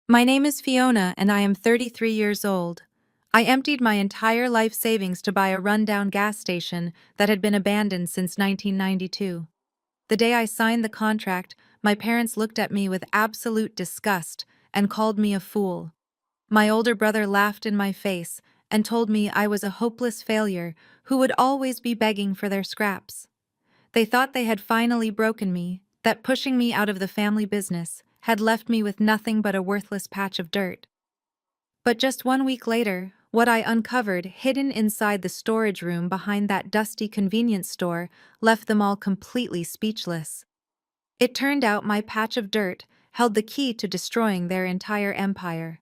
My name is Fiona and I am 33 years old. I emptied my entire life savings to buy a rundown gas station that had been abandoned since 1992. The day I signed the contract, my parents looked at me with absolute disgust and called me a fool. My older brother laughed in my face and told me I was a hopeless failure who would always be begging for their scraps. They thought they had finally broken me, that pushing me out of the family business had left me with nothing but a worthless patch of dirt. But just 1 week later, what I uncovered hidden inside the storage room behind that dusty convenience store left them all completely speechless. It turned out my patch of dirt held the key to destroying their entire empire.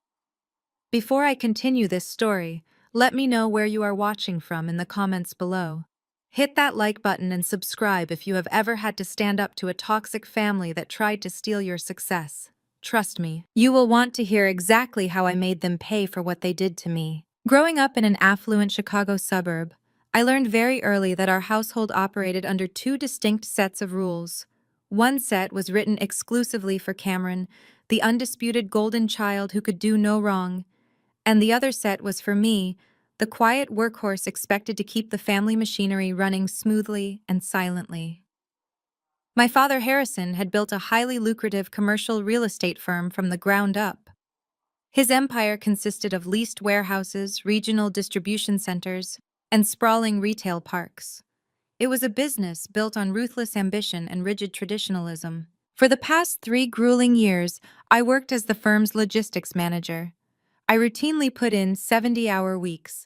Before I continue this story, let me know where you are watching from in the comments below. Hit that like button and subscribe if you have ever had to stand up to a toxic family that tried to steal your success. Trust me, you will want to hear exactly how I made them pay for what they did to me. Growing up in an affluent Chicago suburb, I learned very early that our household operated under two distinct sets of rules. One set was written exclusively for Cameron, the undisputed golden child who could do no wrong, and the other set was for me, the quiet workhorse expected to keep the family machinery running smoothly and silently. My father, Harrison, had built a highly lucrative commercial real estate firm from the ground up. His empire consisted of leased warehouses, regional distribution centers, and sprawling retail parks. It was a business built on ruthless ambition and rigid traditionalism. For the past 3 grueling years, I worked as the firm's logistics manager. I routinely put in 70-hour weeks.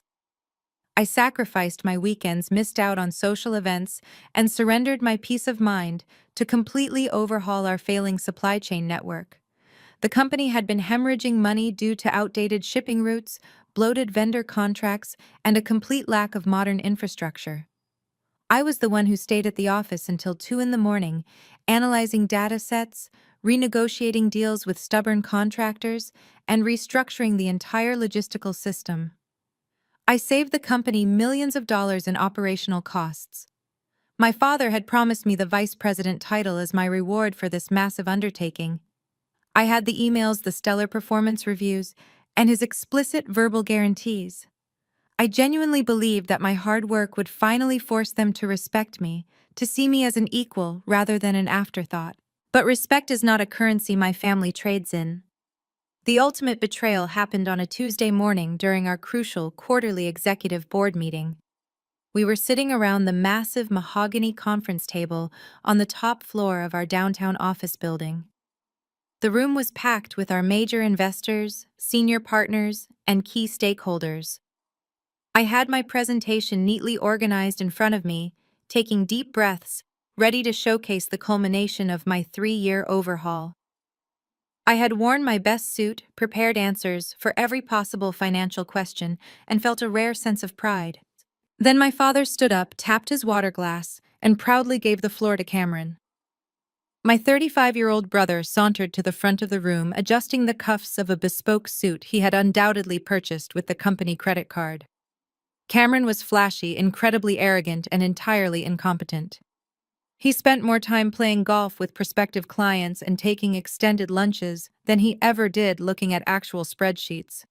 I sacrificed my weekends, missed out on social events, and surrendered my peace of mind to completely overhaul our failing supply chain network. The company had been hemorrhaging money due to outdated shipping routes, bloated vendor contracts, and a complete lack of modern infrastructure. I was the one who stayed at the office until 2 in the morning, analyzing data sets, renegotiating deals with stubborn contractors, and restructuring the entire logistical system. I saved the company millions of dollars in operational costs. My father had promised me the vice president title as my reward for this massive undertaking. I had the emails, the stellar performance reviews, and his explicit verbal guarantees. I genuinely believed that my hard work would finally force them to respect me, to see me as an equal rather than an afterthought. But respect is not a currency my family trades in. The ultimate betrayal happened on a Tuesday morning during our crucial quarterly executive board meeting. We were sitting around the massive mahogany conference table on the top floor of our downtown office building. The room was packed with our major investors, senior partners, and key stakeholders. I had my presentation neatly organized in front of me, taking deep breaths, ready to showcase the culmination of my 3-year overhaul. I had worn my best suit, prepared answers for every possible financial question, and felt a rare sense of pride. Then my father stood up, tapped his water glass, and proudly gave the floor to Cameron. My 35-year-old brother sauntered to the front of the room, adjusting the cuffs of a bespoke suit he had undoubtedly purchased with the company credit card. Cameron was flashy, incredibly arrogant, and entirely incompetent. He spent more time playing golf with prospective clients and taking extended lunches than he ever did looking at actual spreadsheets.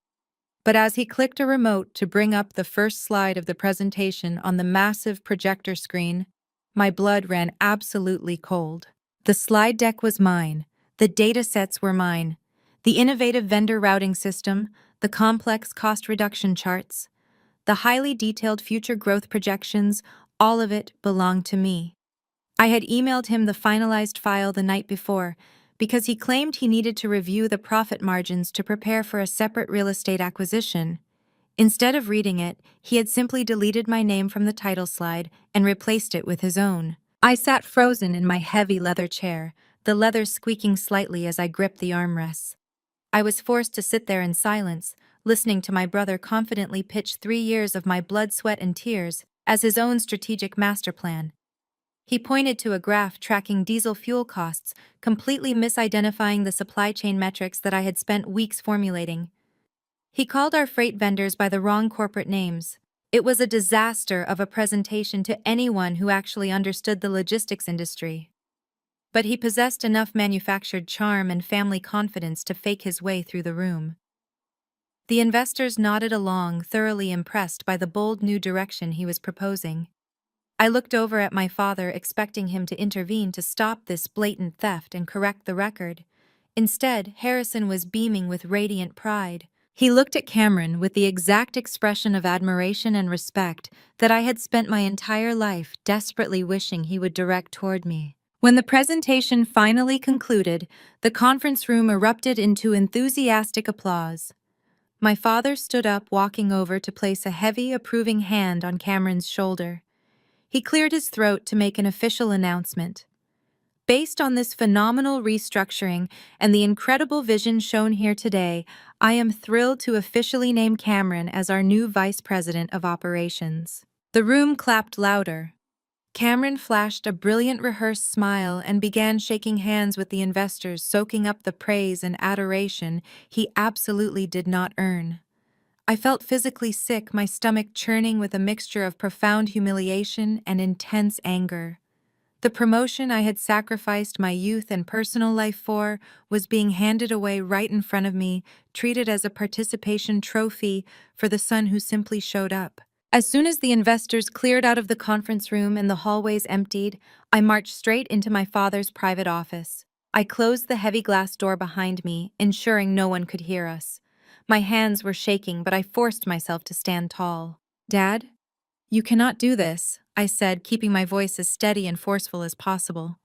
But as he clicked a remote to bring up the first slide of the presentation on the massive projector screen, my blood ran absolutely cold. The slide deck was mine, the data sets were mine, the innovative vendor routing system, the complex cost reduction charts, the highly detailed future growth projections, all of it belonged to me. I had emailed him the finalized file the night before because he claimed he needed to review the profit margins to prepare for a separate real estate acquisition. Instead of reading it, he had simply deleted my name from the title slide and replaced it with his own. I sat frozen in my heavy leather chair, the leather squeaking slightly as I gripped the armrests. I was forced to sit there in silence, listening to my brother confidently pitch 3 years of my blood, sweat, and tears as his own strategic master plan. He pointed to a graph tracking diesel fuel costs, completely misidentifying the supply chain metrics that I had spent weeks formulating. He called our freight vendors by the wrong corporate names. It was a disaster of a presentation to anyone who actually understood the logistics industry. but he possessed enough manufactured charm and family confidence to fake his way through the room. The investors nodded along, thoroughly impressed by the bold new direction he was proposing. I looked over at my father, expecting him to intervene to stop this blatant theft and correct the record. Instead, Harrison was beaming with radiant pride. He looked at Cameron with the exact expression of admiration and respect that I had spent my entire life desperately wishing he would direct toward me. When the presentation finally concluded, the conference room erupted into enthusiastic applause. My father stood up, walking over to place a heavy, approving hand on Cameron's shoulder. He cleared his throat to make an official announcement. Based on this phenomenal restructuring and the incredible vision shown here today, I am thrilled to officially name Cameron as our new Vice President of Operations. The room clapped louder. Cameron flashed a brilliant rehearsed smile and began shaking hands with the investors, soaking up the praise and adoration he absolutely did not earn. I felt physically sick, my stomach churning with a mixture of profound humiliation and intense anger. The promotion I had sacrificed my youth and personal life for was being handed away right in front of me, treated as a participation trophy for the son who simply showed up. As soon as the investors cleared out of the conference room and the hallways emptied, I marched straight into my father's private office. I closed the heavy glass door behind me, ensuring no one could hear us. My hands were shaking, but I forced myself to stand tall. "Dad? You cannot do this," I said, keeping my voice as steady and forceful as possible.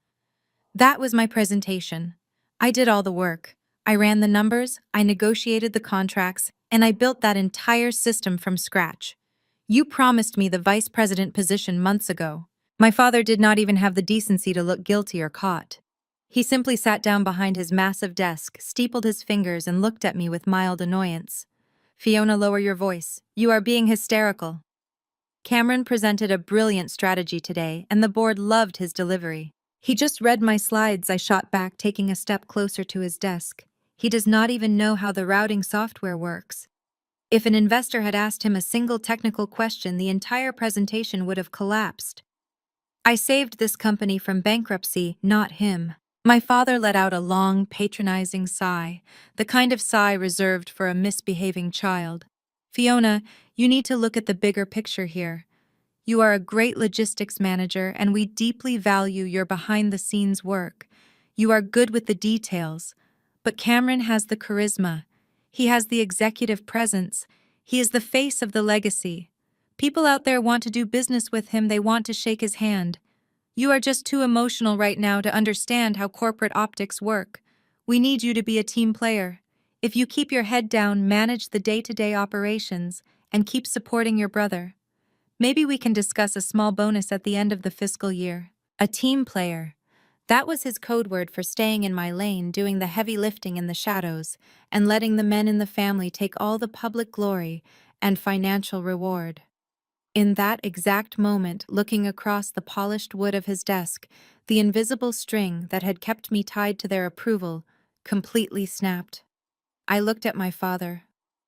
That was my presentation. I did all the work. I ran the numbers, I negotiated the contracts, and I built that entire system from scratch. You promised me the vice president position months ago. My father did not even have the decency to look guilty or caught. He simply sat down behind his massive desk, steepled his fingers, and looked at me with mild annoyance. "Fiona, lower your voice. You are being hysterical." Cameron presented a brilliant strategy today, and the board loved his delivery. "He just read my slides," I shot back, taking a step closer to his desk. "He does not even know how the routing software works." If an investor had asked him a single technical question, the entire presentation would have collapsed. I saved this company from bankruptcy, not him. My father let out a long, patronizing sigh, the kind of sigh reserved for a misbehaving child. "Fiona, you need to look at the bigger picture here. You are a great logistics manager, and we deeply value your behind-the-scenes work. You are good with the details. But Cameron has the charisma. He has the executive presence. He is the face of the legacy. People out there want to do business with him. They want to shake his hand. You are just too emotional right now to understand how corporate optics work. We need you to be a team player. If you keep your head down, manage the day-to-day operations, and keep supporting your brother, maybe we can discuss a small bonus at the end of the fiscal year." A team player. That was his code word for staying in my lane, doing the heavy lifting in the shadows, and letting the men in the family take all the public glory and financial reward. In that exact moment, looking across the polished wood of his desk, the invisible string that had kept me tied to their approval completely snapped. I looked at my father,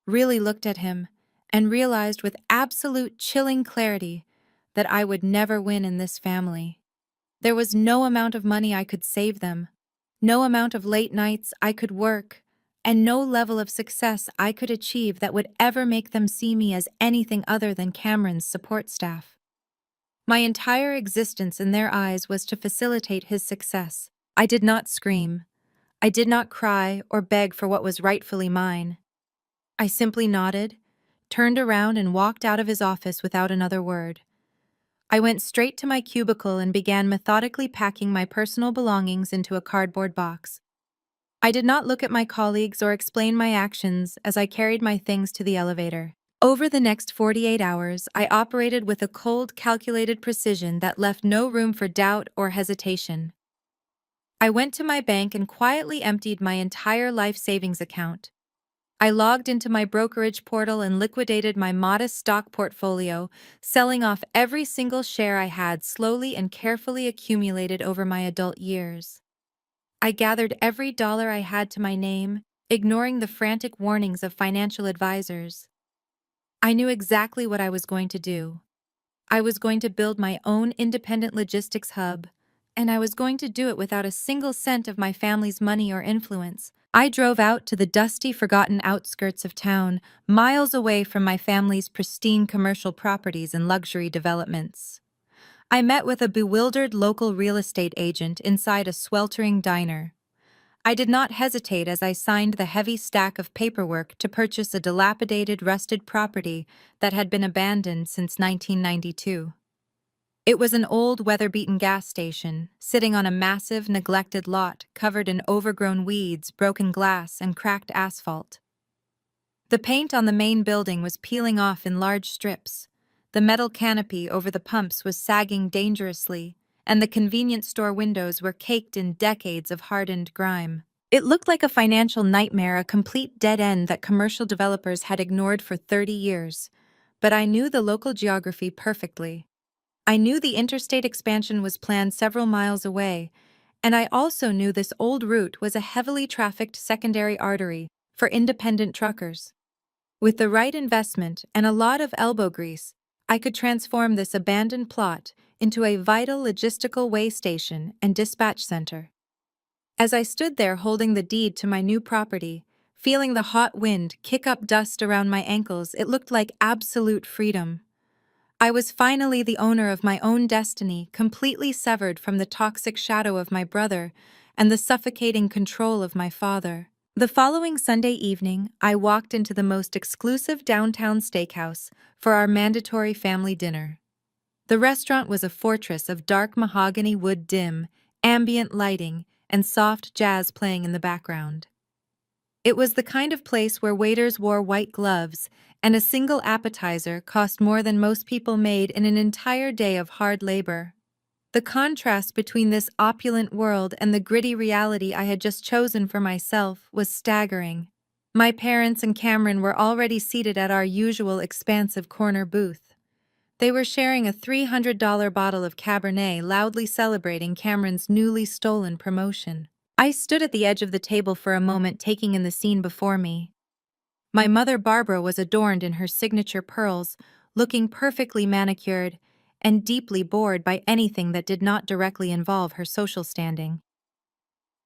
really looked at him, and realized with absolute chilling clarity that I would never win in this family. There was no amount of money I could save them, no amount of late nights I could work, and no level of success I could achieve that would ever make them see me as anything other than Cameron's support staff. My entire existence in their eyes was to facilitate his success. I did not scream. I did not cry or beg for what was rightfully mine. I simply nodded, turned around, and walked out of his office without another word. I went straight to my cubicle and began methodically packing my personal belongings into a cardboard box. I did not look at my colleagues or explain my actions as I carried my things to the elevator. Over the next 48 hours, I operated with a cold, calculated precision that left no room for doubt or hesitation. I went to my bank and quietly emptied my entire life savings account. I logged into my brokerage portal and liquidated my modest stock portfolio, selling off every single share I had slowly and carefully accumulated over my adult years. I gathered every dollar I had to my name, ignoring the frantic warnings of financial advisors. I knew exactly what I was going to do. I was going to build my own independent logistics hub, and I was going to do it without a single cent of my family's money or influence. I drove out to the dusty, forgotten outskirts of town, miles away from my family's pristine commercial properties and luxury developments. I met with a bewildered local real estate agent inside a sweltering diner. I did not hesitate as I signed the heavy stack of paperwork to purchase a dilapidated, rusted property that had been abandoned since 1992. It was an old, weather-beaten gas station, sitting on a massive, neglected lot covered in overgrown weeds, broken glass, and cracked asphalt. The paint on the main building was peeling off in large strips. The metal canopy over the pumps was sagging dangerously, and the convenience store windows were caked in decades of hardened grime. It looked like a financial nightmare, a complete dead end that commercial developers had ignored for 30 years. But I knew the local geography perfectly. I knew the interstate expansion was planned several miles away, and I also knew this old route was a heavily trafficked secondary artery for independent truckers. With the right investment and a lot of elbow grease, I could transform this abandoned plot into a vital logistical way station and dispatch center. As I stood there holding the deed to my new property, feeling the hot wind kick up dust around my ankles, it looked like absolute freedom. I was finally the owner of my own destiny, completely severed from the toxic shadow of my brother and the suffocating control of my father. The following Sunday evening, I walked into the most exclusive downtown steakhouse for our mandatory family dinner. The restaurant was a fortress of dark mahogany wood, dim, ambient lighting, and soft jazz playing in the background. It was the kind of place where waiters wore white gloves, and a single appetizer cost more than most people made in an entire day of hard labor. The contrast between this opulent world and the gritty reality I had just chosen for myself was staggering. My parents and Cameron were already seated at our usual expansive corner booth. They were sharing a $300 bottle of Cabernet, loudly celebrating Cameron's newly stolen promotion. I stood at the edge of the table for a moment, taking in the scene before me. My mother Barbara was adorned in her signature pearls, looking perfectly manicured, and deeply bored by anything that did not directly involve her social standing.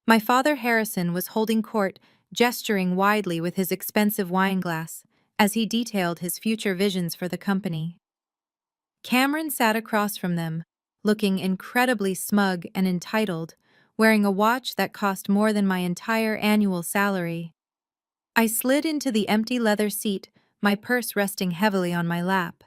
My father Harrison was holding court, gesturing widely with his expensive wine glass, as he detailed his future visions for the company. Cameron sat across from them, looking incredibly smug and entitled, wearing a watch that cost more than my entire annual salary. I slid into the empty leather seat, my purse resting heavily on my lap.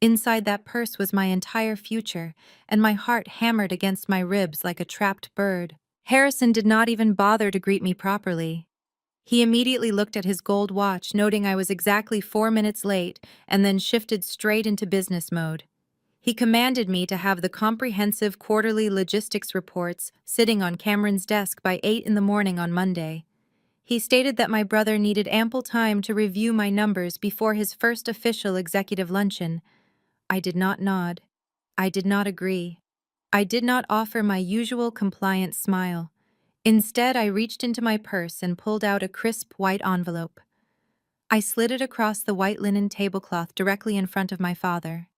Inside that purse was my entire future, and my heart hammered against my ribs like a trapped bird. Harrison did not even bother to greet me properly. He immediately looked at his gold watch, noting I was exactly 4 minutes late, and then shifted straight into business mode. He commanded me to have the comprehensive quarterly logistics reports sitting on Cameron's desk by 8 in the morning on Monday. He stated that my brother needed ample time to review my numbers before his first official executive luncheon. I did not nod. I did not agree. I did not offer my usual compliant smile. Instead, I reached into my purse and pulled out a crisp white envelope. I slid it across the white linen tablecloth directly in front of my father.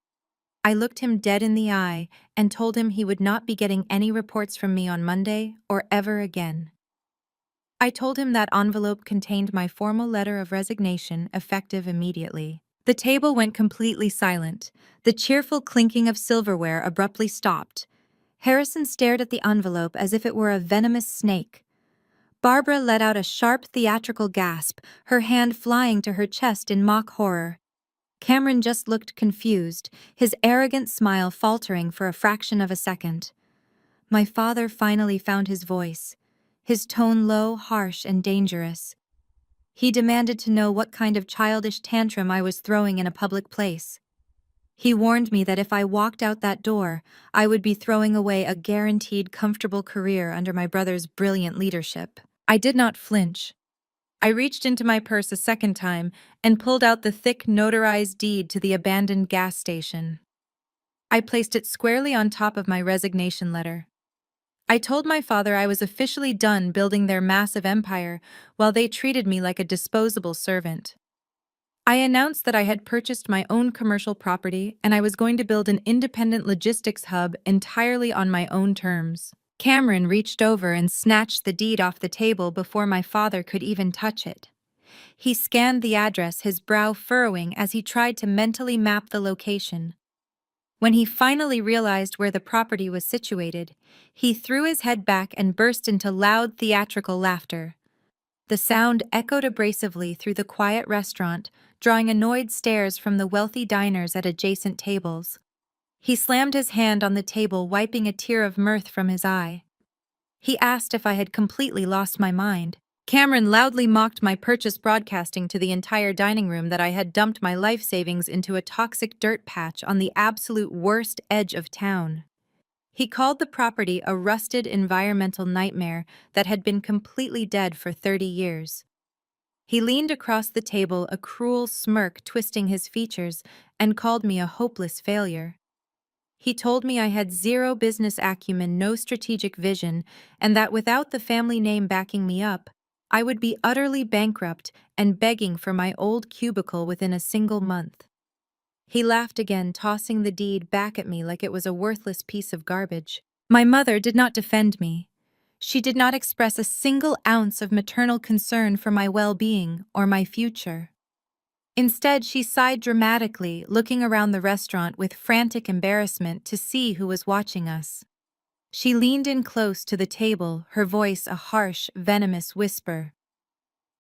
I looked him dead in the eye and told him he would not be getting any reports from me on Monday or ever again. I told him that envelope contained my formal letter of resignation, effective immediately. The table went completely silent. The cheerful clinking of silverware abruptly stopped. Harrison stared at the envelope as if it were a venomous snake. Barbara let out a sharp theatrical gasp, her hand flying to her chest in mock horror. Cameron just looked confused, his arrogant smile faltering for a fraction of a second. My father finally found his voice, his tone low, harsh, and dangerous. He demanded to know what kind of childish tantrum I was throwing in a public place. He warned me that if I walked out that door, I would be throwing away a guaranteed comfortable career under my brother's brilliant leadership. I did not flinch. I reached into my purse a second time and pulled out the thick, notarized deed to the abandoned gas station. I placed it squarely on top of my resignation letter. I told my father I was officially done building their massive empire while they treated me like a disposable servant. I announced that I had purchased my own commercial property and I was going to build an independent logistics hub entirely on my own terms. Cameron reached over and snatched the deed off the table before my father could even touch it. He scanned the address, his brow furrowing as he tried to mentally map the location. When he finally realized where the property was situated, he threw his head back and burst into loud theatrical laughter. The sound echoed abrasively through the quiet restaurant, drawing annoyed stares from the wealthy diners at adjacent tables. He slammed his hand on the table, wiping a tear of mirth from his eye. He asked if I had completely lost my mind. Cameron loudly mocked my purchase, broadcasting to the entire dining room that I had dumped my life savings into a toxic dirt patch on the absolute worst edge of town. He called the property a rusted environmental nightmare that had been completely dead for 30 years. He leaned across the table, a cruel smirk twisting his features, and called me a hopeless failure. He told me I had zero business acumen, no strategic vision, and that without the family name backing me up, I would be utterly bankrupt and begging for my old cubicle within a single month. He laughed again, tossing the deed back at me like it was a worthless piece of garbage. My mother did not defend me. She did not express a single ounce of maternal concern for my well-being or my future. Instead, she sighed dramatically, looking around the restaurant with frantic embarrassment to see who was watching us. She leaned in close to the table, her voice a harsh, venomous whisper.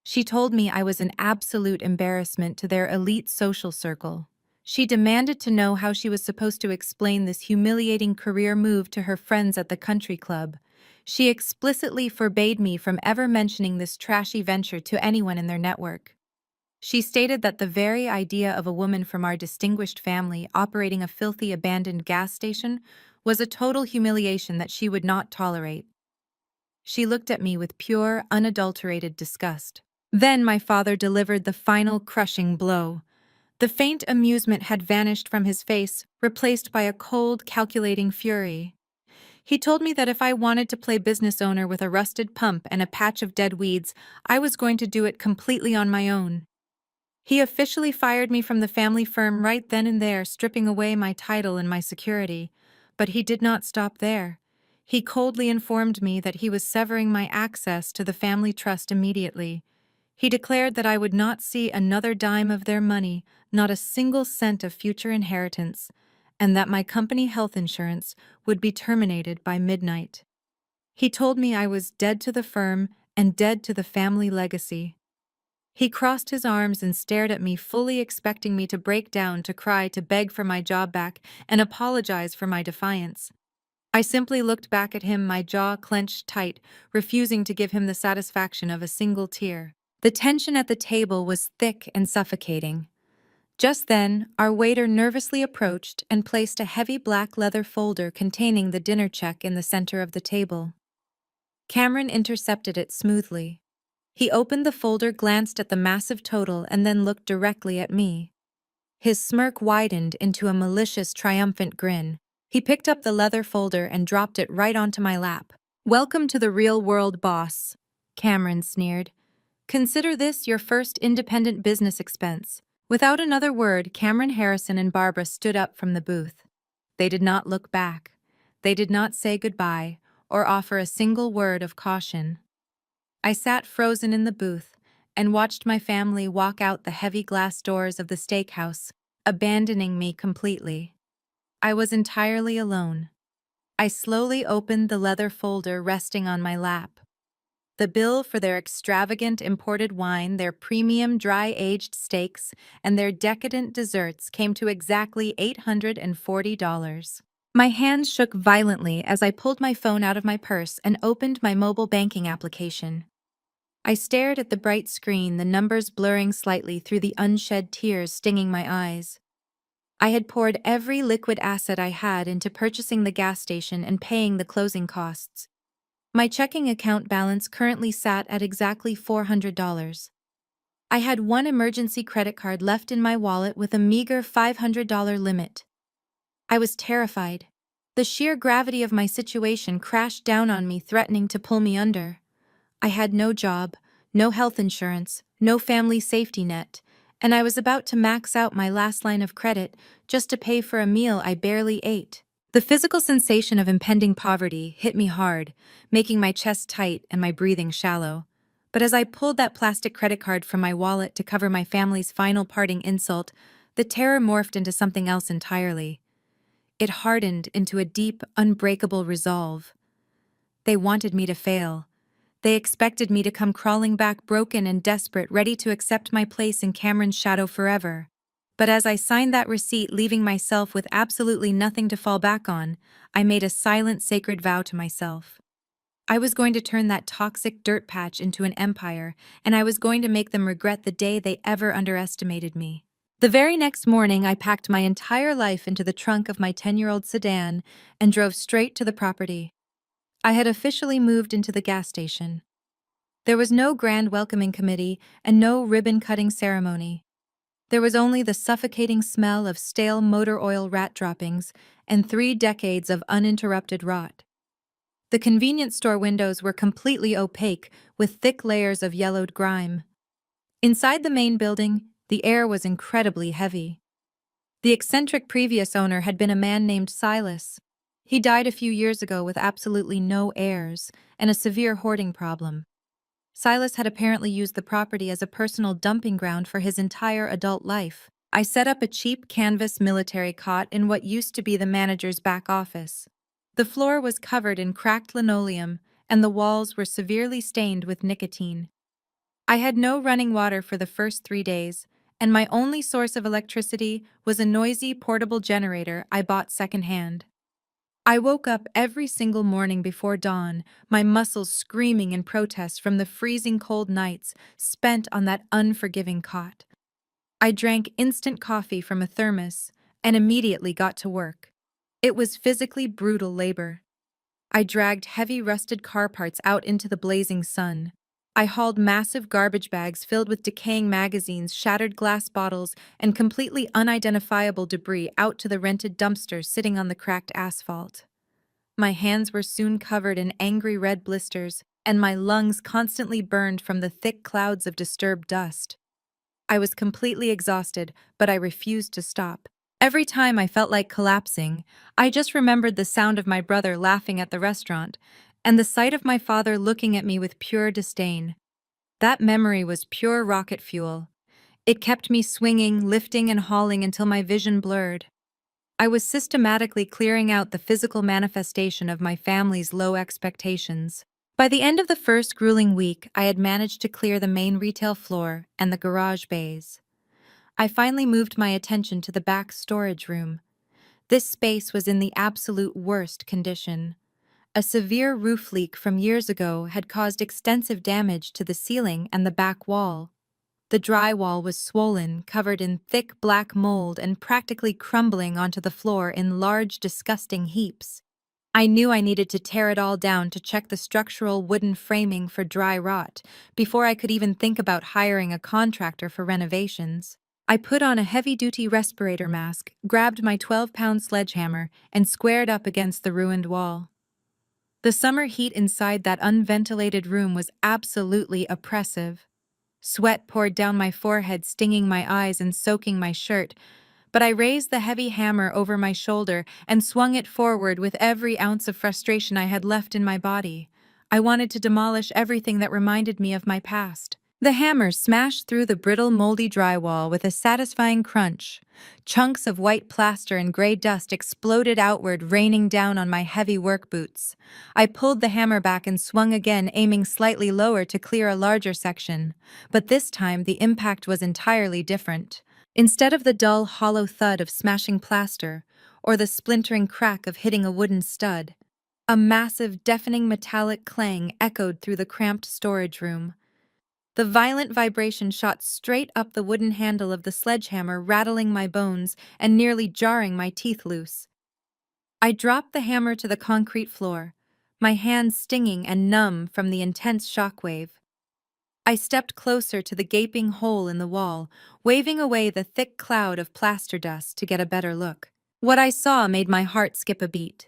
She told me I was an absolute embarrassment to their elite social circle. She demanded to know how she was supposed to explain this humiliating career move to her friends at the country club. She explicitly forbade me from ever mentioning this trashy venture to anyone in their network. She stated that the very idea of a woman from our distinguished family operating a filthy abandoned gas station was a total humiliation that she would not tolerate. She looked at me with pure, unadulterated disgust. Then my father delivered the final crushing blow. The faint amusement had vanished from his face, replaced by a cold, calculating fury. He told me that if I wanted to play business owner with a rusted pump and a patch of dead weeds, I was going to do it completely on my own. He officially fired me from the family firm right then and there, stripping away my title and my security. But he did not stop there. He coldly informed me that he was severing my access to the family trust immediately. He declared that I would not see another dime of their money, not a single cent of future inheritance, and that my company health insurance would be terminated by midnight. He told me I was dead to the firm and dead to the family legacy. He crossed his arms and stared at me, fully expecting me to break down, to cry, to beg for my job back, and apologize for my defiance. I simply looked back at him, my jaw clenched tight, refusing to give him the satisfaction of a single tear. The tension at the table was thick and suffocating. Just then, our waiter nervously approached and placed a heavy black leather folder containing the dinner check in the center of the table. Cameron intercepted it smoothly. He opened the folder, glanced at the massive total, and then looked directly at me. His smirk widened into a malicious, triumphant grin. He picked up the leather folder and dropped it right onto my lap. "Welcome to the real world, boss," Cameron sneered. "Consider this your first independent business expense." Without another word, Cameron Harrison and Barbara stood up from the booth. They did not look back. They did not say goodbye or offer a single word of caution. I sat frozen in the booth and watched my family walk out the heavy glass doors of the steakhouse, abandoning me completely. I was entirely alone. I slowly opened the leather folder resting on my lap. The bill for their extravagant imported wine, their premium dry-aged steaks, and their decadent desserts came to exactly $840. My hands shook violently as I pulled my phone out of my purse and opened my mobile banking application. I stared at the bright screen, the numbers blurring slightly through the unshed tears stinging my eyes. I had poured every liquid asset I had into purchasing the gas station and paying the closing costs. My checking account balance currently sat at exactly $400. I had one emergency credit card left in my wallet with a meager $500 limit. I was terrified. The sheer gravity of my situation crashed down on me, threatening to pull me under. I had no job, no health insurance, no family safety net, and I was about to max out my last line of credit just to pay for a meal I barely ate. The physical sensation of impending poverty hit me hard, making my chest tight and my breathing shallow. But as I pulled that plastic credit card from my wallet to cover my family's final parting insult, the terror morphed into something else entirely. It hardened into a deep, unbreakable resolve. They wanted me to fail. They expected me to come crawling back broken and desperate, ready to accept my place in Cameron's shadow forever. But as I signed that receipt, leaving myself with absolutely nothing to fall back on, I made a silent, sacred vow to myself. I was going to turn that toxic dirt patch into an empire, and I was going to make them regret the day they ever underestimated me. The very next morning, I packed my entire life into the trunk of my 10-year-old sedan and drove straight to the property. I had officially moved into the gas station. There was no grand welcoming committee and no ribbon-cutting ceremony. There was only the suffocating smell of stale motor oil rat droppings and 3 decades of uninterrupted rot. The convenience store windows were completely opaque with thick layers of yellowed grime. Inside the main building, the air was incredibly heavy. The eccentric previous owner had been a man named Silas. He died a few years ago with absolutely no heirs and a severe hoarding problem. Silas had apparently used the property as a personal dumping ground for his entire adult life. I set up a cheap canvas military cot in what used to be the manager's back office. The floor was covered in cracked linoleum, and the walls were severely stained with nicotine. I had no running water for the first 3 days, and my only source of electricity was a noisy portable generator I bought secondhand. I woke up every single morning before dawn, my muscles screaming in protest from the freezing cold nights spent on that unforgiving cot. I drank instant coffee from a thermos and immediately got to work. It was physically brutal labor. I dragged heavy rusted car parts out into the blazing sun. I hauled massive garbage bags filled with decaying magazines, shattered glass bottles, and completely unidentifiable debris out to the rented dumpsters sitting on the cracked asphalt. My hands were soon covered in angry red blisters, and my lungs constantly burned from the thick clouds of disturbed dust. I was completely exhausted, but I refused to stop. Every time I felt like collapsing, I just remembered the sound of my brother laughing at the restaurant, and the sight of my father looking at me with pure disdain. That memory was pure rocket fuel. It kept me swinging, lifting, and hauling until my vision blurred. I was systematically clearing out the physical manifestation of my family's low expectations. By the end of the first grueling week, I had managed to clear the main retail floor and the garage bays. I finally moved my attention to the back storage room. This space was in the absolute worst condition. A severe roof leak from years ago had caused extensive damage to the ceiling and the back wall. The drywall was swollen, covered in thick black mold, and practically crumbling onto the floor in large, disgusting heaps. I knew I needed to tear it all down to check the structural wooden framing for dry rot before I could even think about hiring a contractor for renovations. I put on a heavy-duty respirator mask, grabbed my 12-pound sledgehammer, and squared up against the ruined wall. The summer heat inside that unventilated room was absolutely oppressive. Sweat poured down my forehead, stinging my eyes and soaking my shirt, but I raised the heavy hammer over my shoulder and swung it forward with every ounce of frustration I had left in my body. I wanted to demolish everything that reminded me of my past. The hammer smashed through the brittle, moldy drywall with a satisfying crunch. Chunks of white plaster and gray dust exploded outward, raining down on my heavy work boots. I pulled the hammer back and swung again, aiming slightly lower to clear a larger section. But this time, the impact was entirely different. Instead of the dull, hollow thud of smashing plaster, or the splintering crack of hitting a wooden stud, a massive, deafening metallic clang echoed through the cramped storage room. The violent vibration shot straight up the wooden handle of the sledgehammer, rattling my bones and nearly jarring my teeth loose. I dropped the hammer to the concrete floor, my hands stinging and numb from the intense shockwave. I stepped closer to the gaping hole in the wall, waving away the thick cloud of plaster dust to get a better look. What I saw made my heart skip a beat.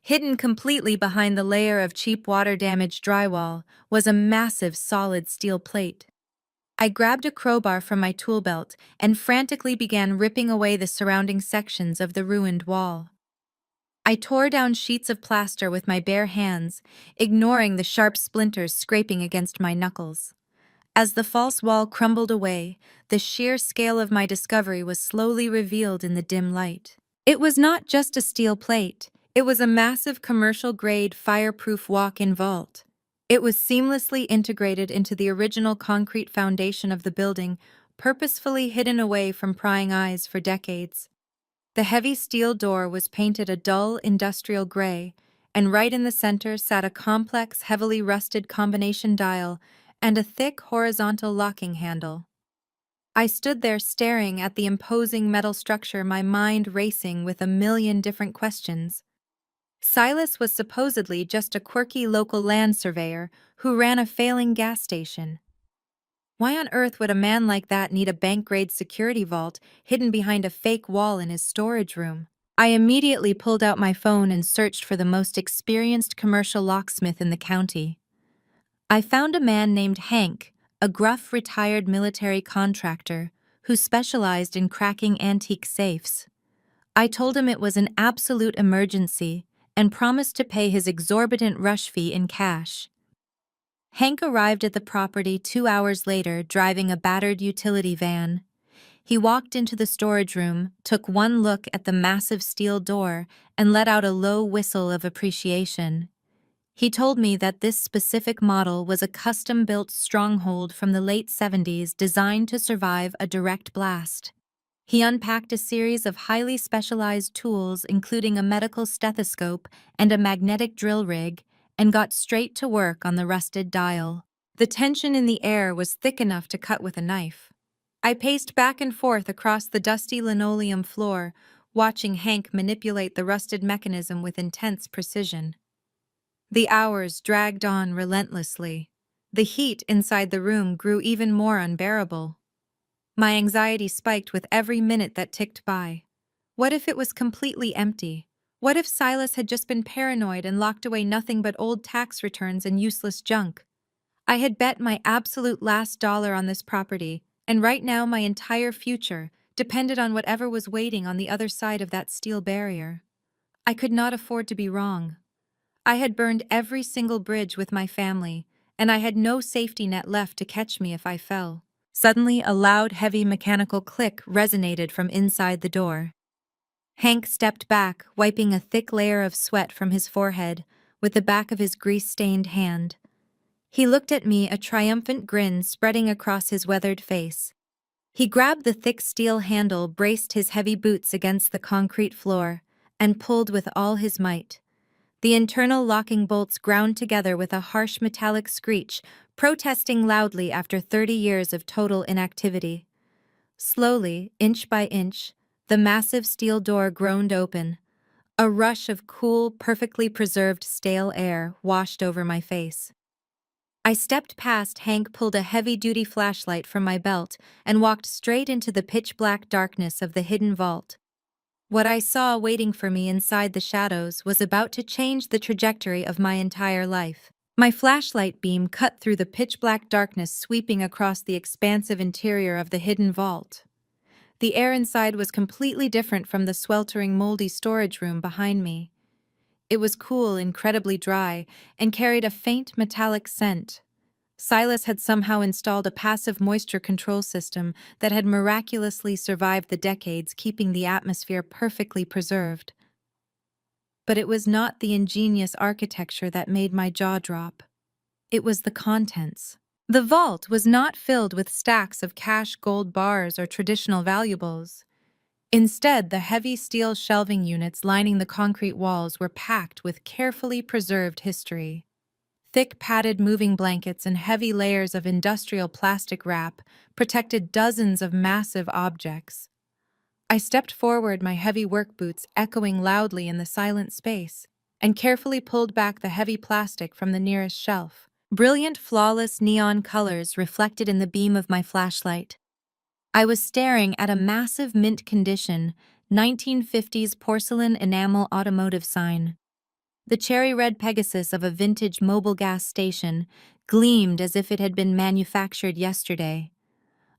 Hidden completely behind the layer of cheap water-damaged drywall was a massive solid steel plate. I grabbed a crowbar from my tool belt and frantically began ripping away the surrounding sections of the ruined wall. I tore down sheets of plaster with my bare hands, ignoring the sharp splinters scraping against my knuckles. As the false wall crumbled away, the sheer scale of my discovery was slowly revealed in the dim light. It was not just a steel plate, it was a massive commercial-grade fireproof walk-in vault. It was seamlessly integrated into the original concrete foundation of the building, purposefully hidden away from prying eyes for decades. The heavy steel door was painted a dull industrial gray, and right in the center sat a complex, heavily rusted combination dial and a thick horizontal locking handle. I stood there staring at the imposing metal structure, my mind racing with a million different questions. Silas was supposedly just a quirky local land surveyor who ran a failing gas station. Why on earth would a man like that need a bank-grade security vault hidden behind a fake wall in his storage room? I immediately pulled out my phone and searched for the most experienced commercial locksmith in the county. I found a man named Hank, a gruff retired military contractor who specialized in cracking antique safes. I told him it was an absolute emergency and promised to pay his exorbitant rush fee in cash. Hank arrived at the property 2 hours later, driving a battered utility van. He walked into the storage room, took one look at the massive steel door, and let out a low whistle of appreciation. He told me that this specific model was a custom-built stronghold from the late 70s designed to survive a direct blast. He unpacked a series of highly specialized tools, including a medical stethoscope and a magnetic drill rig, and got straight to work on the rusted dial. The tension in the air was thick enough to cut with a knife. I paced back and forth across the dusty linoleum floor, watching Hank manipulate the rusted mechanism with intense precision. The hours dragged on relentlessly. The heat inside the room grew even more unbearable. My anxiety spiked with every minute that ticked by. What if it was completely empty? What if Silas had just been paranoid and locked away nothing but old tax returns and useless junk? I had bet my absolute last dollar on this property, and right now my entire future depended on whatever was waiting on the other side of that steel barrier. I could not afford to be wrong. I had burned every single bridge with my family, and I had no safety net left to catch me if I fell. Suddenly, a loud, heavy mechanical click resonated from inside the door. Hank stepped back, wiping a thick layer of sweat from his forehead with the back of his grease-stained hand. He looked at me, a triumphant grin spreading across his weathered face. He grabbed the thick steel handle, braced his heavy boots against the concrete floor, and pulled with all his might. The internal locking bolts ground together with a harsh metallic screech, protesting loudly after 30 years of total inactivity. Slowly, inch by inch, the massive steel door groaned open. A rush of cool, perfectly preserved stale air washed over my face. I stepped past Hank, pulled a heavy-duty flashlight from my belt, and walked straight into the pitch-black darkness of the hidden vault. What I saw waiting for me inside the shadows was about to change the trajectory of my entire life. My flashlight beam cut through the pitch-black darkness, sweeping across the expansive interior of the hidden vault. The air inside was completely different from the sweltering, moldy storage room behind me. It was cool, incredibly dry, and carried a faint metallic scent. Silas had somehow installed a passive moisture control system that had miraculously survived the decades, keeping the atmosphere perfectly preserved. But it was not the ingenious architecture that made my jaw drop. It was the contents. The vault was not filled with stacks of cash, gold bars, or traditional valuables. Instead, the heavy steel shelving units lining the concrete walls were packed with carefully preserved history. Thick padded moving blankets and heavy layers of industrial plastic wrap protected dozens of massive objects. I stepped forward, my heavy work boots echoing loudly in the silent space, and carefully pulled back the heavy plastic from the nearest shelf. Brilliant, flawless neon colors reflected in the beam of my flashlight. I was staring at a massive mint-condition, 1950s porcelain enamel automotive sign. The cherry-red Pegasus of a vintage mobile gas station gleamed as if it had been manufactured yesterday.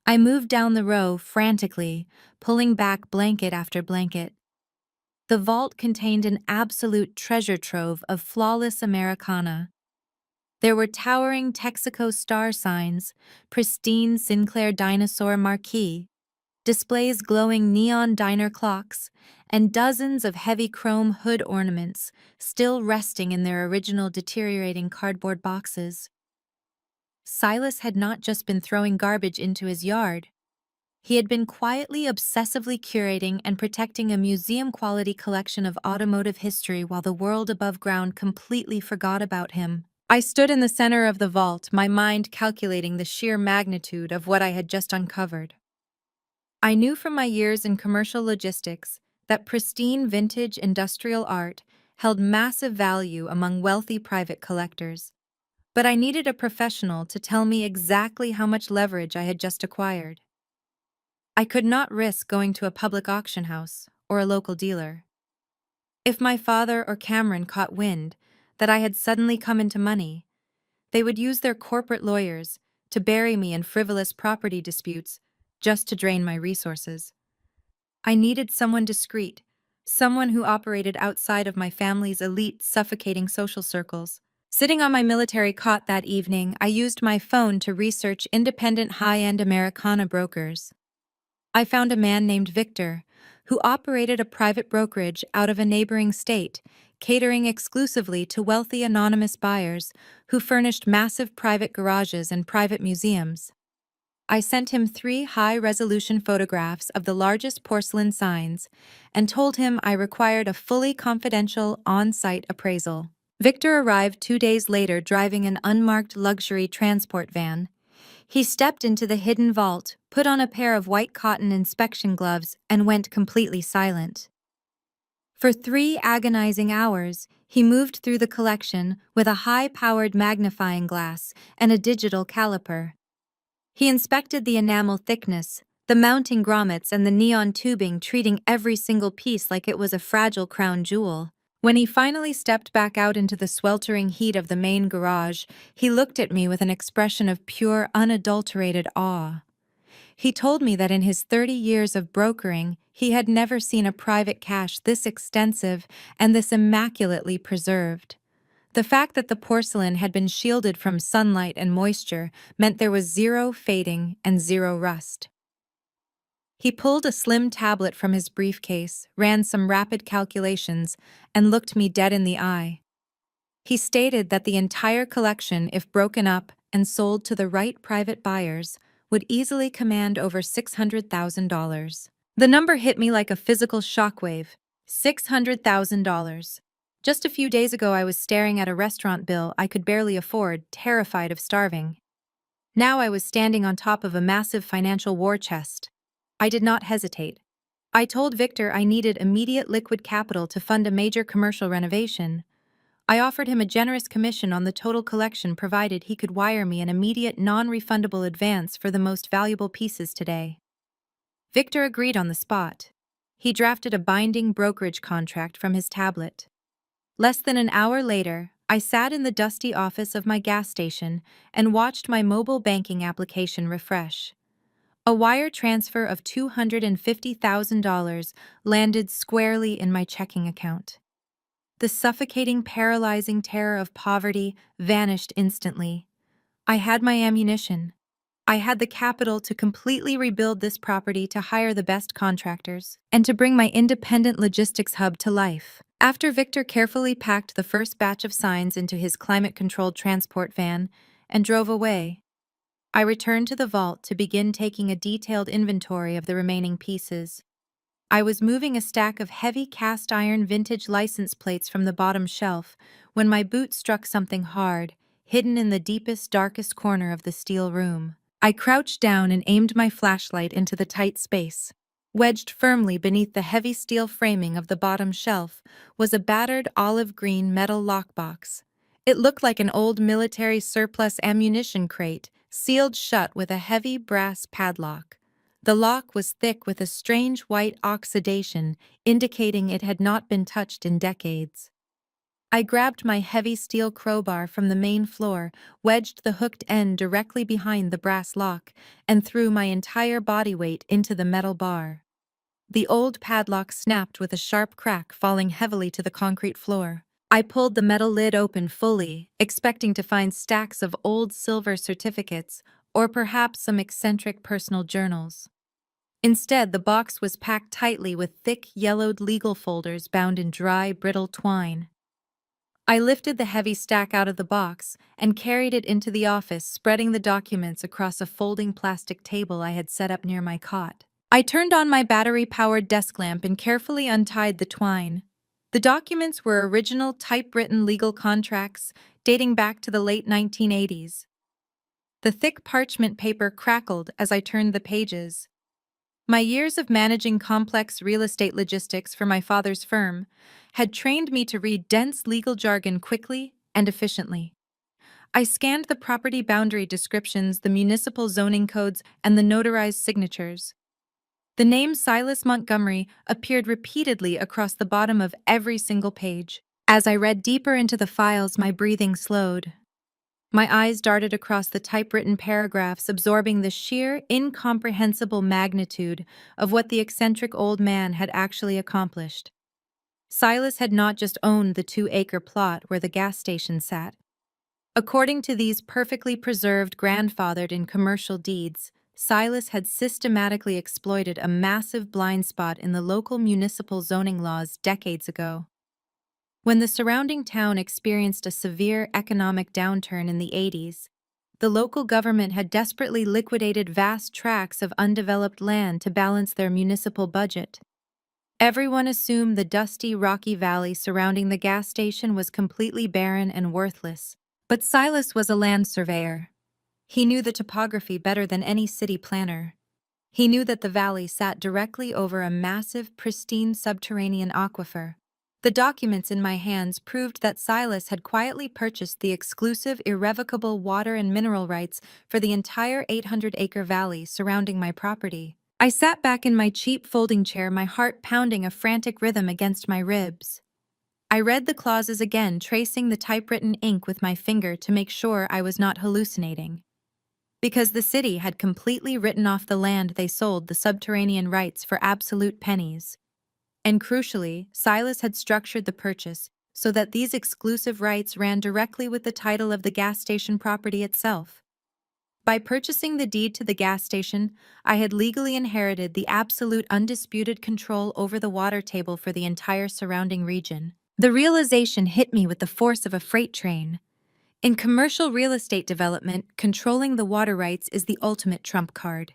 I moved down the row frantically, pulling back blanket after blanket. The vault contained an absolute treasure trove of flawless Americana. There were towering Texaco star signs, pristine Sinclair dinosaur marquee, displays glowing neon diner clocks, and dozens of heavy chrome hood ornaments still resting in their original deteriorating cardboard boxes. Silas had not just been throwing garbage into his yard. He had been quietly, obsessively curating and protecting a museum-quality collection of automotive history while the world above ground completely forgot about him. I stood in the center of the vault, my mind calculating the sheer magnitude of what I had just uncovered. I knew from my years in commercial logistics that pristine vintage industrial art held massive value among wealthy private collectors. But I needed a professional to tell me exactly how much leverage I had just acquired. I could not risk going to a public auction house or a local dealer. If my father or Cameron caught wind that I had suddenly come into money, they would use their corporate lawyers to bury me in frivolous property disputes just to drain my resources. I needed someone discreet, someone who operated outside of my family's elite, suffocating social circles. Sitting on my military cot that evening, I used my phone to research independent high-end Americana brokers. I found a man named Victor, who operated a private brokerage out of a neighboring state, catering exclusively to wealthy anonymous buyers who furnished massive private garages and private museums. I sent him 3 high-resolution photographs of the largest porcelain signs and told him I required a fully confidential on-site appraisal. Victor arrived 2 days later driving an unmarked luxury transport van. He stepped into the hidden vault, put on a pair of white cotton inspection gloves, and went completely silent. For 3 agonizing hours, he moved through the collection with a high-powered magnifying glass and a digital caliper. He inspected the enamel thickness, the mounting grommets, and the neon tubing, treating every single piece like it was a fragile crown jewel. When he finally stepped back out into the sweltering heat of the main garage, he looked at me with an expression of pure, unadulterated awe. He told me that in his 30 years of brokering, he had never seen a private cache this extensive and this immaculately preserved. The fact that the porcelain had been shielded from sunlight and moisture meant there was 0 fading and 0 rust. He pulled a slim tablet from his briefcase, ran some rapid calculations, and looked me dead in the eye. He stated that the entire collection, if broken up and sold to the right private buyers, would easily command over $600,000. The number hit me like a physical shockwave. $600,000. Just a few days ago I was staring at a restaurant bill I could barely afford, terrified of starving. Now I was standing on top of a massive financial war chest. I did not hesitate. I told Victor I needed immediate liquid capital to fund a major commercial renovation. I offered him a generous commission on the total collection provided he could wire me an immediate non-refundable advance for the most valuable pieces today. Victor agreed on the spot. He drafted a binding brokerage contract from his tablet. Less than an hour later, I sat in the dusty office of my gas station and watched my mobile banking application refresh. A wire transfer of $250,000 landed squarely in my checking account. The suffocating, paralyzing terror of poverty vanished instantly. I had my ammunition. I had the capital to completely rebuild this property, to hire the best contractors, and to bring my independent logistics hub to life. After Victor carefully packed the first batch of signs into his climate-controlled transport van and drove away, I returned to the vault to begin taking a detailed inventory of the remaining pieces. I was moving a stack of heavy cast-iron vintage license plates from the bottom shelf when my boot struck something hard, hidden in the deepest, darkest corner of the steel room. I crouched down and aimed my flashlight into the tight space. Wedged firmly beneath the heavy steel framing of the bottom shelf was a battered olive-green metal lockbox. It looked like an old military surplus ammunition crate, sealed shut with a heavy brass padlock. The lock was thick with a strange white oxidation, indicating it had not been touched in decades. I grabbed my heavy steel crowbar from the main floor, wedged the hooked end directly behind the brass lock, and threw my entire body weight into the metal bar. The old padlock snapped with a sharp crack, falling heavily to the concrete floor. I pulled the metal lid open fully, expecting to find stacks of old silver certificates or perhaps some eccentric personal journals. Instead, the box was packed tightly with thick, yellowed legal folders bound in dry, brittle twine. I lifted the heavy stack out of the box and carried it into the office, spreading the documents across a folding plastic table I had set up near my cot. I turned on my battery-powered desk lamp and carefully untied the twine. The documents were original typewritten legal contracts dating back to the late 1980s. The thick parchment paper crackled as I turned the pages. My years of managing complex real estate logistics for my father's firm had trained me to read dense legal jargon quickly and efficiently. I scanned the property boundary descriptions, the municipal zoning codes, and the notarized signatures. The name Silas Montgomery appeared repeatedly across the bottom of every single page. As I read deeper into the files, my breathing slowed. My eyes darted across the typewritten paragraphs, absorbing the sheer, incomprehensible magnitude of what the eccentric old man had actually accomplished. Silas had not just owned the 2-acre plot where the gas station sat. According to these perfectly preserved, grandfathered in commercial deeds, Silas had systematically exploited a massive blind spot in the local municipal zoning laws decades ago. When the surrounding town experienced a severe economic downturn in the 80s, the local government had desperately liquidated vast tracts of undeveloped land to balance their municipal budget. Everyone assumed the dusty, rocky valley surrounding the gas station was completely barren and worthless. But Silas was a land surveyor. He knew the topography better than any city planner. He knew that the valley sat directly over a massive, pristine subterranean aquifer. The documents in my hands proved that Silas had quietly purchased the exclusive, irrevocable water and mineral rights for the entire 800-acre valley surrounding my property. I sat back in my cheap folding chair, my heart pounding a frantic rhythm against my ribs. I read the clauses again, tracing the typewritten ink with my finger to make sure I was not hallucinating. Because the city had completely written off the land they sold the subterranean rights for absolute pennies. And crucially, Silas had structured the purchase so that these exclusive rights ran directly with the title of the gas station property itself. By purchasing the deed to the gas station, I had legally inherited the absolute undisputed control over the water table for the entire surrounding region. The realization hit me with the force of a freight train. In commercial real estate development, controlling the water rights is the ultimate trump card.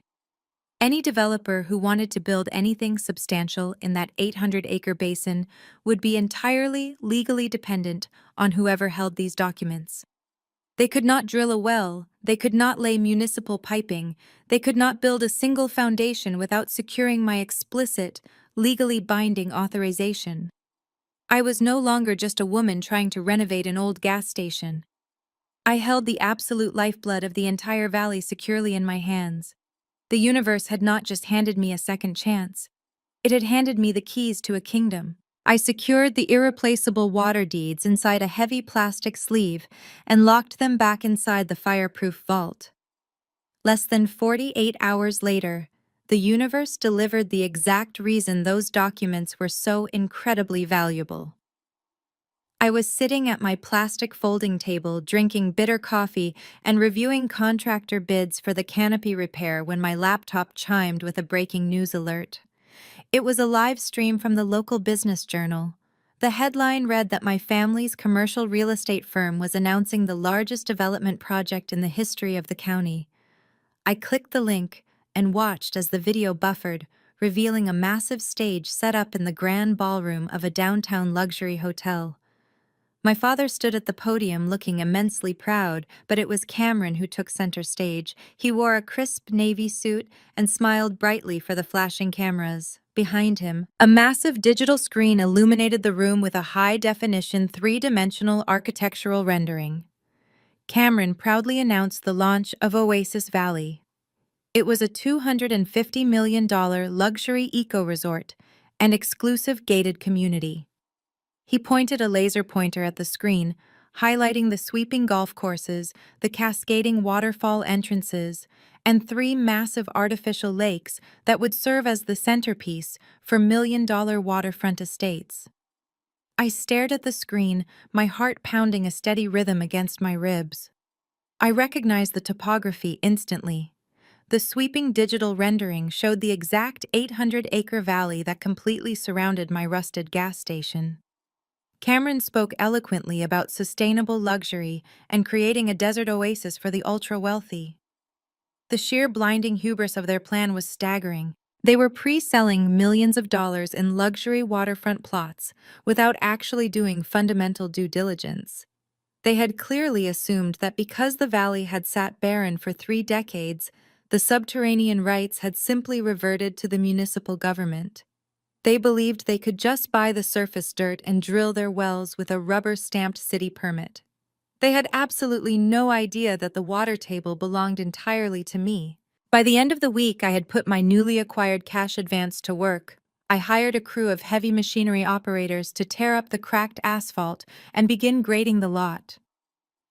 Any developer who wanted to build anything substantial in that 800-acre basin would be entirely legally dependent on whoever held these documents. They could not drill a well, they could not lay municipal piping, they could not build a single foundation without securing my explicit, legally binding authorization. I was no longer just a woman trying to renovate an old gas station. I held the absolute lifeblood of the entire valley securely in my hands. The universe had not just handed me a second chance. It had handed me the keys to a kingdom. I secured the irreplaceable water deeds inside a heavy plastic sleeve and locked them back inside the fireproof vault. Less than 48 hours later, the universe delivered the exact reason those documents were so incredibly valuable. I was sitting at my plastic folding table, drinking bitter coffee and reviewing contractor bids for the canopy repair when my laptop chimed with a breaking news alert. It was a live stream from the local business journal. The headline read that my family's commercial real estate firm was announcing the largest development project in the history of the county. I clicked the link and watched as the video buffered, revealing a massive stage set up in the grand ballroom of a downtown luxury hotel. My father stood at the podium looking immensely proud, but it was Cameron who took center stage. He wore a crisp navy suit and smiled brightly for the flashing cameras. Behind him, a massive digital screen illuminated the room with a high-definition, three-dimensional architectural rendering. Cameron proudly announced the launch of Oasis Valley. It was a $250 million luxury eco-resort and exclusive gated community. He pointed a laser pointer at the screen, highlighting the sweeping golf courses, the cascading waterfall entrances, and three massive artificial lakes that would serve as the centerpiece for million-dollar waterfront estates. I stared at the screen, my heart pounding a steady rhythm against my ribs. I recognized the topography instantly. The sweeping digital rendering showed the exact 800-acre valley that completely surrounded my rusted gas station. Cameron spoke eloquently about sustainable luxury and creating a desert oasis for the ultra-wealthy. The sheer blinding hubris of their plan was staggering. They were pre-selling millions of dollars in luxury waterfront plots without actually doing fundamental due diligence. They had clearly assumed that because the valley had sat barren for 3 decades, the subterranean rights had simply reverted to the municipal government. They believed they could just buy the surface dirt and drill their wells with a rubber-stamped city permit. They had absolutely no idea that the water table belonged entirely to me. By the end of the week, I had put my newly acquired cash advance to work. I hired a crew of heavy machinery operators to tear up the cracked asphalt and begin grading the lot.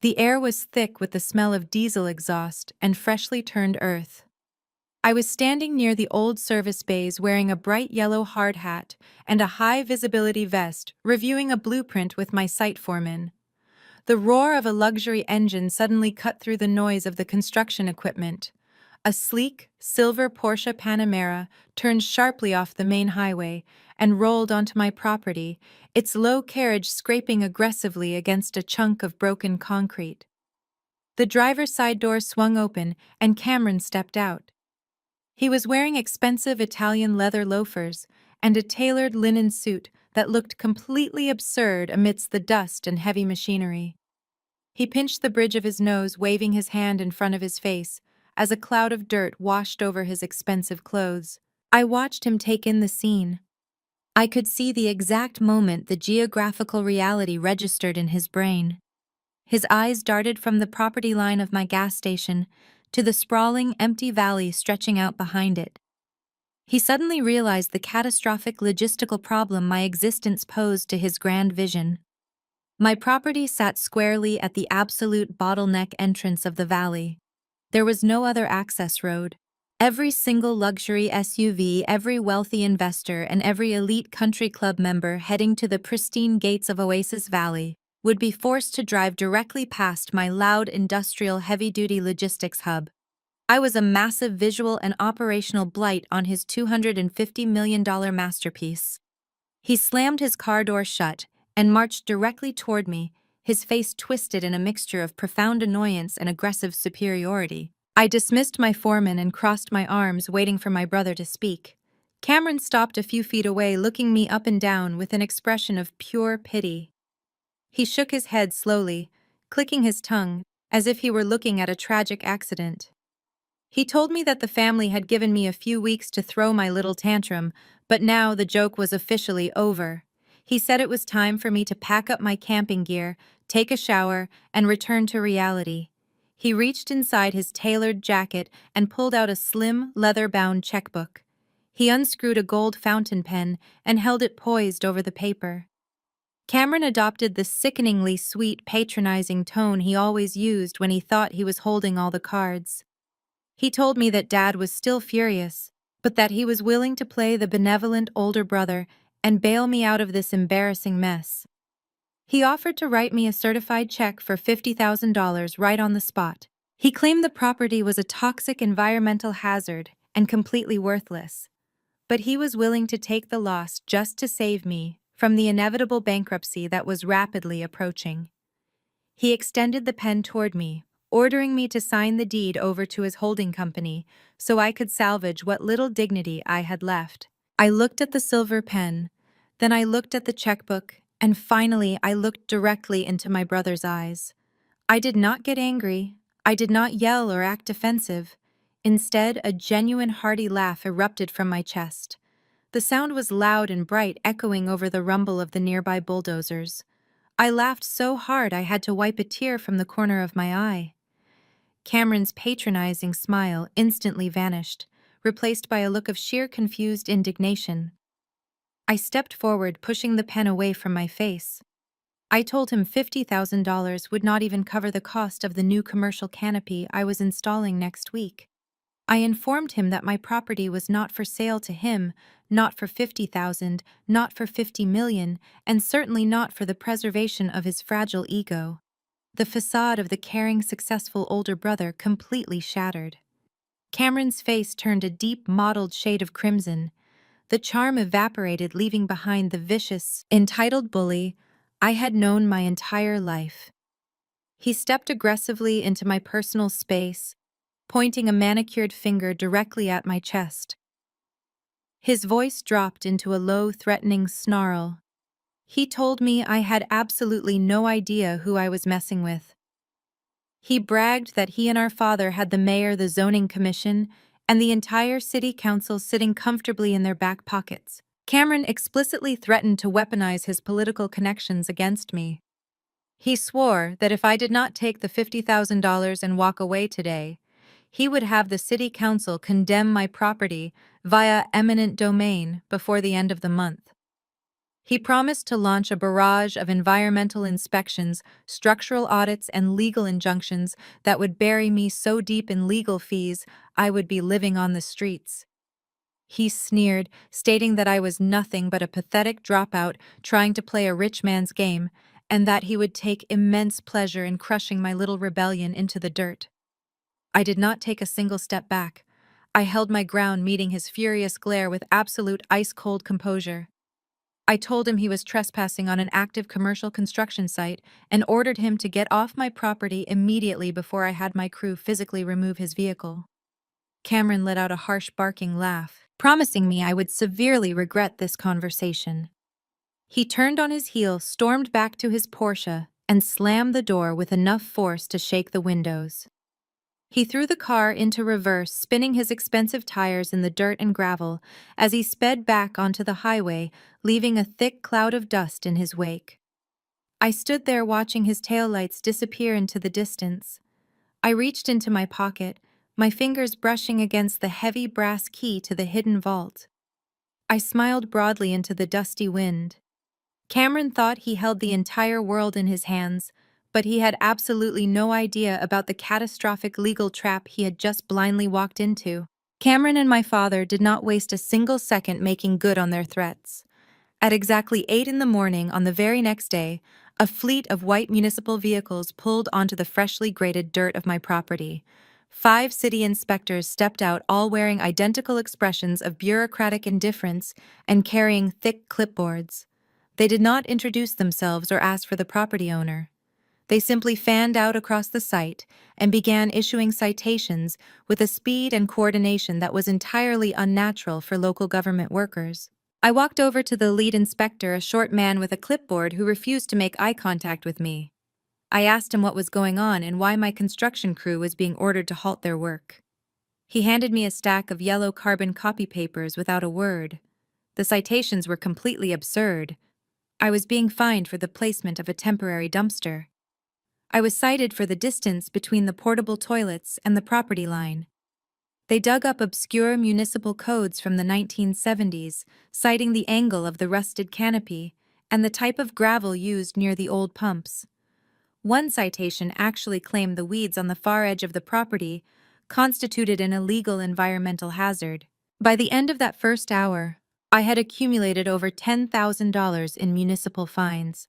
The air was thick with the smell of diesel exhaust and freshly turned earth. I was standing near the old service bays wearing a bright yellow hard hat and a high-visibility vest, reviewing a blueprint with my site foreman. The roar of a luxury engine suddenly cut through the noise of the construction equipment. A sleek, silver Porsche Panamera turned sharply off the main highway and rolled onto my property, its low carriage scraping aggressively against a chunk of broken concrete. The driver's side door swung open and Cameron stepped out. He was wearing expensive Italian leather loafers and a tailored linen suit that looked completely absurd amidst the dust and heavy machinery. He pinched the bridge of his nose, waving his hand in front of his face, as a cloud of dirt washed over his expensive clothes. I watched him take in the scene. I could see the exact moment the geographical reality registered in his brain. His eyes darted from the property line of my gas station to the sprawling, empty valley stretching out behind it. He suddenly realized the catastrophic logistical problem my existence posed to his grand vision. My property sat squarely at the absolute bottleneck entrance of the valley. There was no other access road. Every single luxury SUV, every wealthy investor, and every elite country club member heading to the pristine gates of Oasis Valley would be forced to drive directly past my loud industrial heavy-duty logistics hub. I was a massive visual and operational blight on his $250 million masterpiece. He slammed his car door shut and marched directly toward me, his face twisted in a mixture of profound annoyance and aggressive superiority. I dismissed my foreman and crossed my arms, waiting for my brother to speak. Cameron stopped a few feet away, looking me up and down with an expression of pure pity. He shook his head slowly, clicking his tongue, as if he were looking at a tragic accident. He told me that the family had given me a few weeks to throw my little tantrum, but now the joke was officially over. He said it was time for me to pack up my camping gear, take a shower, and return to reality. He reached inside his tailored jacket and pulled out a slim, leather-bound checkbook. He unscrewed a gold fountain pen and held it poised over the paper. Cameron adopted the sickeningly sweet, patronizing tone he always used when he thought he was holding all the cards. He told me that Dad was still furious, but that he was willing to play the benevolent older brother and bail me out of this embarrassing mess. He offered to write me a certified check for $50,000 right on the spot. He claimed the property was a toxic environmental hazard and completely worthless, but he was willing to take the loss just to save me from the inevitable bankruptcy that was rapidly approaching. He extended the pen toward me, ordering me to sign the deed over to his holding company so I could salvage what little dignity I had left. I looked at the silver pen, then I looked at the checkbook, and finally I looked directly into my brother's eyes. I did not get angry. I did not yell or act defensive. Instead, a genuine hearty laugh erupted from my chest. The sound was loud and bright, echoing over the rumble of the nearby bulldozers. I laughed so hard I had to wipe a tear from the corner of my eye. Cameron's patronizing smile instantly vanished, replaced by a look of sheer confused indignation. I stepped forward, pushing the pen away from my face. I told him $50,000 would not even cover the cost of the new commercial canopy I was installing next week. I informed him that my property was not for sale to him, not for 50,000, not for 50 million, and certainly not for the preservation of his fragile ego. The facade of the caring, successful older brother completely shattered. Cameron's face turned a deep mottled shade of crimson. The charm evaporated, leaving behind the vicious, entitled bully I had known my entire life. He stepped aggressively into my personal space, pointing a manicured finger directly at my chest. His voice dropped into a low, threatening snarl. He told me I had absolutely no idea who I was messing with. He bragged that he and our father had the mayor, the zoning commission, and the entire city council sitting comfortably in their back pockets. Cameron explicitly threatened to weaponize his political connections against me. He swore that if I did not take the $50,000 and walk away today, he would have the city council condemn my property via eminent domain before the end of the month. He promised to launch a barrage of environmental inspections, structural audits, and legal injunctions that would bury me so deep in legal fees I would be living on the streets. He sneered, stating that I was nothing but a pathetic dropout trying to play a rich man's game, and that he would take immense pleasure in crushing my little rebellion into the dirt. I did not take a single step back. I held my ground, meeting his furious glare with absolute ice-cold composure. I told him he was trespassing on an active commercial construction site and ordered him to get off my property immediately before I had my crew physically remove his vehicle. Cameron let out a harsh barking laugh, promising me I would severely regret this conversation. He turned on his heel, stormed back to his Porsche, and slammed the door with enough force to shake the windows. He threw the car into reverse, spinning his expensive tires in the dirt and gravel as he sped back onto the highway, leaving a thick cloud of dust in his wake. I stood there watching his taillights disappear into the distance. I reached into my pocket, my fingers brushing against the heavy brass key to the hidden vault. I smiled broadly into the dusty wind. Cameron thought he held the entire world in his hands, but he had absolutely no idea about the catastrophic legal trap he had just blindly walked into. Cameron and my father did not waste a single second making good on their threats. At exactly 8 in the morning on the very next day, a fleet of white municipal vehicles pulled onto the freshly graded dirt of my property. 5 city inspectors stepped out, all wearing identical expressions of bureaucratic indifference and carrying thick clipboards. They did not introduce themselves or ask for the property owner. They simply fanned out across the site and began issuing citations with a speed and coordination that was entirely unnatural for local government workers. I walked over to the lead inspector, a short man with a clipboard who refused to make eye contact with me. I asked him what was going on and why my construction crew was being ordered to halt their work. He handed me a stack of yellow carbon copy papers without a word. The citations were completely absurd. I was being fined for the placement of a temporary dumpster. I was cited for the distance between the portable toilets and the property line. They dug up obscure municipal codes from the 1970s, citing the angle of the rusted canopy and the type of gravel used near the old pumps. One citation actually claimed the weeds on the far edge of the property constituted an illegal environmental hazard. By the end of that first hour, I had accumulated over $10,000 in municipal fines.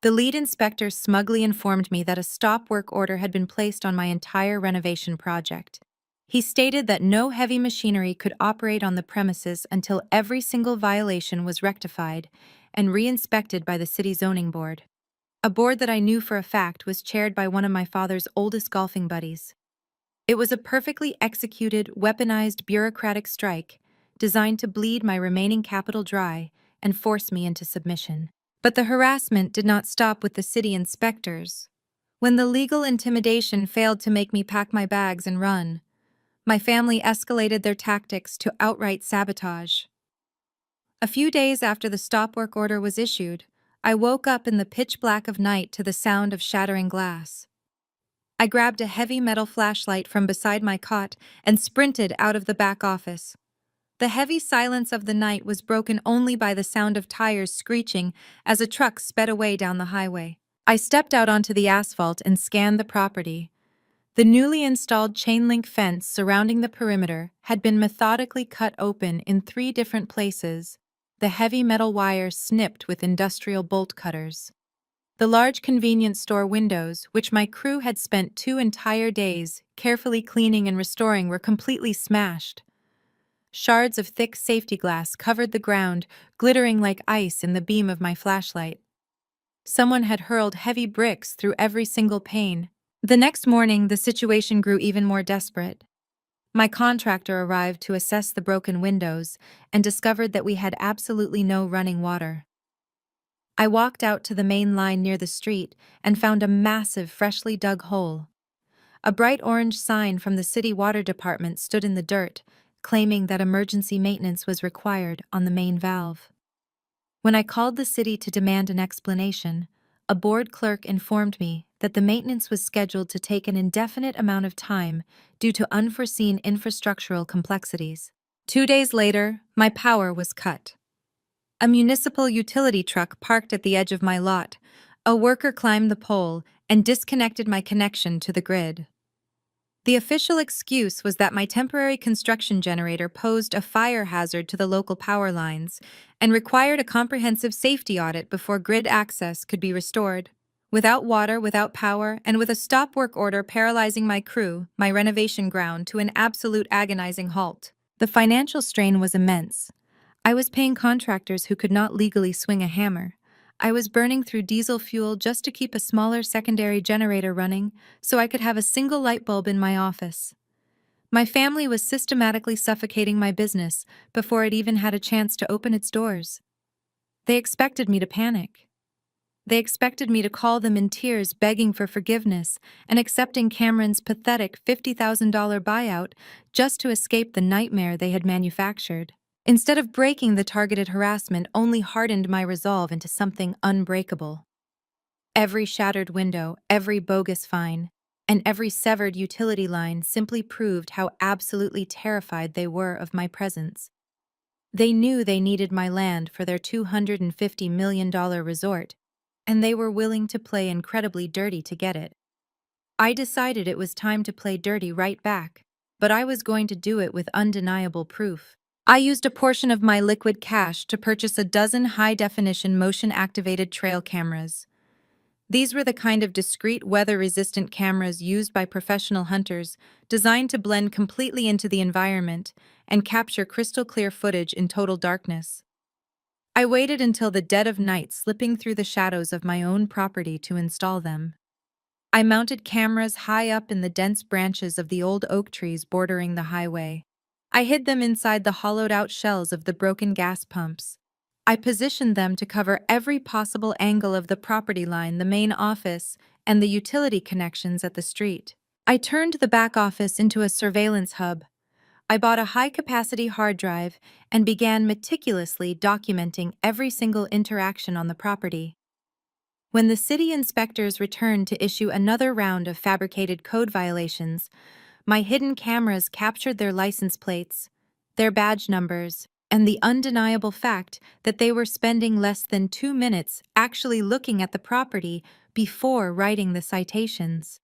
The lead inspector smugly informed me that a stop work order had been placed on my entire renovation project. He stated that no heavy machinery could operate on the premises until every single violation was rectified and re-inspected by the city zoning board. A board that I knew for a fact was chaired by one of my father's oldest golfing buddies. It was a perfectly executed, weaponized bureaucratic strike designed to bleed my remaining capital dry and force me into submission. But the harassment did not stop with the city inspectors. When the legal intimidation failed to make me pack my bags and run, my family escalated their tactics to outright sabotage. A few days after the stop work order was issued, I woke up in the pitch black of night to the sound of shattering glass. I grabbed a heavy metal flashlight from beside my cot and sprinted out of the back office. The heavy silence of the night was broken only by the sound of tires screeching as a truck sped away down the highway. I stepped out onto the asphalt and scanned the property. The newly installed chain-link fence surrounding the perimeter had been methodically cut open in 3 different places, the heavy metal wires snipped with industrial bolt cutters. The large convenience store windows, which my crew had spent 2 entire days carefully cleaning and restoring, were completely smashed. Shards of thick safety glass covered the ground, glittering like ice in the beam of my flashlight. Someone had hurled heavy bricks through every single pane. The next morning, the situation grew even more desperate. My contractor arrived to assess the broken windows and discovered that we had absolutely no running water. I walked out to the main line near the street and found a massive, freshly dug hole. A bright orange sign from the city water department stood in the dirt, claiming that emergency maintenance was required on the main valve. When I called the city to demand an explanation, a board clerk informed me that the maintenance was scheduled to take an indefinite amount of time due to unforeseen infrastructural complexities. 2 days later, my power was cut. A municipal utility truck parked at the edge of my lot. A worker climbed the pole and disconnected my connection to the grid. The official excuse was that my temporary construction generator posed a fire hazard to the local power lines and required a comprehensive safety audit before grid access could be restored. Without water, without power, and with a stop work order paralyzing my crew, my renovation ground to an absolute agonizing halt. The financial strain was immense. I was paying contractors who could not legally swing a hammer. I was burning through diesel fuel just to keep a smaller secondary generator running so I could have a single light bulb in my office. My family was systematically suffocating my business before it even had a chance to open its doors. They expected me to panic. They expected me to call them in tears begging for forgiveness and accepting Cameron's pathetic $50,000 buyout just to escape the nightmare they had manufactured. Instead of breaking, the targeted harassment only hardened my resolve into something unbreakable. Every shattered window, every bogus fine, and every severed utility line simply proved how absolutely terrified they were of my presence. They knew they needed my land for their $250 million resort, and they were willing to play incredibly dirty to get it. I decided it was time to play dirty right back, but I was going to do it with undeniable proof. I used a portion of my liquid cash to purchase a dozen high-definition motion-activated trail cameras. These were the kind of discreet, weather-resistant cameras used by professional hunters, designed to blend completely into the environment and capture crystal-clear footage in total darkness. I waited until the dead of night, slipping through the shadows of my own property to install them. I mounted cameras high up in the dense branches of the old oak trees bordering the highway. I hid them inside the hollowed-out shells of the broken gas pumps. I positioned them to cover every possible angle of the property line, the main office, and the utility connections at the street. I turned the back office into a surveillance hub. I bought a high-capacity hard drive and began meticulously documenting every single interaction on the property. When the city inspectors returned to issue another round of fabricated code violations, my hidden cameras captured their license plates, their badge numbers, and the undeniable fact that they were spending less than 2 minutes actually looking at the property before writing the citations.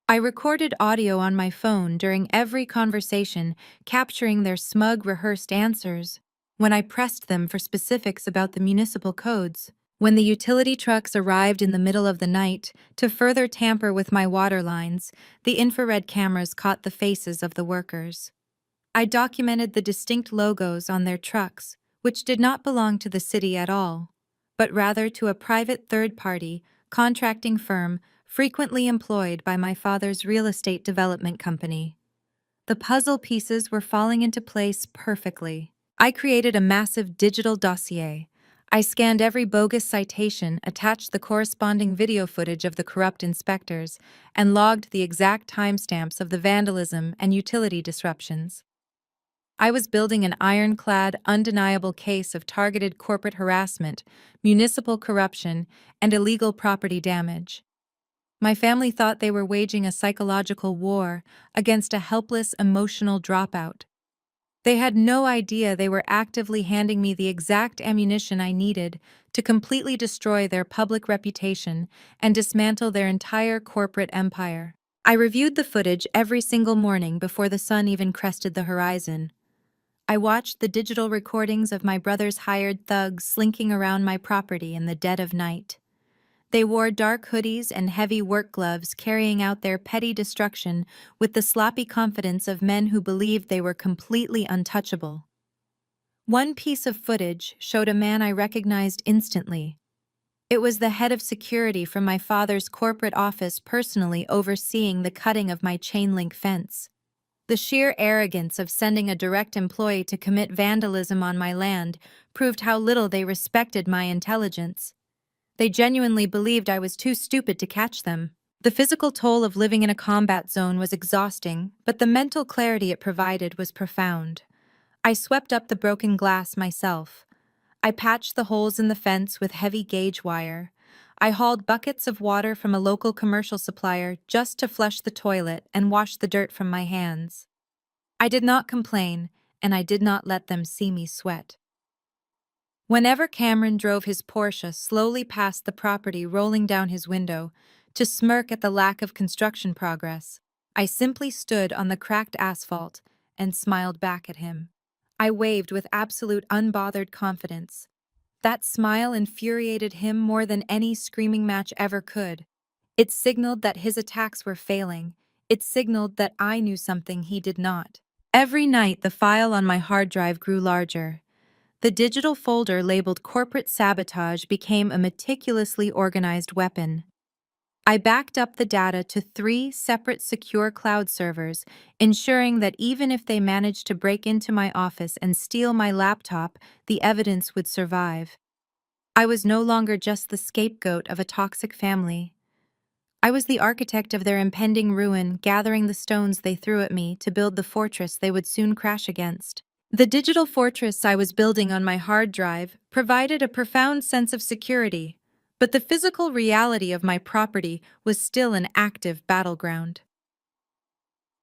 I recorded audio on my phone during every conversation, capturing their smug, rehearsed answers. When I pressed them for specifics about the municipal codes, when the utility trucks arrived in the middle of the night to further tamper with my water lines, the infrared cameras caught the faces of the workers. I documented the distinct logos on their trucks, which did not belong to the city at all, but rather to a private third-party contracting firm frequently employed by my father's real estate development company. The puzzle pieces were falling into place perfectly. I created a massive digital dossier. I scanned every bogus citation, attached the corresponding video footage of the corrupt inspectors, and logged the exact timestamps of the vandalism and utility disruptions. I was building an ironclad, undeniable case of targeted corporate harassment, municipal corruption, and illegal property damage. My family thought they were waging a psychological war against a helpless, emotional dropout. They had no idea they were actively handing me the exact ammunition I needed to completely destroy their public reputation and dismantle their entire corporate empire. I reviewed the footage every single morning before the sun even crested the horizon. I watched the digital recordings of my brother's hired thugs slinking around my property in the dead of night. They wore dark hoodies and heavy work gloves, carrying out their petty destruction with the sloppy confidence of men who believed they were completely untouchable. One piece of footage showed a man I recognized instantly. It was the head of security from my father's corporate office personally overseeing the cutting of my chain-link fence. The sheer arrogance of sending a direct employee to commit vandalism on my land proved how little they respected my intelligence. They genuinely believed I was too stupid to catch them. The physical toll of living in a combat zone was exhausting, but the mental clarity it provided was profound. I swept up the broken glass myself. I patched the holes in the fence with heavy gauge wire. I hauled buckets of water from a local commercial supplier just to flush the toilet and wash the dirt from my hands. I did not complain, and I did not let them see me sweat. Whenever Cameron drove his Porsche slowly past the property rolling down his window to smirk at the lack of construction progress, I simply stood on the cracked asphalt and smiled back at him. I waved with absolute unbothered confidence. That smile infuriated him more than any screaming match ever could. It signaled that his attacks were failing. It signaled that I knew something he did not. Every night, the file on my hard drive grew larger. The digital folder labeled corporate sabotage became a meticulously organized weapon. I backed up the data to 3 separate secure cloud servers, ensuring that even if they managed to break into my office and steal my laptop, the evidence would survive. I was no longer just the scapegoat of a toxic family. I was the architect of their impending ruin, gathering the stones they threw at me to build the fortress they would soon crash against. The digital fortress I was building on my hard drive provided a profound sense of security, but the physical reality of my property was still an active battleground.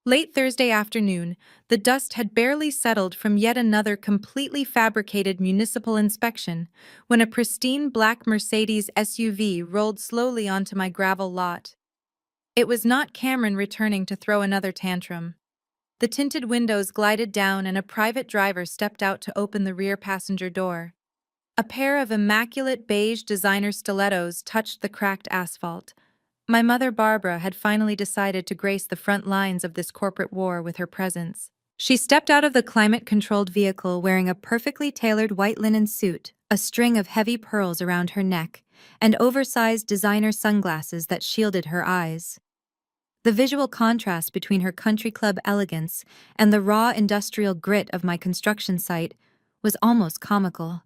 Late Thursday afternoon, the dust had barely settled from yet another completely fabricated municipal inspection when a pristine black Mercedes SUV rolled slowly onto my gravel lot. It was not Cameron returning to throw another tantrum. The tinted windows glided down and a private driver stepped out to open the rear passenger door. A pair of immaculate beige designer stilettos touched the cracked asphalt. My mother Barbara had finally decided to grace the front lines of this corporate war with her presence. She stepped out of the climate-controlled vehicle wearing a perfectly tailored white linen suit, a string of heavy pearls around her neck, and oversized designer sunglasses that shielded her eyes. The visual contrast between her country club elegance and the raw industrial grit of my construction site was almost comical.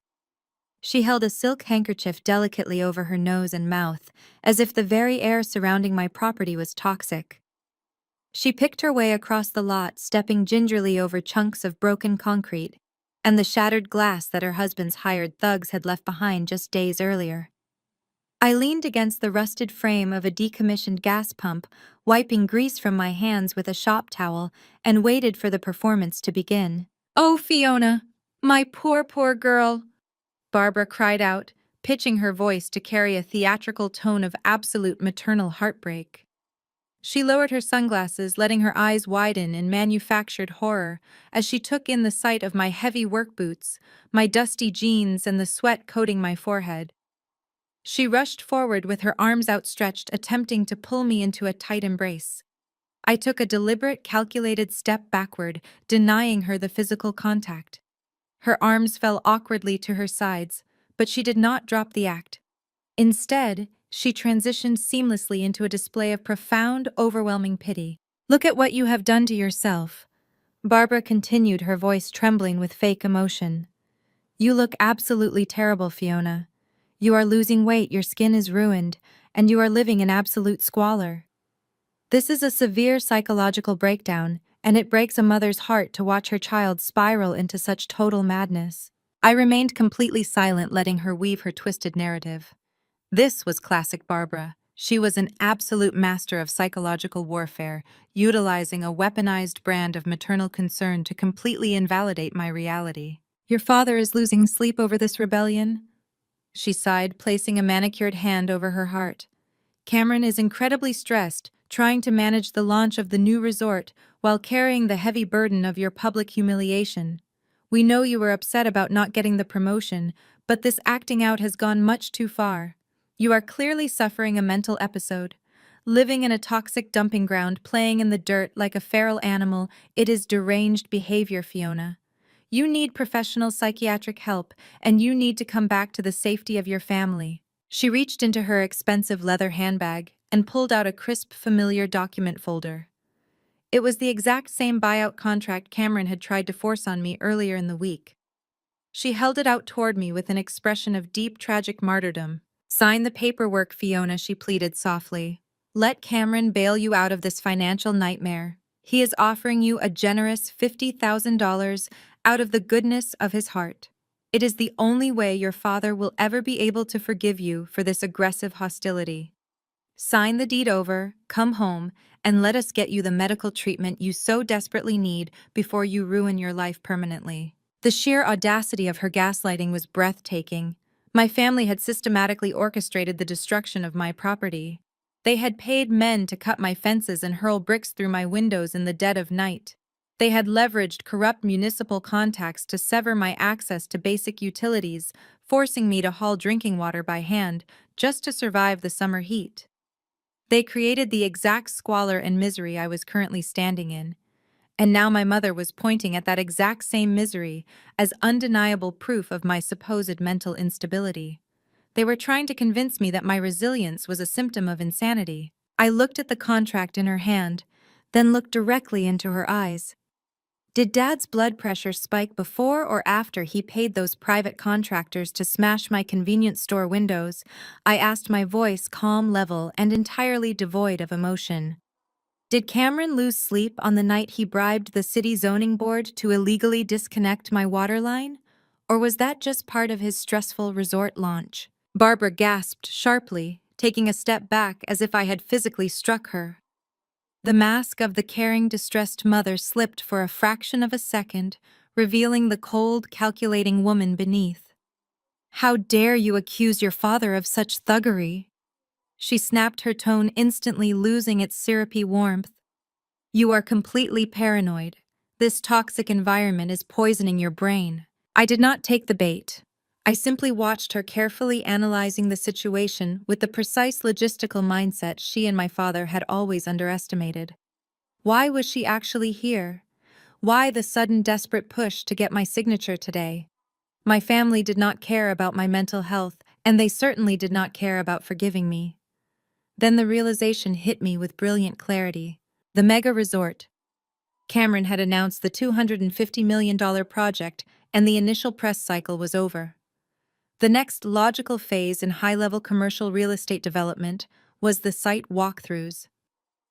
She held a silk handkerchief delicately over her nose and mouth, as if the very air surrounding my property was toxic. She picked her way across the lot, stepping gingerly over chunks of broken concrete and the shattered glass that her husband's hired thugs had left behind just days earlier. I leaned against the rusted frame of a decommissioned gas pump, wiping grease from my hands with a shop towel, and waited for the performance to begin. "Oh, Fiona, my poor girl," Barbara cried out, pitching her voice to carry a theatrical tone of absolute maternal heartbreak. She lowered her sunglasses, letting her eyes widen in manufactured horror as she took in the sight of my heavy work boots, my dusty jeans, and the sweat coating my forehead. She rushed forward with her arms outstretched, attempting to pull me into a tight embrace. I took a deliberate, calculated step backward, denying her the physical contact. Her arms fell awkwardly to her sides, but she did not drop the act. Instead, she transitioned seamlessly into a display of profound, overwhelming pity. "Look at what you have done to yourself," Barbara continued, her voice trembling with fake emotion. "You look absolutely terrible, Fiona. You are losing weight, your skin is ruined, and you are living in absolute squalor. This is a severe psychological breakdown, and it breaks a mother's heart to watch her child spiral into such total madness." I remained completely silent, letting her weave her twisted narrative. This was classic Barbara. She was an absolute master of psychological warfare, utilizing a weaponized brand of maternal concern to completely invalidate my reality. Your father is losing sleep over this rebellion? She sighed, placing a manicured hand over her heart. Cameron is incredibly stressed, trying to manage the launch of the new resort while carrying the heavy burden of your public humiliation. We know you were upset about not getting the promotion, but this acting out has gone much too far. You are clearly suffering a mental episode. Living in a toxic dumping ground, playing in the dirt like a feral animal, it is deranged behavior, Fiona. You need professional psychiatric help, and you need to come back to the safety of your family. She reached into her expensive leather handbag and pulled out a crisp, familiar document folder. It was the exact same buyout contract Cameron had tried to force on me earlier in the week. She held it out toward me with an expression of deep, tragic martyrdom. Sign the paperwork, Fiona, she pleaded softly. Let Cameron bail you out of this financial nightmare. He is offering you a generous $50,000 out of the goodness of his heart. It is the only way your father will ever be able to forgive you for this aggressive hostility. Sign the deed over, come home, and let us get you the medical treatment you so desperately need before you ruin your life permanently. The sheer audacity of her gaslighting was breathtaking. My family had systematically orchestrated the destruction of my property. They had paid men to cut my fences and hurl bricks through my windows in the dead of night. They had leveraged corrupt municipal contacts to sever my access to basic utilities, forcing me to haul drinking water by hand just to survive the summer heat. They created the exact squalor and misery I was currently standing in. And now my mother was pointing at that exact same misery as undeniable proof of my supposed mental instability. They were trying to convince me that my resilience was a symptom of insanity. I looked at the contract in her hand, then looked directly into her eyes. Did Dad's blood pressure spike before or after he paid those private contractors to smash my convenience store windows? I asked, my voice calm, level, and entirely devoid of emotion. Did Cameron lose sleep on the night he bribed the city zoning board to illegally disconnect my water line? Or was that just part of his stressful resort launch? Barbara gasped sharply, taking a step back as if I had physically struck her. The mask of the caring, distressed mother slipped for a fraction of a second, revealing the cold, calculating woman beneath. How dare you accuse your father of such thuggery? She snapped, her tone instantly losing its syrupy warmth. You are completely paranoid. This toxic environment is poisoning your brain. I did not take the bait. I simply watched her carefully analyzing the situation with the precise logistical mindset she and my father had always underestimated. Why was she actually here? Why the sudden desperate push to get my signature today? My family did not care about my mental health, and they certainly did not care about forgiving me. Then the realization hit me with brilliant clarity. The mega resort. Cameron had announced the $250 million project, and the initial press cycle was over. The next logical phase in high-level commercial real estate development was the site walkthroughs.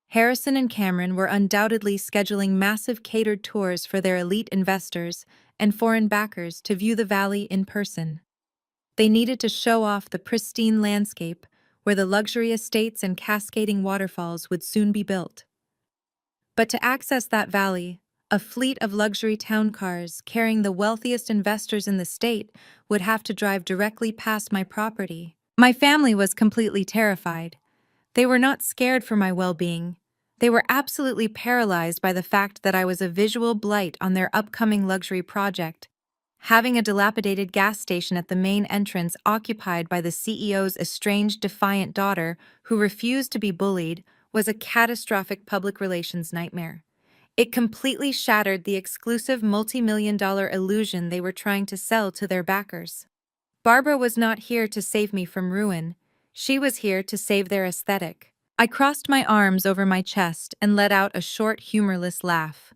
Harrison and Cameron were undoubtedly scheduling massive catered tours for their elite investors and foreign backers to view the valley in person. They needed to show off the pristine landscape where the luxury estates and cascading waterfalls would soon be built. But to access that valley, a fleet of luxury town cars carrying the wealthiest investors in the state would have to drive directly past my property. My family was completely terrified. They were not scared for my well-being. They were absolutely paralyzed by the fact that I was a visual blight on their upcoming luxury project. Having a dilapidated gas station at the main entrance occupied by the CEO's estranged, defiant daughter who refused to be bullied was a catastrophic public relations nightmare. It completely shattered the exclusive multi-million-dollar illusion they were trying to sell to their backers. Barbara was not here to save me from ruin. She was here to save their aesthetic. I crossed my arms over my chest and let out a short, humorless laugh.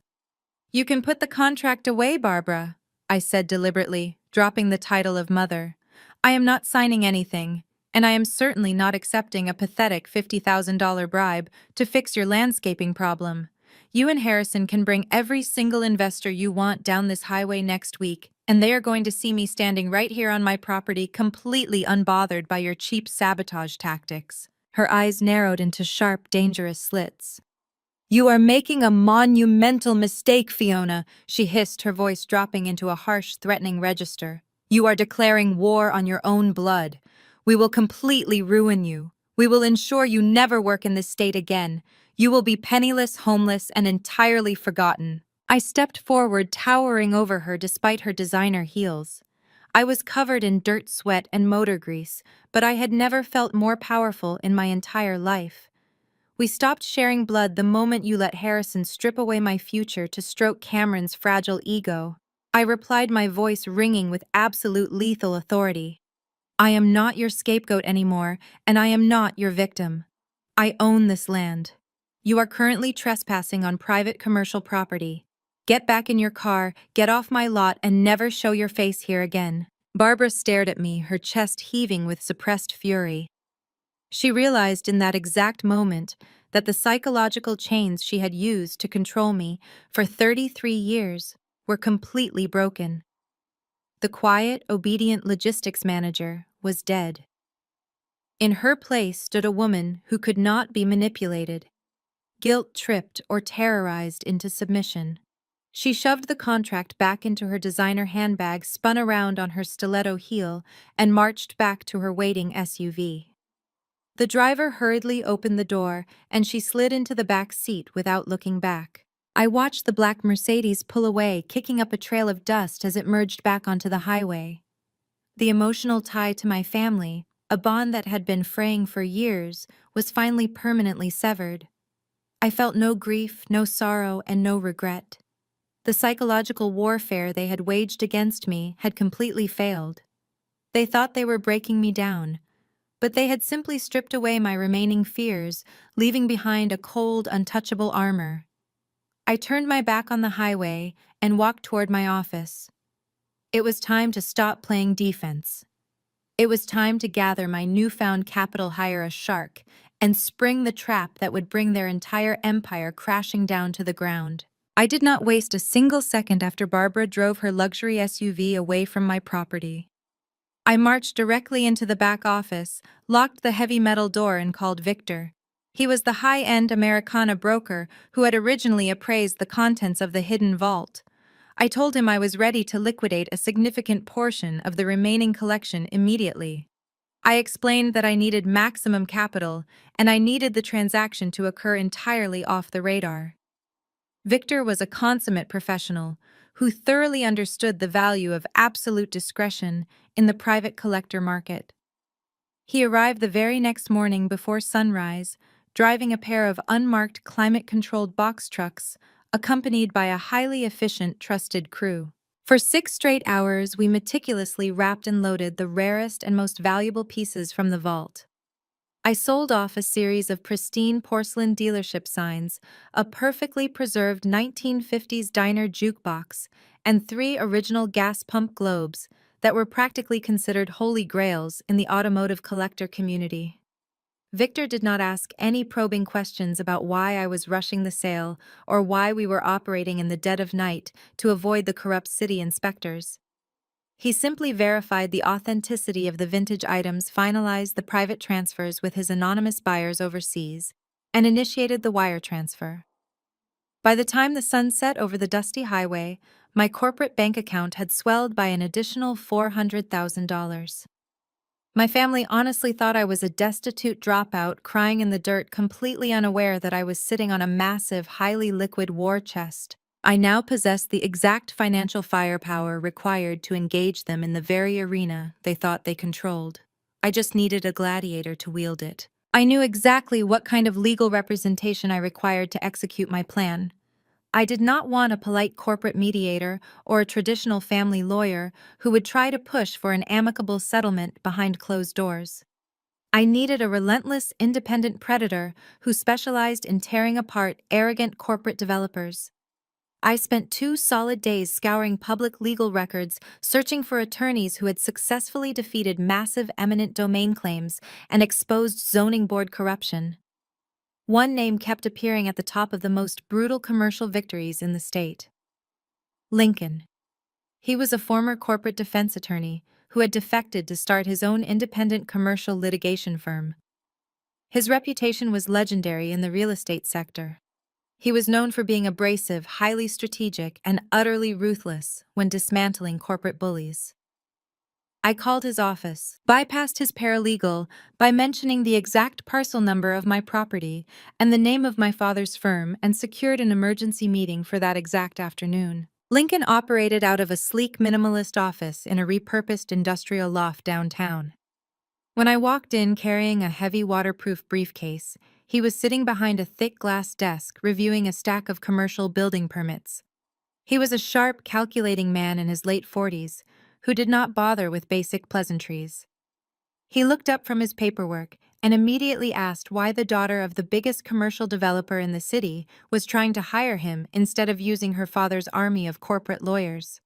You can put the contract away, Barbara, I said deliberately, dropping the title of mother. I am not signing anything, and I am certainly not accepting a pathetic $50,000 bribe to fix your landscaping problem. You and Harrison can bring every single investor you want down this highway next week, and they are going to see me standing right here on my property completely unbothered by your cheap sabotage tactics. Her eyes narrowed into sharp, dangerous slits. "You are making a monumental mistake, Fiona," she hissed, her voice dropping into a harsh, threatening register. "You are declaring war on your own blood. We will completely ruin you. We will ensure you never work in this state again. You will be penniless, homeless, and entirely forgotten." I stepped forward, towering over her despite her designer heels. I was covered in dirt, sweat, and motor grease, but I had never felt more powerful in my entire life. "We stopped sharing blood the moment you let Harrison strip away my future to stroke Cameron's fragile ego," I replied, my voice ringing with absolute lethal authority. "I am not your scapegoat anymore, and I am not your victim. I own this land. You are currently trespassing on private commercial property. Get back in your car, get off my lot, and never show your face here again." Barbara stared at me, her chest heaving with suppressed fury. She realized in that exact moment that the psychological chains she had used to control me for 33 years were completely broken. The quiet, obedient logistics manager was dead. In her place stood a woman who could not be manipulated, guilt-tripped, or terrorized into submission. She shoved the contract back into her designer handbag, spun around on her stiletto heel, and marched back to her waiting SUV. The driver hurriedly opened the door, and she slid into the back seat without looking back. I watched the black Mercedes pull away, kicking up a trail of dust as it merged back onto the highway. The emotional tie to my family, a bond that had been fraying for years, was finally permanently severed. I felt no grief, no sorrow, and no regret. The psychological warfare they had waged against me had completely failed. They thought they were breaking me down, but they had simply stripped away my remaining fears, leaving behind a cold, untouchable armor. I turned my back on the highway and walked toward my office. It was time to stop playing defense. It was time to gather my newfound capital, hire a shark, and spring the trap that would bring their entire empire crashing down to the ground. I did not waste a single second after Barbara drove her luxury SUV away from my property. I marched directly into the back office, locked the heavy metal door, and called Victor. He was the high-end Americana broker who had originally appraised the contents of the hidden vault. I told him I was ready to liquidate a significant portion of the remaining collection immediately. I explained that I needed maximum capital, and I needed the transaction to occur entirely off the radar. Victor was a consummate professional who thoroughly understood the value of absolute discretion in the private collector market. He arrived the very next morning before sunrise, driving a pair of unmarked climate-controlled box trucks, accompanied by a highly efficient, trusted crew. For 6 straight hours, we meticulously wrapped and loaded the rarest and most valuable pieces from the vault. I sold off a series of pristine porcelain dealership signs, a perfectly preserved 1950s diner jukebox, and 3 original gas pump globes that were practically considered holy grails in the automotive collector community. Victor did not ask any probing questions about why I was rushing the sale or why we were operating in the dead of night to avoid the corrupt city inspectors. He simply verified the authenticity of the vintage items, finalized the private transfers with his anonymous buyers overseas, and initiated the wire transfer. By the time the sun set over the dusty highway, my corporate bank account had swelled by an additional $400,000. My family honestly thought I was a destitute dropout crying in the dirt, completely unaware that I was sitting on a massive, highly liquid war chest. I now possessed the exact financial firepower required to engage them in the very arena they thought they controlled. I just needed a gladiator to wield it. I knew exactly what kind of legal representation I required to execute my plan. I did not want a polite corporate mediator or a traditional family lawyer who would try to push for an amicable settlement behind closed doors. I needed a relentless, independent predator who specialized in tearing apart arrogant corporate developers. I spent 2 solid days scouring public legal records, searching for attorneys who had successfully defeated massive eminent domain claims and exposed zoning board corruption. One name kept appearing at the top of the most brutal commercial victories in the state: Lincoln. He was a former corporate defense attorney who had defected to start his own independent commercial litigation firm. His reputation was legendary in the real estate sector. He was known for being abrasive, highly strategic, and utterly ruthless when dismantling corporate bullies. I called his office, bypassed his paralegal by mentioning the exact parcel number of my property and the name of my father's firm, and secured an emergency meeting for that exact afternoon. Lincoln operated out of a sleek minimalist office in a repurposed industrial loft downtown. When I walked in carrying a heavy waterproof briefcase, he was sitting behind a thick glass desk reviewing a stack of commercial building permits. He was a sharp, calculating man in his late 40s who did not bother with basic pleasantries. He looked up from his paperwork and immediately asked why the daughter of the biggest commercial developer in the city was trying to hire him instead of using her father's army of corporate lawyers.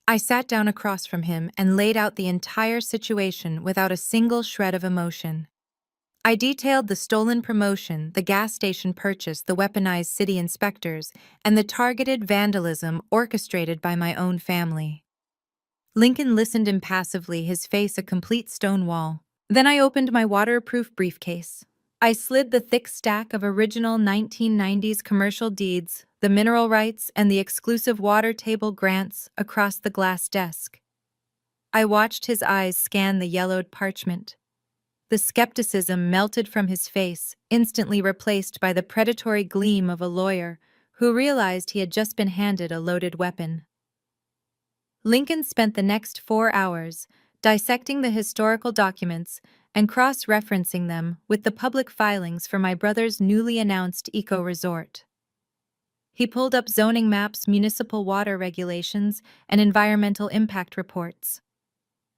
I sat down across from him and laid out the entire situation without a single shred of emotion. I detailed the stolen promotion, the gas station purchase, the weaponized city inspectors, and the targeted vandalism orchestrated by my own family. Lincoln listened impassively, his face a complete stone wall. Then I opened my waterproof briefcase. I slid the thick stack of original 1990s commercial deeds, the mineral rights, and the exclusive water table grants across the glass desk. I watched his eyes scan the yellowed parchment. The skepticism melted from his face, instantly replaced by the predatory gleam of a lawyer who realized he had just been handed a loaded weapon. Lincoln spent the next 4 hours dissecting the historical documents and cross-referencing them with the public filings for my brother's newly announced eco-resort. He pulled up zoning maps, municipal water regulations, and environmental impact reports.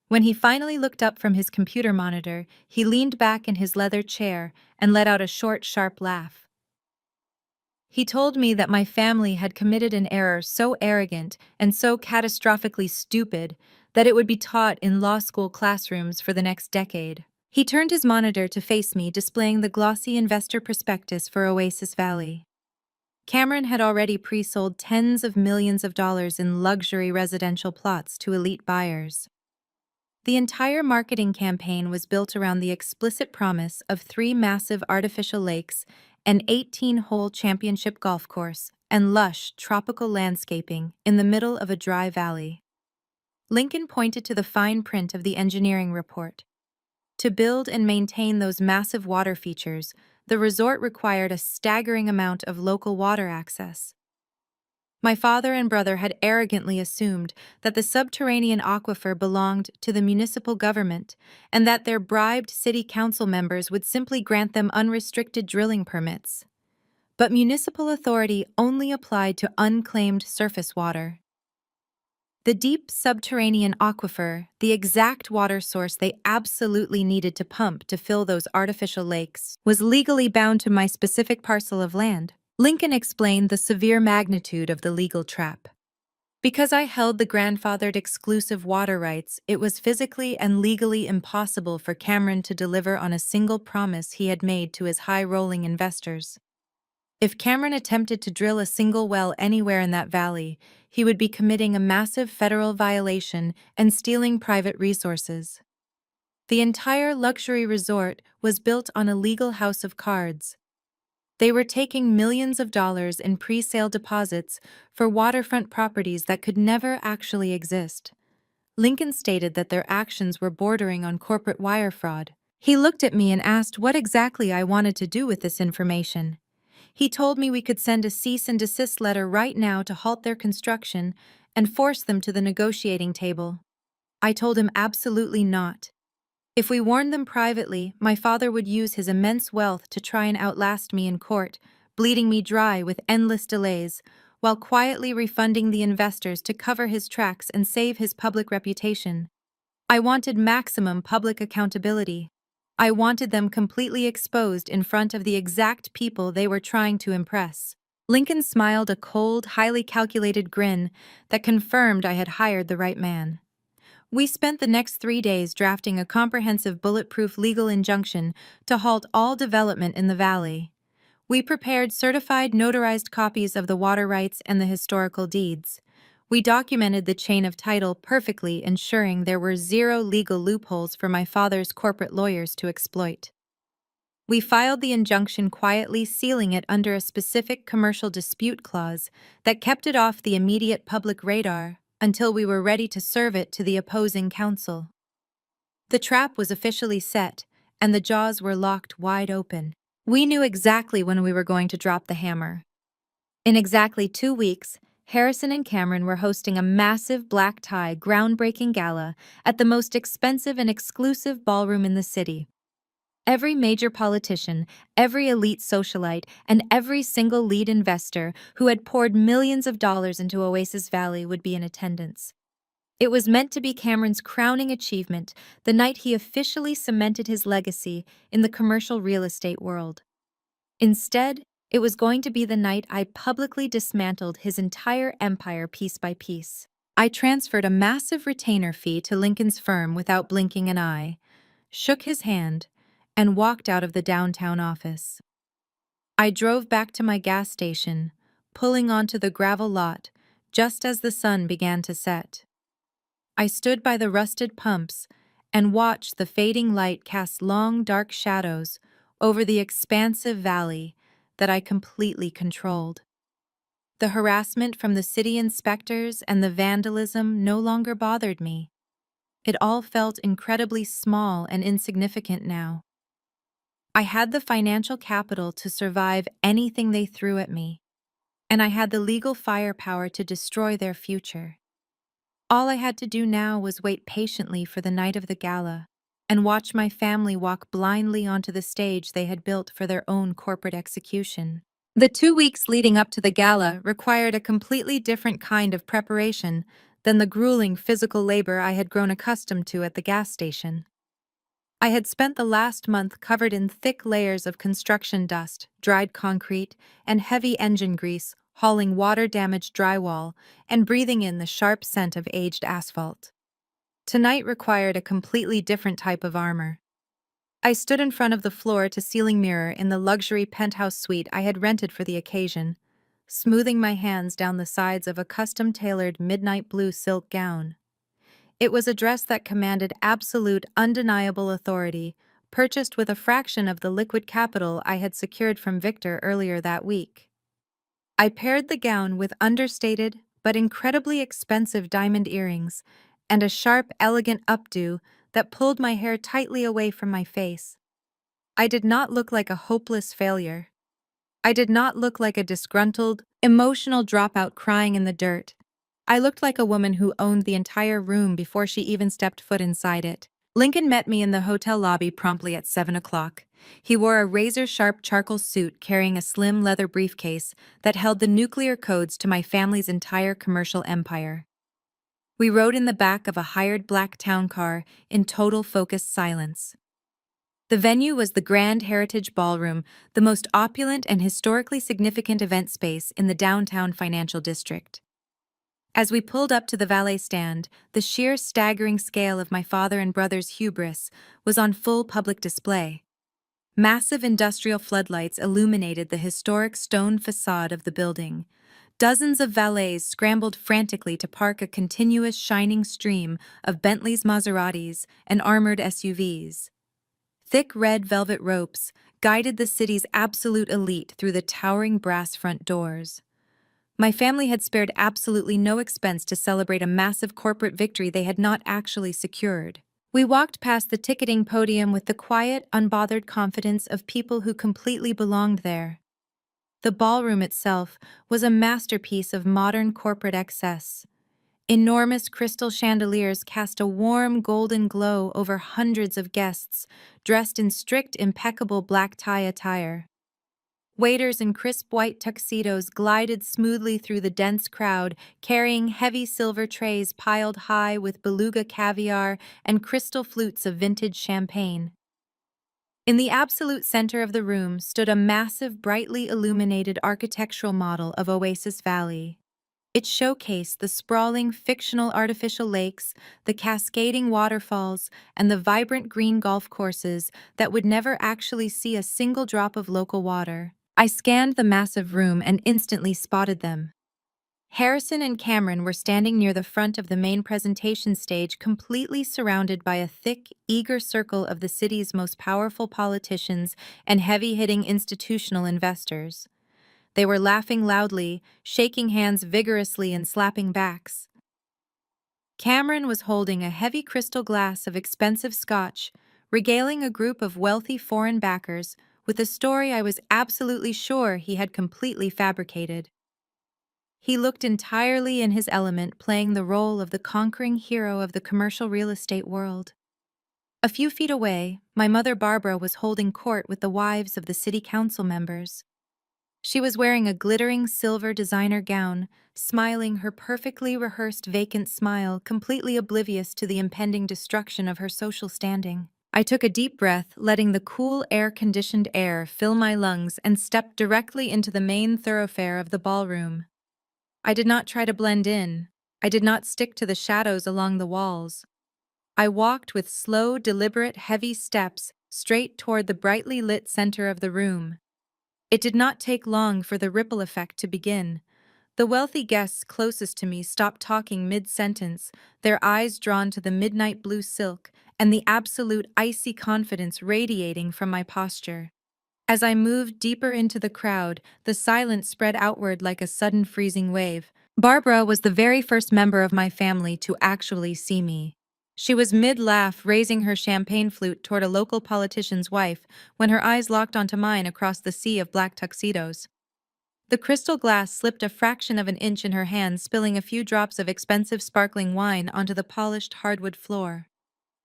When he finally looked up from his computer monitor, he leaned back in his leather chair and let out a short, sharp laugh. He told me that my family had committed an error so arrogant and so catastrophically stupid that it would be taught in law school classrooms for the next decade. He turned his monitor to face me, displaying the glossy investor prospectus for Oasis Valley. Cameron had already pre-sold tens of millions of dollars in luxury residential plots to elite buyers. The entire marketing campaign was built around the explicit promise of 3 massive artificial lakes, an 18-hole championship golf course, and lush, tropical landscaping in the middle of a dry valley. Lincoln pointed to the fine print of the engineering report. To build and maintain those massive water features, the resort required a staggering amount of local water access. My father and brother had arrogantly assumed that the subterranean aquifer belonged to the municipal government and that their bribed city council members would simply grant them unrestricted drilling permits. But municipal authority only applied to unclaimed surface water. The deep subterranean aquifer, the exact water source they absolutely needed to pump to fill those artificial lakes, was legally bound to my specific parcel of land. Lincoln explained the severe magnitude of the legal trap. Because I held the grandfathered exclusive water rights, it was physically and legally impossible for Cameron to deliver on a single promise he had made to his high-rolling investors. If Cameron attempted to drill a single well anywhere in that valley, he would be committing a massive federal violation and stealing private resources. The entire luxury resort was built on a legal house of cards. They were taking millions of dollars in pre-sale deposits for waterfront properties that could never actually exist. Lincoln stated that their actions were bordering on corporate wire fraud. He looked at me and asked what exactly I wanted to do with this information. He told me we could send a cease and desist letter right now to halt their construction and force them to the negotiating table. I told him absolutely not. If we warned them privately, my father would use his immense wealth to try and outlast me in court, bleeding me dry with endless delays, while quietly refunding the investors to cover his tracks and save his public reputation. I wanted maximum public accountability. I wanted them completely exposed in front of the exact people they were trying to impress. Lincoln smiled a cold, highly calculated grin that confirmed I had hired the right man. We spent the next 3 days drafting a comprehensive bulletproof legal injunction to halt all development in the valley. We prepared certified notarized copies of the water rights and the historical deeds. We documented the chain of title perfectly, ensuring there were zero legal loopholes for my father's corporate lawyers to exploit. We filed the injunction quietly, sealing it under a specific commercial dispute clause that kept it off the immediate public radar until we were ready to serve it to the opposing counsel. The trap was officially set, and the jaws were locked wide open. We knew exactly when we were going to drop the hammer. In exactly 2 weeks, Harrison and Cameron were hosting a massive black tie, groundbreaking gala at the most expensive and exclusive ballroom in the city. Every major politician, every elite socialite, and every single lead investor who had poured millions of dollars into Oasis Valley would be in attendance. It was meant to be Cameron's crowning achievement, the night he officially cemented his legacy in the commercial real estate world. Instead, it was going to be the night I publicly dismantled his entire empire piece by piece. I transferred a massive retainer fee to Lincoln's firm without blinking an eye, shook his hand, and walked out of the downtown office. I drove back to my gas station, pulling onto the gravel lot just as the sun began to set. I stood by the rusted pumps and watched the fading light cast long, dark shadows over the expansive valley that I completely controlled. The harassment from the city inspectors and the vandalism no longer bothered me. It all felt incredibly small and insignificant now. I had the financial capital to survive anything they threw at me, and I had the legal firepower to destroy their future. All I had to do now was wait patiently for the night of the gala and watch my family walk blindly onto the stage they had built for their own corporate execution. The 2 weeks leading up to the gala required a completely different kind of preparation than the grueling physical labor I had grown accustomed to at the gas station. I had spent the last month covered in thick layers of construction dust, dried concrete, and heavy engine grease, hauling water-damaged drywall and breathing in the sharp scent of aged asphalt. Tonight required a completely different type of armor. I stood in front of the floor-to-ceiling mirror in the luxury penthouse suite I had rented for the occasion, smoothing my hands down the sides of a custom-tailored midnight blue silk gown. It was a dress that commanded absolute, undeniable authority, purchased with a fraction of the liquid capital I had secured from Victor earlier that week. I paired the gown with understated but incredibly expensive diamond earrings and a sharp, elegant updo that pulled my hair tightly away from my face. I did not look like a hopeless failure. I did not look like a disgruntled, emotional dropout crying in the dirt. I looked like a woman who owned the entire room before she even stepped foot inside it. Lincoln met me in the hotel lobby promptly at 7 o'clock. He wore a razor-sharp charcoal suit carrying a slim leather briefcase that held the nuclear codes to my family's entire commercial empire. We rode in the back of a hired black town car in total focused silence. The venue was the Grand Heritage Ballroom, the most opulent and historically significant event space in the downtown financial district. As we pulled up to the valet stand, the sheer staggering scale of my father and brother's hubris was on full public display. Massive industrial floodlights illuminated the historic stone facade of the building. Dozens of valets scrambled frantically to park a continuous shining stream of Bentleys, Maseratis, and armored SUVs. Thick red velvet ropes guided the city's absolute elite through the towering brass front doors. My family had spared absolutely no expense to celebrate a massive corporate victory they had not actually secured. We walked past the ticketing podium with the quiet, unbothered confidence of people who completely belonged there. The ballroom itself was a masterpiece of modern corporate excess. Enormous crystal chandeliers cast a warm golden glow over hundreds of guests, dressed in strict, impeccable black tie attire. Waiters in crisp white tuxedos glided smoothly through the dense crowd, carrying heavy silver trays piled high with beluga caviar and crystal flutes of vintage champagne. In the absolute center of the room stood a massive, brightly illuminated architectural model of Oasis Valley. It showcased the sprawling, fictional artificial lakes, the cascading waterfalls, and the vibrant green golf courses that would never actually see a single drop of local water. I scanned the massive room and instantly spotted them. Harrison and Cameron were standing near the front of the main presentation stage, completely surrounded by a thick, eager circle of the city's most powerful politicians and heavy-hitting institutional investors. They were laughing loudly, shaking hands vigorously, and slapping backs. Cameron was holding a heavy crystal glass of expensive scotch, regaling a group of wealthy foreign backers with a story I was absolutely sure he had completely fabricated. He looked entirely in his element, playing the role of the conquering hero of the commercial real estate world. A few feet away, my mother Barbara was holding court with the wives of the city council members. She was wearing a glittering silver designer gown, smiling her perfectly rehearsed vacant smile, completely oblivious to the impending destruction of her social standing. I took a deep breath, letting the cool air-conditioned air fill my lungs, and stepped directly into the main thoroughfare of the ballroom. I did not try to blend in. I did not stick to the shadows along the walls. I walked with slow, deliberate, heavy steps straight toward the brightly lit center of the room. It did not take long for the ripple effect to begin. The wealthy guests closest to me stopped talking mid-sentence, their eyes drawn to the midnight blue silk and the absolute icy confidence radiating from my posture. As I moved deeper into the crowd, the silence spread outward like a sudden freezing wave. Barbara was the very first member of my family to actually see me. She was mid-laugh, raising her champagne flute toward a local politician's wife, when her eyes locked onto mine across the sea of black tuxedos. The crystal glass slipped a fraction of an inch in her hand, spilling a few drops of expensive sparkling wine onto the polished hardwood floor.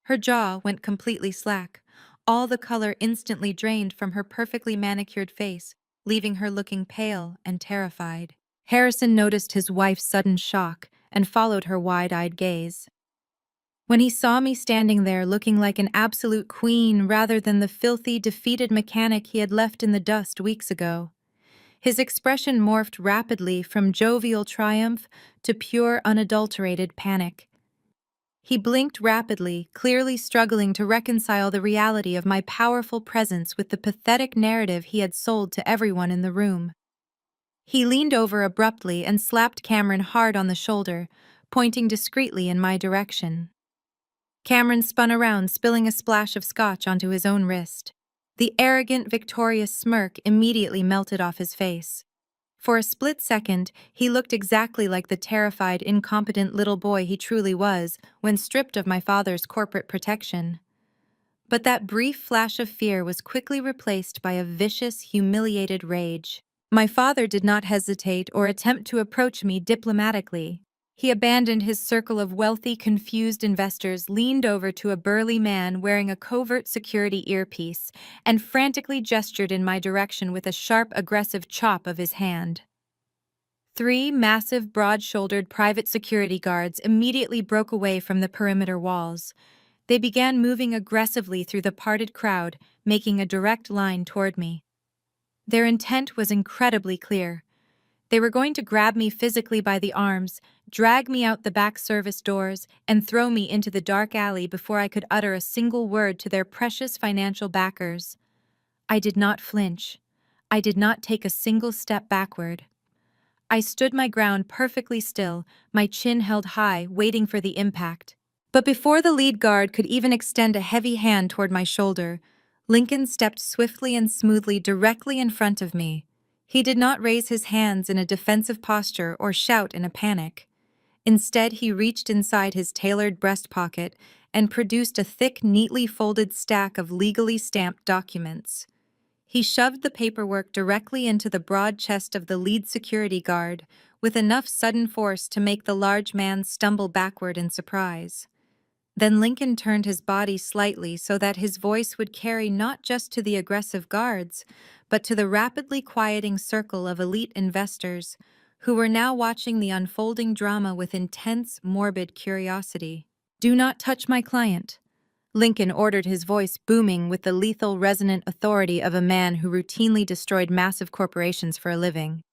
Her jaw went completely slack, all the color instantly drained from her perfectly manicured face, leaving her looking pale and terrified. Harrison noticed his wife's sudden shock and followed her wide-eyed gaze. When he saw me standing there looking like an absolute queen rather than the filthy, defeated mechanic he had left in the dust weeks ago, his expression morphed rapidly from jovial triumph to pure, unadulterated panic. He blinked rapidly, clearly struggling to reconcile the reality of my powerful presence with the pathetic narrative he had sold to everyone in the room. He leaned over abruptly and slapped Cameron hard on the shoulder, pointing discreetly in my direction. Cameron spun around, spilling a splash of scotch onto his own wrist. The arrogant, victorious smirk immediately melted off his face. For a split second, he looked exactly like the terrified, incompetent little boy he truly was when stripped of my father's corporate protection. But that brief flash of fear was quickly replaced by a vicious, humiliated rage. My father did not hesitate or attempt to approach me diplomatically. He abandoned his circle of wealthy, confused investors, leaned over to a burly man wearing a covert security earpiece, and frantically gestured in my direction with a sharp, aggressive chop of his hand. 3 massive, broad-shouldered private security guards immediately broke away from the perimeter walls. They began moving aggressively through the parted crowd, making a direct line toward me. Their intent was incredibly clear. They were going to grab me physically by the arms, drag me out the back service doors, and throw me into the dark alley before I could utter a single word to their precious financial backers. I did not flinch. I did not take a single step backward. I stood my ground perfectly still, my chin held high, waiting for the impact. But before the lead guard could even extend a heavy hand toward my shoulder, Lincoln stepped swiftly and smoothly directly in front of me. He did not raise his hands in a defensive posture or shout in a panic. Instead, he reached inside his tailored breast pocket and produced a thick, neatly folded stack of legally stamped documents. He shoved the paperwork directly into the broad chest of the lead security guard, with enough sudden force to make the large man stumble backward in surprise. Then Lincoln turned his body slightly so that his voice would carry not just to the aggressive guards, but to the rapidly quieting circle of elite investors who were now watching the unfolding drama with intense, morbid curiosity. "Do not touch my client," Lincoln ordered, his voice booming with the lethal, resonant authority of a man who routinely destroyed massive corporations for a living.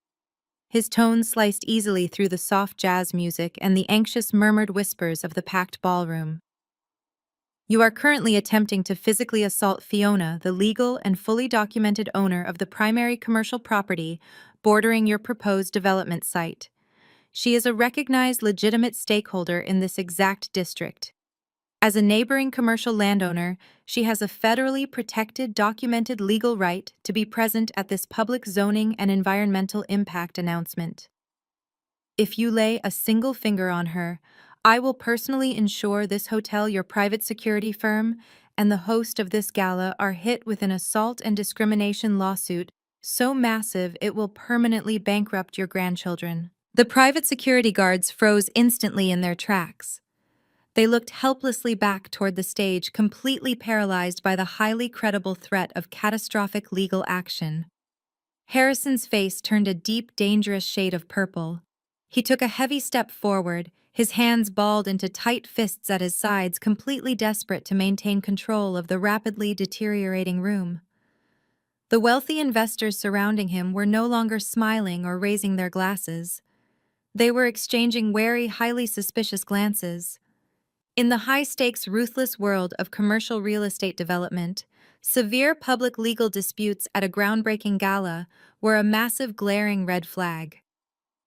His tone sliced easily through the soft jazz music and the anxious, murmured whispers of the packed ballroom. "You are currently attempting to physically assault Fiona, the legal and fully documented owner of the primary commercial property bordering your proposed development site. She is a recognized legitimate stakeholder in this exact district. As a neighboring commercial landowner, she has a federally protected documented legal right to be present at this public zoning and environmental impact announcement. If you lay a single finger on her, I will personally ensure this hotel, your private security firm, and the host of this gala are hit with an assault and discrimination lawsuit so massive it will permanently bankrupt your grandchildren. The private security guards froze instantly in their tracks. They looked helplessly back toward the stage, completely paralyzed by the highly credible threat of catastrophic legal action. Harrison's face turned a deep, dangerous shade of purple. He took a heavy step forward, his hands balled into tight fists at his sides, completely desperate to maintain control of the rapidly deteriorating room. The wealthy investors surrounding him were no longer smiling or raising their glasses. They were exchanging wary, highly suspicious glances. In the high-stakes, ruthless world of commercial real estate development, severe public legal disputes at a groundbreaking gala were a massive, glaring red flag.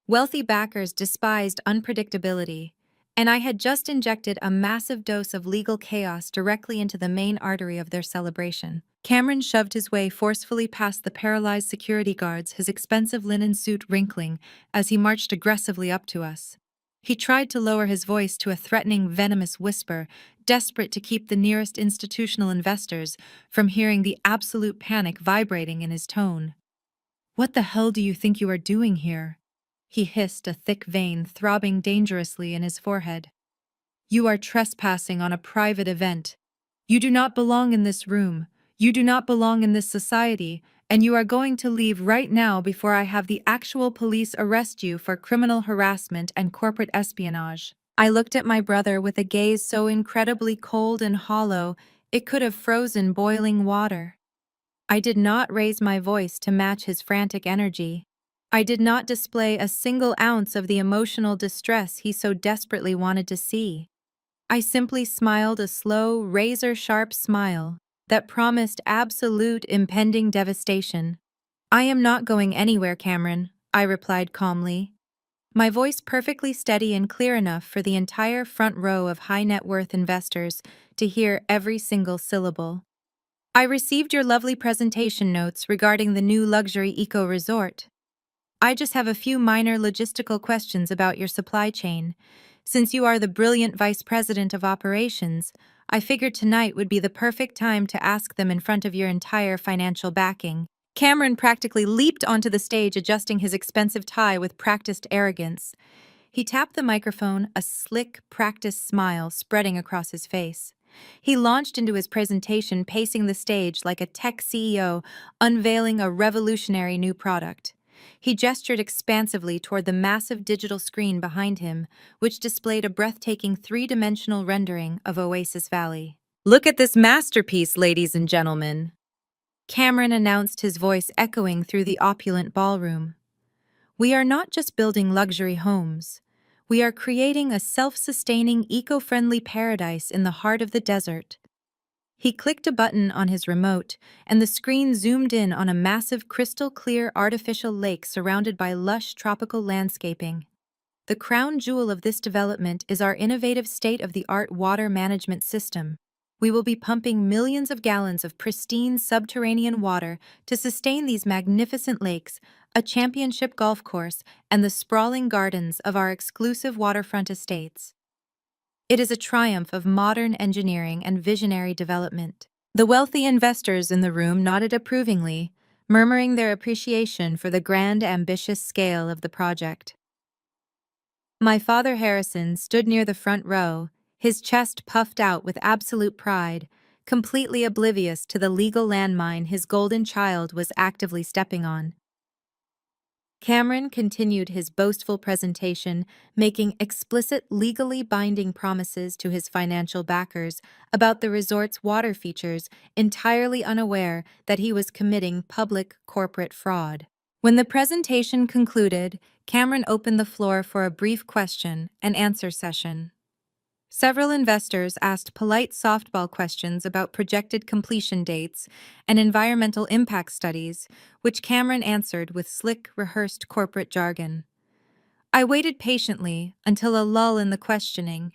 Wealthy backers despised unpredictability, and I had just injected a massive dose of legal chaos directly into the main artery of their celebration. Cameron shoved his way forcefully past the paralyzed security guards, his expensive linen suit wrinkling as he marched aggressively up to us. He tried to lower his voice to a threatening, venomous whisper, desperate to keep the nearest institutional investors from hearing the absolute panic vibrating in his tone. "What the hell do you think you are doing here?" he hissed, a thick vein throbbing dangerously in his forehead. "You are trespassing on a private event. You do not belong in this room. You do not belong in this society, and you are going to leave right now before I have the actual police arrest you for criminal harassment and corporate espionage." I looked at my brother with a gaze so incredibly cold and hollow it could have frozen boiling water. I did not raise my voice to match his frantic energy. I did not display a single ounce of the emotional distress he so desperately wanted to see. I simply smiled a slow, razor-sharp smile that promised absolute impending devastation. "I am not going anywhere, Cameron," I replied calmly, my voice perfectly steady and clear enough for the entire front row of high-net-worth investors to hear every single syllable. "I received your lovely presentation notes regarding the new luxury eco-resort. I just have a few minor logistical questions about your supply chain. Since you are the brilliant vice president of operations, I figured tonight would be the perfect time to ask them in front of your entire financial backing." Cameron practically leaped onto the stage, adjusting his expensive tie with practiced arrogance. He tapped the microphone, a slick, practiced smile spreading across his face. He launched into his presentation, pacing the stage like a tech CEO unveiling a revolutionary new product. He gestured expansively toward the massive digital screen behind him, which displayed a breathtaking three-dimensional rendering of Oasis Valley. "Look at this masterpiece, ladies and gentlemen," Cameron announced, his voice echoing through the opulent ballroom. "We are not just building luxury homes. We are creating a self-sustaining, eco-friendly paradise in the heart of the desert." He clicked a button on his remote, and the screen zoomed in on a massive, crystal-clear artificial lake surrounded by lush tropical landscaping. The crown jewel of this development is our innovative state-of-the-art water management system. We will be pumping millions of gallons of pristine subterranean water to sustain these magnificent lakes, a championship golf course, and the sprawling gardens of our exclusive waterfront estates. It is a triumph of modern engineering and visionary development. The wealthy investors in the room nodded approvingly, murmuring their appreciation for the grand, ambitious scale of the project. My father Harrison stood near the front row, his chest puffed out with absolute pride, completely oblivious to the legal landmine his golden child was actively stepping on. Cameron continued his boastful presentation, making explicit, legally binding promises to his financial backers about the resort's water features, entirely unaware that he was committing public corporate fraud. When the presentation concluded, Cameron opened the floor for a brief question and answer session. Several investors asked polite softball questions about projected completion dates and environmental impact studies, which Cameron answered with slick, rehearsed corporate jargon. I waited patiently until a lull in the questioning.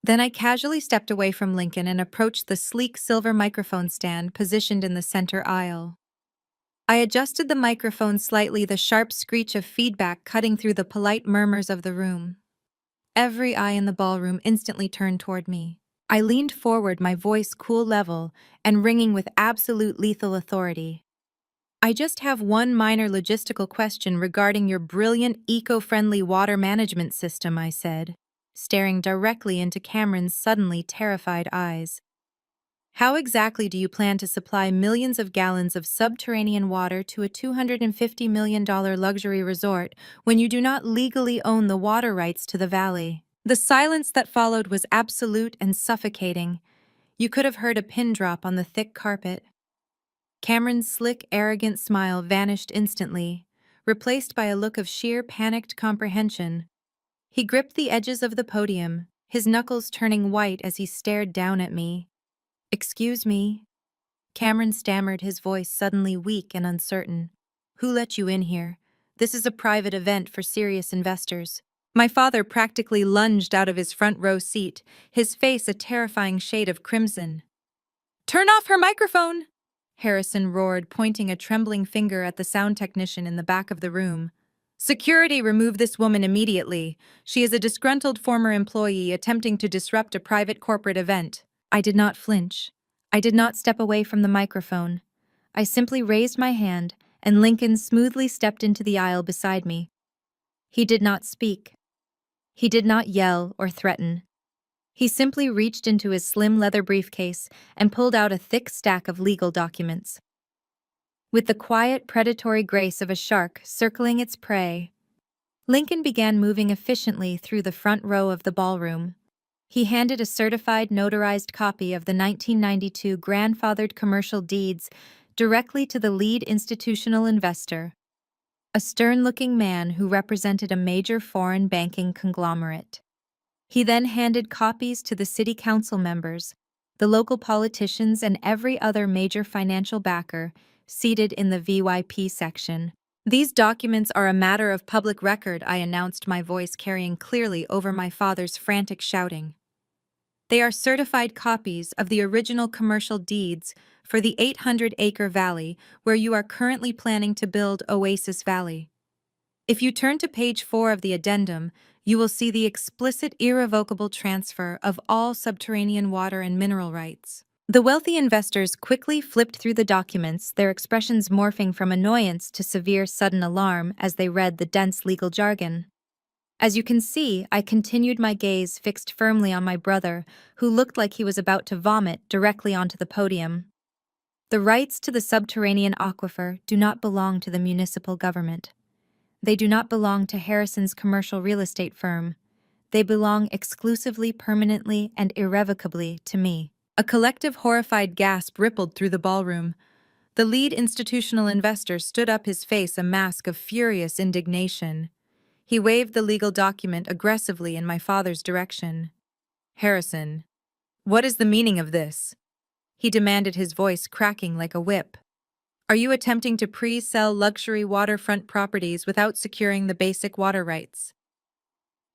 Then I casually stepped away from Lincoln and approached the sleek silver microphone stand positioned in the center aisle. I adjusted the microphone slightly, the sharp screech of feedback cutting through the polite murmurs of the room. Every eye in the ballroom instantly turned toward me. I leaned forward, my voice cool, level, and ringing with absolute lethal authority. I just have one minor logistical question regarding your brilliant eco-friendly water management system, I said, staring directly into Cameron's suddenly terrified eyes. How exactly do you plan to supply millions of gallons of subterranean water to a $250 million luxury resort when you do not legally own the water rights to the valley? The silence that followed was absolute and suffocating. You could have heard a pin drop on the thick carpet. Cameron's slick, arrogant smile vanished instantly, replaced by a look of sheer panicked comprehension. He gripped the edges of the podium, his knuckles turning white as he stared down at me. "Excuse me?" Cameron stammered, his voice suddenly weak and uncertain. "Who let you in here? This is a private event for serious investors." My father practically lunged out of his front row seat, his face a terrifying shade of crimson. "Turn off her microphone!" Harrison roared, pointing a trembling finger at the sound technician in the back of the room. "Security, remove this woman immediately. She is a disgruntled former employee attempting to disrupt a private corporate event." I did not flinch. I did not step away from the microphone. I simply raised my hand, and Lincoln smoothly stepped into the aisle beside me. He did not speak. He did not yell or threaten. He simply reached into his slim leather briefcase and pulled out a thick stack of legal documents. With the quiet, predatory grace of a shark circling its prey, Lincoln began moving efficiently through the front row of the ballroom. He handed a certified, notarized copy of the 1992 grandfathered commercial deeds directly to the lead institutional investor, a stern-looking man who represented a major foreign banking conglomerate. He then handed copies to the city council members, the local politicians, and every other major financial backer seated in the VIP section. "These documents are a matter of public record," I announced, my voice carrying clearly over my father's frantic shouting. "They are certified copies of the original commercial deeds for the 800-acre valley where you are currently planning to build Oasis Valley. If you turn to page 4 of the addendum, you will see the explicit irrevocable transfer of all subterranean water and mineral rights." The wealthy investors quickly flipped through the documents, their expressions morphing from annoyance to severe sudden alarm as they read the dense legal jargon. As you can see, I continued, my gaze fixed firmly on my brother, who looked like he was about to vomit directly onto the podium. "The rights to the subterranean aquifer do not belong to the municipal government. They do not belong to Harrison's commercial real estate firm. They belong exclusively, permanently, and irrevocably to me." A collective horrified gasp rippled through the ballroom. The lead institutional investor stood up, his face a mask of furious indignation. He waved the legal document aggressively in my father's direction. "Harrison, what is the meaning of this?" he demanded, his voice cracking like a whip. "Are you attempting to pre-sell luxury waterfront properties without securing the basic water rights?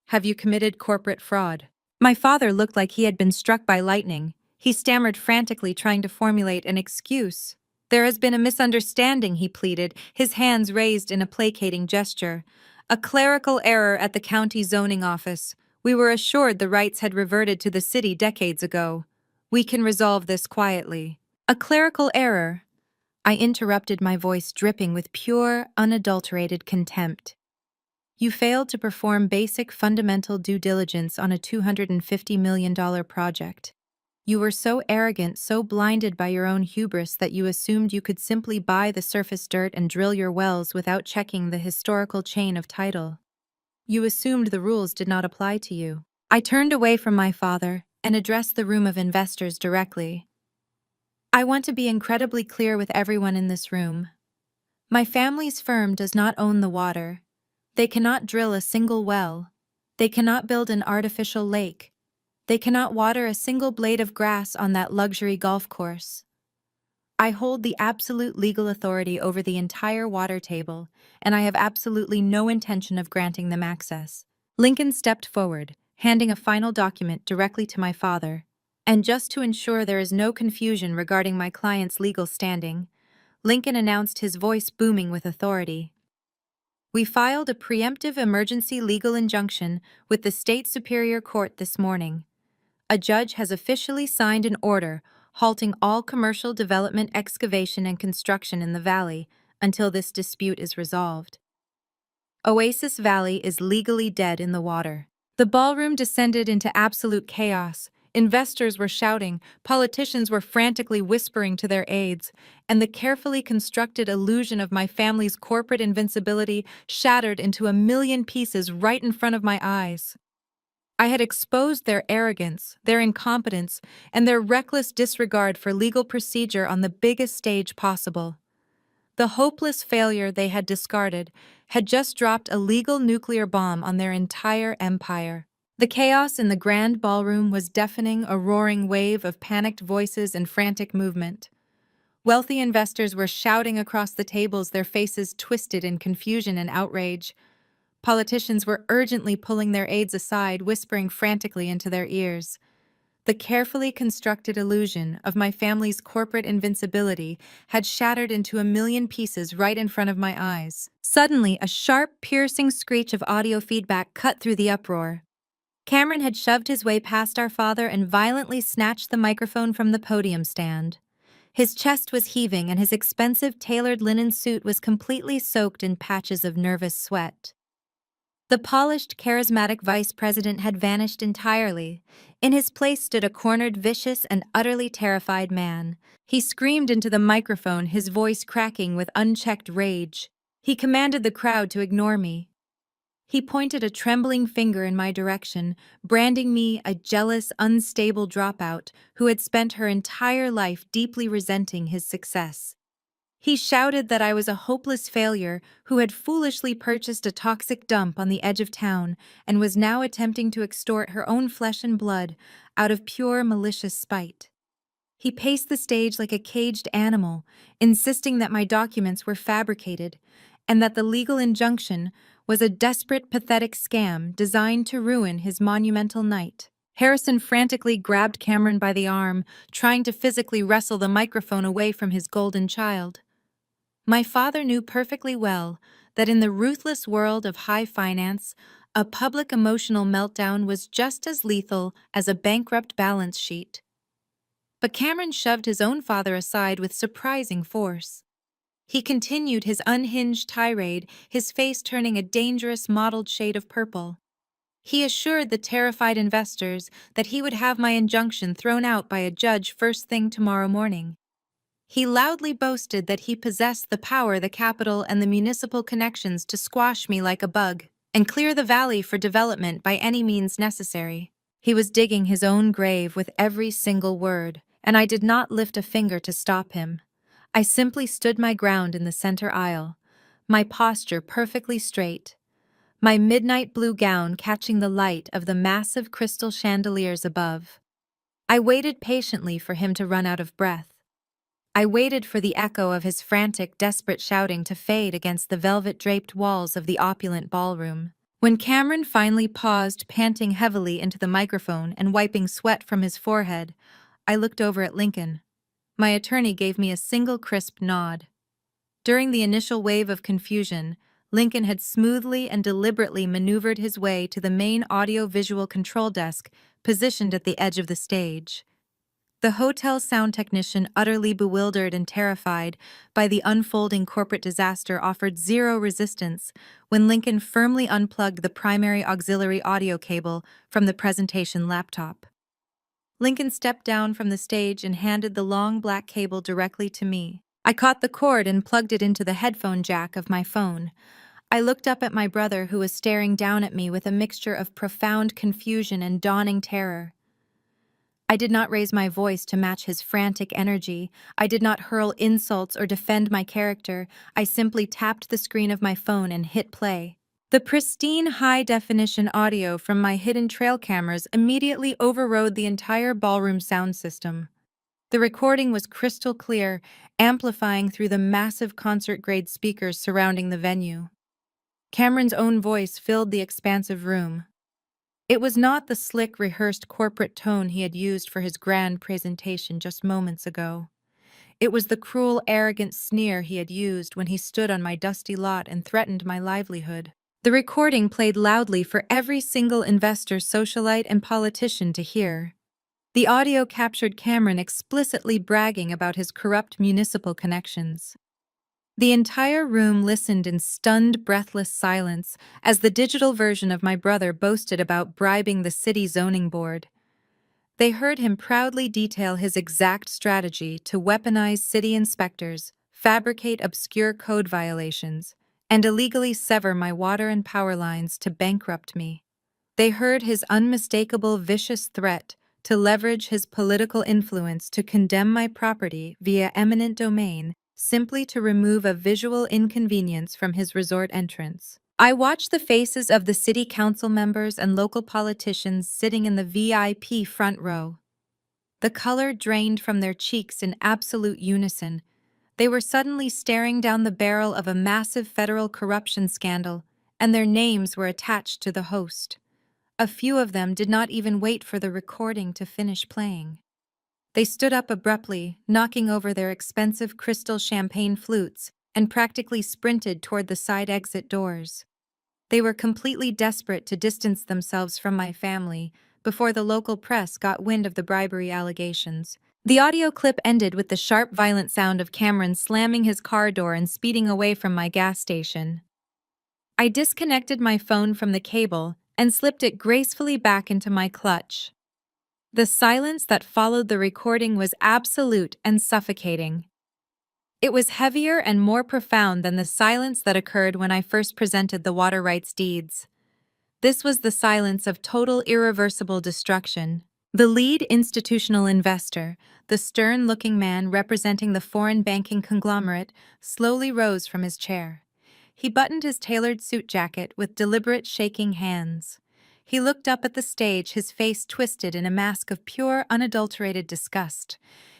Have you committed corporate fraud?" My father looked like he had been struck by lightning. He stammered frantically, trying to formulate an excuse. "There has been a misunderstanding," he pleaded, his hands raised in a placating gesture. "A clerical error at the county zoning office. We were assured the rights had reverted to the city decades ago. We can resolve this quietly." "A clerical error?" I interrupted, my voice dripping with pure, unadulterated contempt. "You failed to perform basic fundamental due diligence on a $250 million project. You were so arrogant, so blinded by your own hubris that you assumed you could simply buy the surface dirt and drill your wells without checking the historical chain of title. You assumed the rules did not apply to you." I turned away from my father and addressed the room of investors directly. "I want to be incredibly clear with everyone in this room. My family's firm does not own the water. They cannot drill a single well. They cannot build an artificial lake. They cannot water a single blade of grass on that luxury golf course. I hold the absolute legal authority over the entire water table, and I have absolutely no intention of granting them access. Lincoln stepped forward, handing a final document directly to my father. And just to ensure there is no confusion regarding my client's legal standing, Lincoln announced, his voice booming with authority. We filed a preemptive emergency legal injunction with the State Superior Court this morning. A judge has officially signed an order halting all commercial development, excavation, and construction in the valley until this dispute is resolved. Oasis Valley is legally dead in the water. The ballroom descended into absolute chaos. Investors were shouting, politicians were frantically whispering to their aides, and the carefully constructed illusion of my family's corporate invincibility shattered into a million pieces right in front of my eyes. I had exposed their arrogance, their incompetence, and their reckless disregard for legal procedure on the biggest stage possible. The hopeless failure they had discarded had just dropped a legal nuclear bomb on their entire empire. The chaos in the grand ballroom was deafening, a roaring wave of panicked voices and frantic movement. Wealthy investors were shouting across the tables, their faces twisted in confusion and outrage. Politicians were urgently pulling their aides aside, whispering frantically into their ears. The carefully constructed illusion of my family's corporate invincibility had shattered into a million pieces right in front of my eyes. Suddenly, a sharp, piercing screech of audio feedback cut through the uproar. Cameron had shoved his way past our father and violently snatched the microphone from the podium stand. His chest was heaving and his expensive tailored linen suit was completely soaked in patches of nervous sweat. The polished, charismatic vice president had vanished entirely. In his place stood a cornered, vicious, and utterly terrified man. He screamed into the microphone, his voice cracking with unchecked rage. He commanded the crowd to ignore me. He pointed a trembling finger in my direction, branding me a jealous, unstable dropout who had spent her entire life deeply resenting his success. He shouted that I was a hopeless failure who had foolishly purchased a toxic dump on the edge of town and was now attempting to extort her own flesh and blood out of pure malicious spite. He paced the stage like a caged animal, insisting that my documents were fabricated and that the legal injunction was a desperate, pathetic scam designed to ruin his monumental night. Harrison frantically grabbed Cameron by the arm, trying to physically wrestle the microphone away from his golden child. My father knew perfectly well that in the ruthless world of high finance, a public emotional meltdown was just as lethal as a bankrupt balance sheet. But Cameron shoved his own father aside with surprising force. He continued his unhinged tirade, his face turning a dangerous mottled shade of purple. He assured the terrified investors that he would have my injunction thrown out by a judge first thing tomorrow morning. He loudly boasted that he possessed the power, the capital, and the municipal connections to squash me like a bug and clear the valley for development by any means necessary. He was digging his own grave with every single word, and I did not lift a finger to stop him. I simply stood my ground in the center aisle, my posture perfectly straight, my midnight blue gown catching the light of the massive crystal chandeliers above. I waited patiently for him to run out of breath. I waited for the echo of his frantic, desperate shouting to fade against the velvet-draped walls of the opulent ballroom. When Cameron finally paused, panting heavily into the microphone and wiping sweat from his forehead, I looked over at Lincoln. My attorney gave me a single crisp nod. During the initial wave of confusion, Lincoln had smoothly and deliberately maneuvered his way to the main audio-visual control desk positioned at the edge of the stage. The hotel sound technician, utterly bewildered and terrified by the unfolding corporate disaster, offered zero resistance when Lincoln firmly unplugged the primary auxiliary audio cable from the presentation laptop. Lincoln stepped down from the stage and handed the long black cable directly to me. I caught the cord and plugged it into the headphone jack of my phone. I looked up at my brother, who was staring down at me with a mixture of profound confusion and dawning terror. I did not raise my voice to match his frantic energy. I did not hurl insults or defend my character. I simply tapped the screen of my phone and hit play. The pristine high-definition audio from my hidden trail cameras immediately overrode the entire ballroom sound system. The recording was crystal clear, amplifying through the massive concert-grade speakers surrounding the venue. Cameron's own voice filled the expansive room. It was not the slick, rehearsed corporate tone he had used for his grand presentation just moments ago. It was the cruel, arrogant sneer he had used when he stood on my dusty lot and threatened my livelihood. The recording played loudly for every single investor, socialite, and politician to hear. The audio captured Cameron explicitly bragging about his corrupt municipal connections. The entire room listened in stunned, breathless silence as the digital version of my brother boasted about bribing the city zoning board. They heard him proudly detail his exact strategy to weaponize city inspectors, fabricate obscure code violations, and illegally sever my water and power lines to bankrupt me. They heard his unmistakable vicious threat to leverage his political influence to condemn my property via eminent domain simply to remove a visual inconvenience from his resort entrance. I watched the faces of the city council members and local politicians sitting in the VIP front row. The color drained from their cheeks in absolute unison. They were suddenly staring down the barrel of a massive federal corruption scandal, and their names were attached to the host. A few of them did not even wait for the recording to finish playing. They stood up abruptly, knocking over their expensive crystal champagne flutes, and practically sprinted toward the side exit doors. They were completely desperate to distance themselves from my family before the local press got wind of the bribery allegations. The audio clip ended with the sharp, violent sound of Cameron slamming his car door and speeding away from my gas station. I disconnected my phone from the cable and slipped it gracefully back into my clutch. The silence that followed the recording was absolute and suffocating. It was heavier and more profound than the silence that occurred when I first presented the water rights deeds. This was the silence of total irreversible destruction. The lead institutional investor, the stern-looking man representing the foreign banking conglomerate, slowly rose from his chair. He buttoned his tailored suit jacket with deliberate shaking hands. He looked up at the stage, his face twisted in a mask of pure, unadulterated disgust.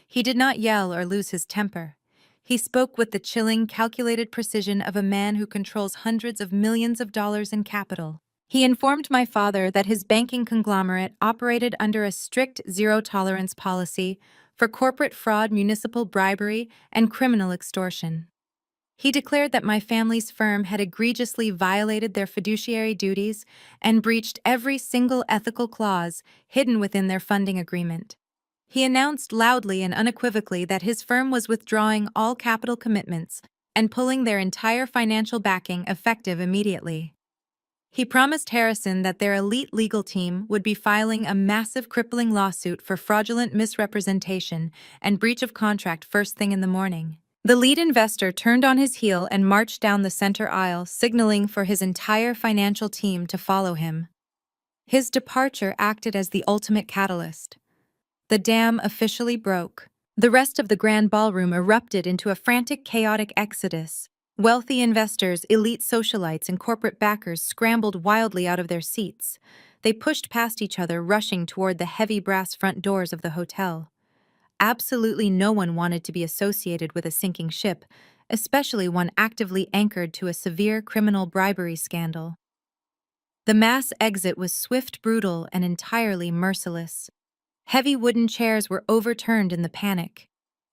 He did not yell or lose his temper. He spoke with the chilling, calculated precision of a man who controls hundreds of millions of dollars in capital. He informed my father that his banking conglomerate operated under a strict zero-tolerance policy for corporate fraud, municipal bribery, and criminal extortion. He declared that my family's firm had egregiously violated their fiduciary duties and breached every single ethical clause hidden within their funding agreement. He announced loudly and unequivocally that his firm was withdrawing all capital commitments and pulling their entire financial backing effective immediately. He promised Harrison that their elite legal team would be filing a massive, crippling lawsuit for fraudulent misrepresentation and breach of contract first thing in the morning. The lead investor turned on his heel and marched down the center aisle, signaling for his entire financial team to follow him. His departure acted as the ultimate catalyst. The dam officially broke. The rest of the grand ballroom erupted into a frantic, chaotic exodus. Wealthy investors, elite socialites, and corporate backers scrambled wildly out of their seats. They pushed past each other, rushing toward the heavy brass front doors of the hotel. Absolutely no one wanted to be associated with a sinking ship, especially one actively anchored to a severe criminal bribery scandal. The mass exit was swift, brutal, and entirely merciless. Heavy wooden chairs were overturned in the panic.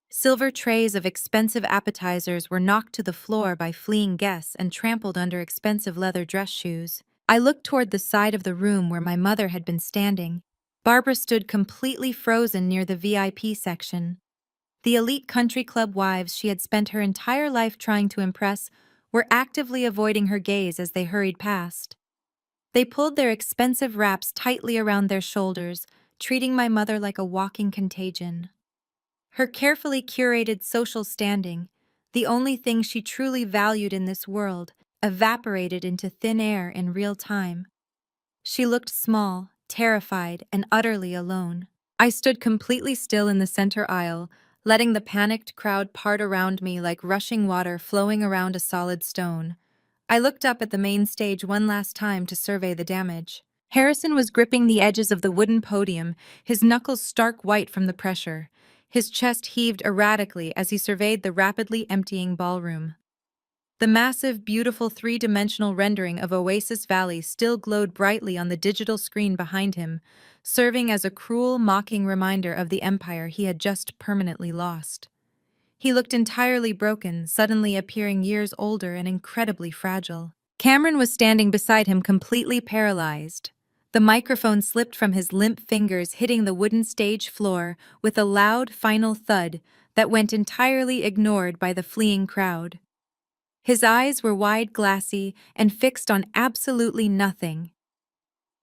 Silver trays of expensive appetizers were knocked to the floor by fleeing guests and trampled under expensive leather dress shoes. I looked toward the side of the room where my mother had been standing. Barbara stood completely frozen near the VIP section. The elite country club wives she had spent her entire life trying to impress were actively avoiding her gaze as they hurried past. They pulled their expensive wraps tightly around their shoulders, treating my mother like a walking contagion. Her carefully curated social standing, the only thing she truly valued in this world, evaporated into thin air in real time. She looked small, terrified, and utterly alone. I stood completely still in the center aisle, letting the panicked crowd part around me like rushing water flowing around a solid stone. I looked up at the main stage one last time to survey the damage. Harrison was gripping the edges of the wooden podium, his knuckles stark white from the pressure. His chest heaved erratically as he surveyed the rapidly emptying ballroom. The massive, beautiful three-dimensional rendering of Oasis Valley still glowed brightly on the digital screen behind him, serving as a cruel, mocking reminder of the empire he had just permanently lost. He looked entirely broken, suddenly appearing years older and incredibly fragile. Cameron was standing beside him, completely paralyzed. The microphone slipped from his limp fingers, hitting the wooden stage floor with a loud, final thud that went entirely ignored by the fleeing crowd. His eyes were wide, glassy, and fixed on absolutely nothing.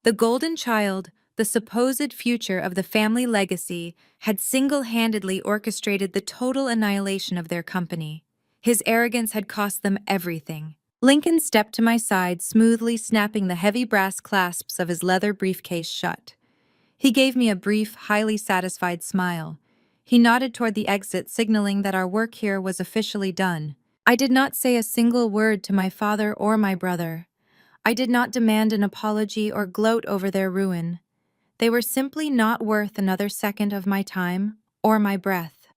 The golden child, the supposed future of the family legacy, had single-handedly orchestrated the total annihilation of their company. His arrogance had cost them everything. Lincoln stepped to my side, smoothly snapping the heavy brass clasps of his leather briefcase shut. He gave me a brief, highly satisfied smile. He nodded toward the exit, signaling that our work here was officially done. I did not say a single word to my father or my brother. I did not demand an apology or gloat over their ruin. They were simply not worth another second of my time or my breath.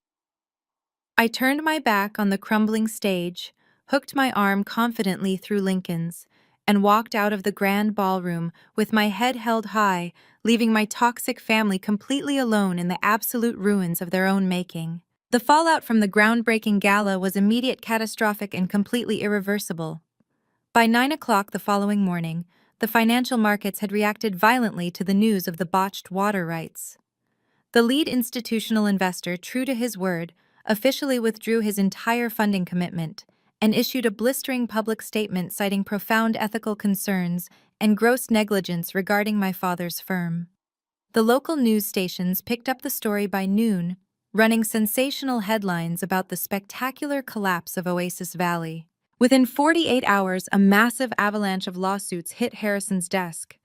I turned my back on the crumbling stage, hooked my arm confidently through Lincoln's, and walked out of the grand ballroom with my head held high, leaving my toxic family completely alone in the absolute ruins of their own making. The fallout from the groundbreaking gala was immediate, catastrophic, and completely irreversible. By 9 o'clock the following morning, the financial markets had reacted violently to the news of the botched water rights. The lead institutional investor, true to his word, officially withdrew his entire funding commitment and issued a blistering public statement citing profound ethical concerns and gross negligence regarding my father's firm. The local news stations picked up the story by noon, running sensational headlines about the spectacular collapse of Oasis Valley. Within 48 hours, a massive avalanche of lawsuits hit Harrison's desk.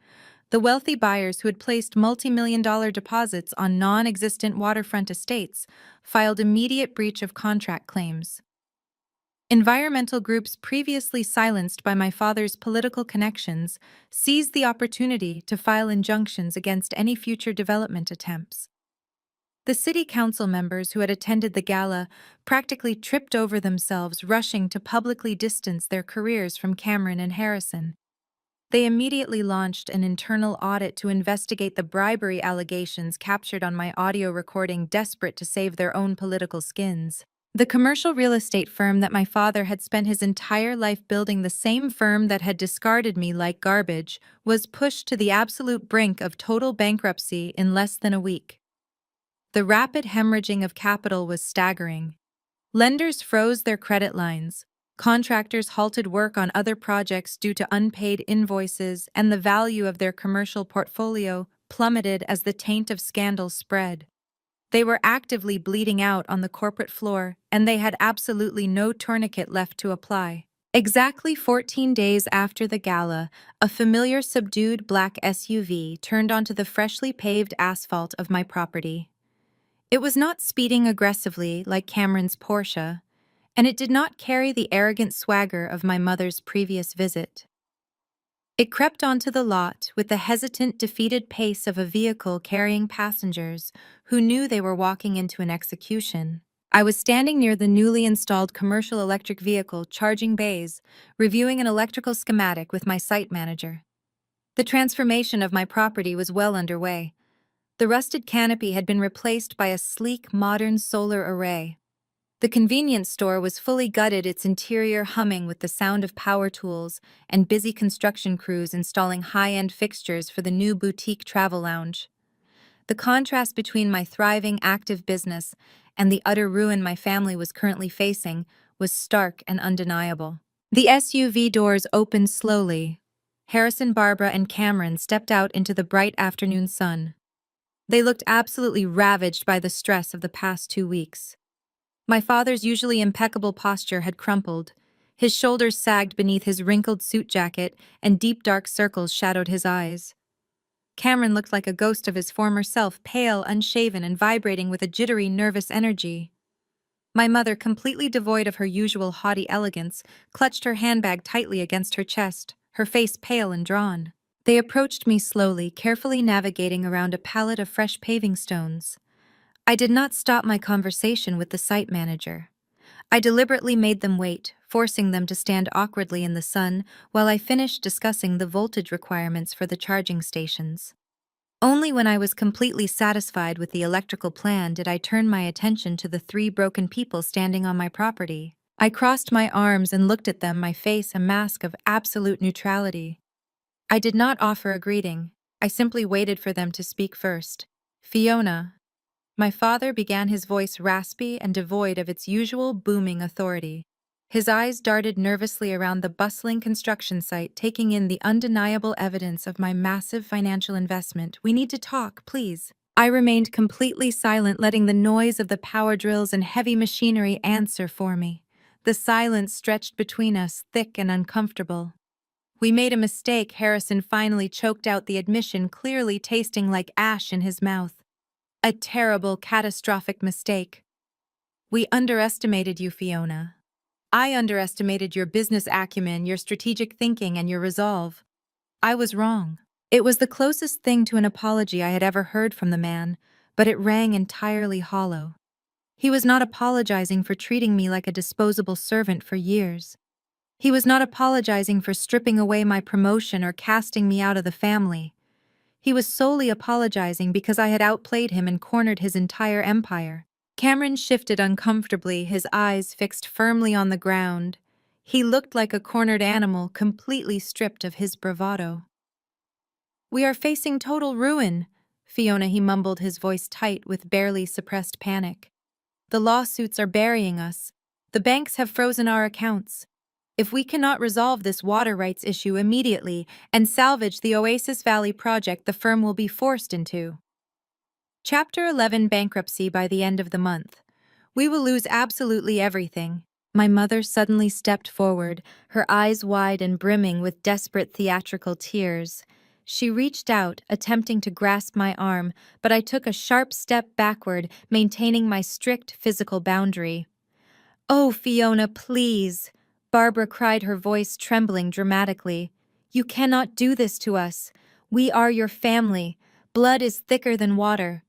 The wealthy buyers who had placed multi-million-dollar deposits on non-existent waterfront estates filed immediate breach of contract claims. Environmental groups previously silenced by my father's political connections seized the opportunity to file injunctions against any future development attempts. The city council members who had attended the gala practically tripped over themselves, rushing to publicly distance their careers from Cameron and Harrison. They immediately launched an internal audit to investigate the bribery allegations captured on my audio recording, desperate to save their own political skins. The commercial real estate firm that my father had spent his entire life building, the same firm that had discarded me like garbage, was pushed to the absolute brink of total bankruptcy in less than a week. The rapid hemorrhaging of capital was staggering. Lenders froze their credit lines, contractors halted work on other projects due to unpaid invoices, and the value of their commercial portfolio plummeted as the taint of scandal spread. They were actively bleeding out on the corporate floor, and they had absolutely no tourniquet left to apply. Exactly 14 days after the gala, a familiar subdued black SUV turned onto the freshly paved asphalt of my property. It was not speeding aggressively like Cameron's Porsche, and it did not carry the arrogant swagger of my mother's previous visit. It crept onto the lot with the hesitant, defeated pace of a vehicle carrying passengers who knew they were walking into an execution. I was standing near the newly installed commercial electric vehicle charging bays, reviewing an electrical schematic with my site manager. The transformation of my property was well underway. The rusted canopy had been replaced by a sleek, modern solar array. The convenience store was fully gutted, its interior humming with the sound of power tools and busy construction crews installing high-end fixtures for the new boutique travel lounge. The contrast between my thriving, active business and the utter ruin my family was currently facing was stark and undeniable. The SUV doors opened slowly. Harrison, Barbara, and Cameron stepped out into the bright afternoon sun. They looked absolutely ravaged by the stress of the past 2 weeks. My father's usually impeccable posture had crumpled. His shoulders sagged beneath his wrinkled suit jacket, and deep dark circles shadowed his eyes. Cameron looked like a ghost of his former self, pale, unshaven, and vibrating with a jittery, nervous energy. My mother, completely devoid of her usual haughty elegance, clutched her handbag tightly against her chest, her face pale and drawn. They approached me slowly, carefully navigating around a pallet of fresh paving stones. I did not stop my conversation with the site manager. I deliberately made them wait, forcing them to stand awkwardly in the sun while I finished discussing the voltage requirements for the charging stations. Only when I was completely satisfied with the electrical plan did I turn my attention to the three broken people standing on my property. I crossed my arms and looked at them, my face a mask of absolute neutrality. I did not offer a greeting. I simply waited for them to speak first. Fiona. My father began, his voice raspy and devoid of its usual booming authority. His eyes darted nervously around the bustling construction site, taking in the undeniable evidence of my massive financial investment. We need to talk, please. I remained completely silent, letting the noise of the power drills and heavy machinery answer for me. The silence stretched between us, thick and uncomfortable. We made a mistake, Harrison finally choked out the admission, clearly tasting like ash in his mouth. A terrible, catastrophic mistake. We underestimated you, Fiona. I underestimated your business acumen, your strategic thinking, and your resolve. I was wrong. It was the closest thing to an apology I had ever heard from the man, but it rang entirely hollow. He was not apologizing for treating me like a disposable servant for years. He was not apologizing for stripping away my promotion or casting me out of the family. He was solely apologizing because I had outplayed him and cornered his entire empire. Cameron shifted uncomfortably, his eyes fixed firmly on the ground. He looked like a cornered animal, completely stripped of his bravado. "We are facing total ruin," Fiona, he mumbled, his voice tight with barely suppressed panic. "The lawsuits are burying us. The banks have frozen our accounts. If we cannot resolve this water rights issue immediately and salvage the Oasis Valley project, the firm will be forced into Chapter 11 bankruptcy by the end of the month. We will lose absolutely everything." My mother suddenly stepped forward, her eyes wide and brimming with desperate theatrical tears. She reached out, attempting to grasp my arm, but I took a sharp step backward, maintaining my strict physical boundary. "Oh, Fiona, please," Barbara cried, her voice trembling dramatically. "You cannot do this to us. We are your family. Blood is thicker than water.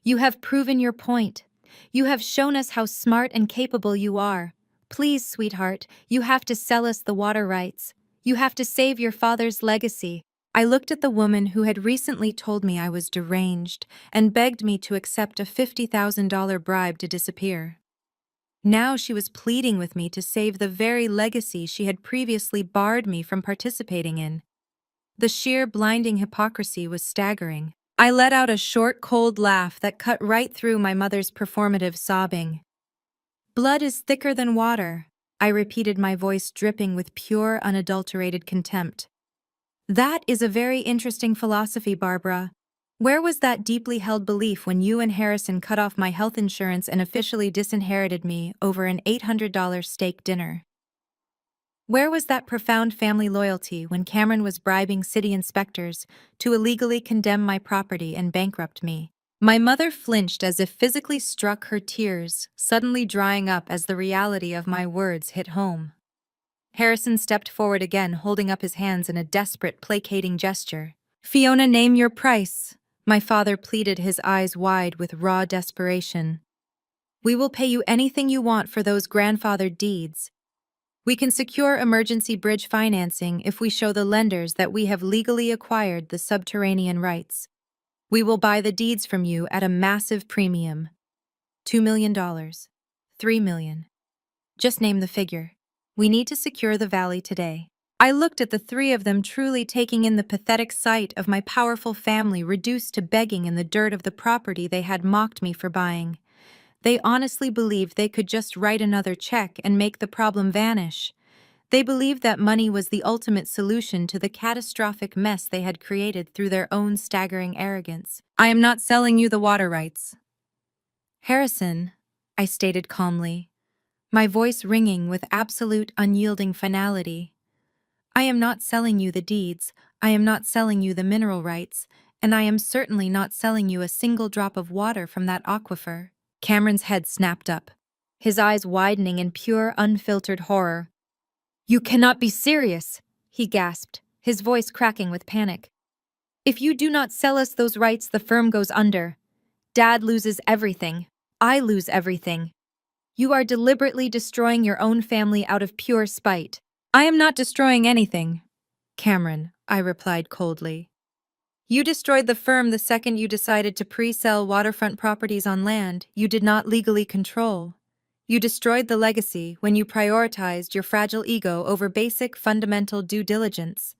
You have proven your point. You have shown us how smart and capable you are. Please, sweetheart, you have to sell us the water rights. You have to save your father's legacy." I looked at the woman who had recently told me I was deranged and begged me to accept a $50,000 bribe to disappear. Now she was pleading with me to save the very legacy she had previously barred me from participating in. The sheer blinding hypocrisy was staggering. I let out a short, cold laugh that cut right through my mother's performative sobbing. "Blood is thicker than water," I repeated, my voice dripping with pure, unadulterated contempt. "That is a very interesting philosophy, Barbara. Where was that deeply held belief when you and Harrison cut off my health insurance and officially disinherited me over an $800 steak dinner? Where was that profound family loyalty when Cameron was bribing city inspectors to illegally condemn my property and bankrupt me?" My mother flinched as if physically struck, her tears suddenly drying up as the reality of my words hit home. Harrison stepped forward again, holding up his hands in a desperate, placating gesture. "Fiona, name your price," my father pleaded, his eyes wide with raw desperation. "We will pay you anything you want for those grandfathered deeds. We can secure emergency bridge financing if we show the lenders that we have legally acquired the subterranean rights. We will buy the deeds from you at a massive premium. $2 million. $3 million. Just name the figure. We need to secure the valley today." I looked at the three of them, truly taking in the pathetic sight of my powerful family reduced to begging in the dirt of the property they had mocked me for buying. They honestly believed they could just write another check and make the problem vanish. They believed that money was the ultimate solution to the catastrophic mess they had created through their own staggering arrogance. "I am not selling you the water rights, Harrison," I stated calmly, my voice ringing with absolute unyielding finality. "I am not selling you the deeds, I am not selling you the mineral rights, and I am certainly not selling you a single drop of water from that aquifer." Cameron's head snapped up, his eyes widening in pure, unfiltered horror. "You cannot be serious," he gasped, his voice cracking with panic. "If you do not sell us those rights, the firm goes under. Dad loses everything. I lose everything. You are deliberately destroying your own family out of pure spite. I am not destroying anything, Cameron, I replied coldly. You destroyed the firm the second you decided to pre-sell waterfront properties on land you did not legally control. You destroyed the legacy when you prioritized your fragile ego over basic fundamental due diligence.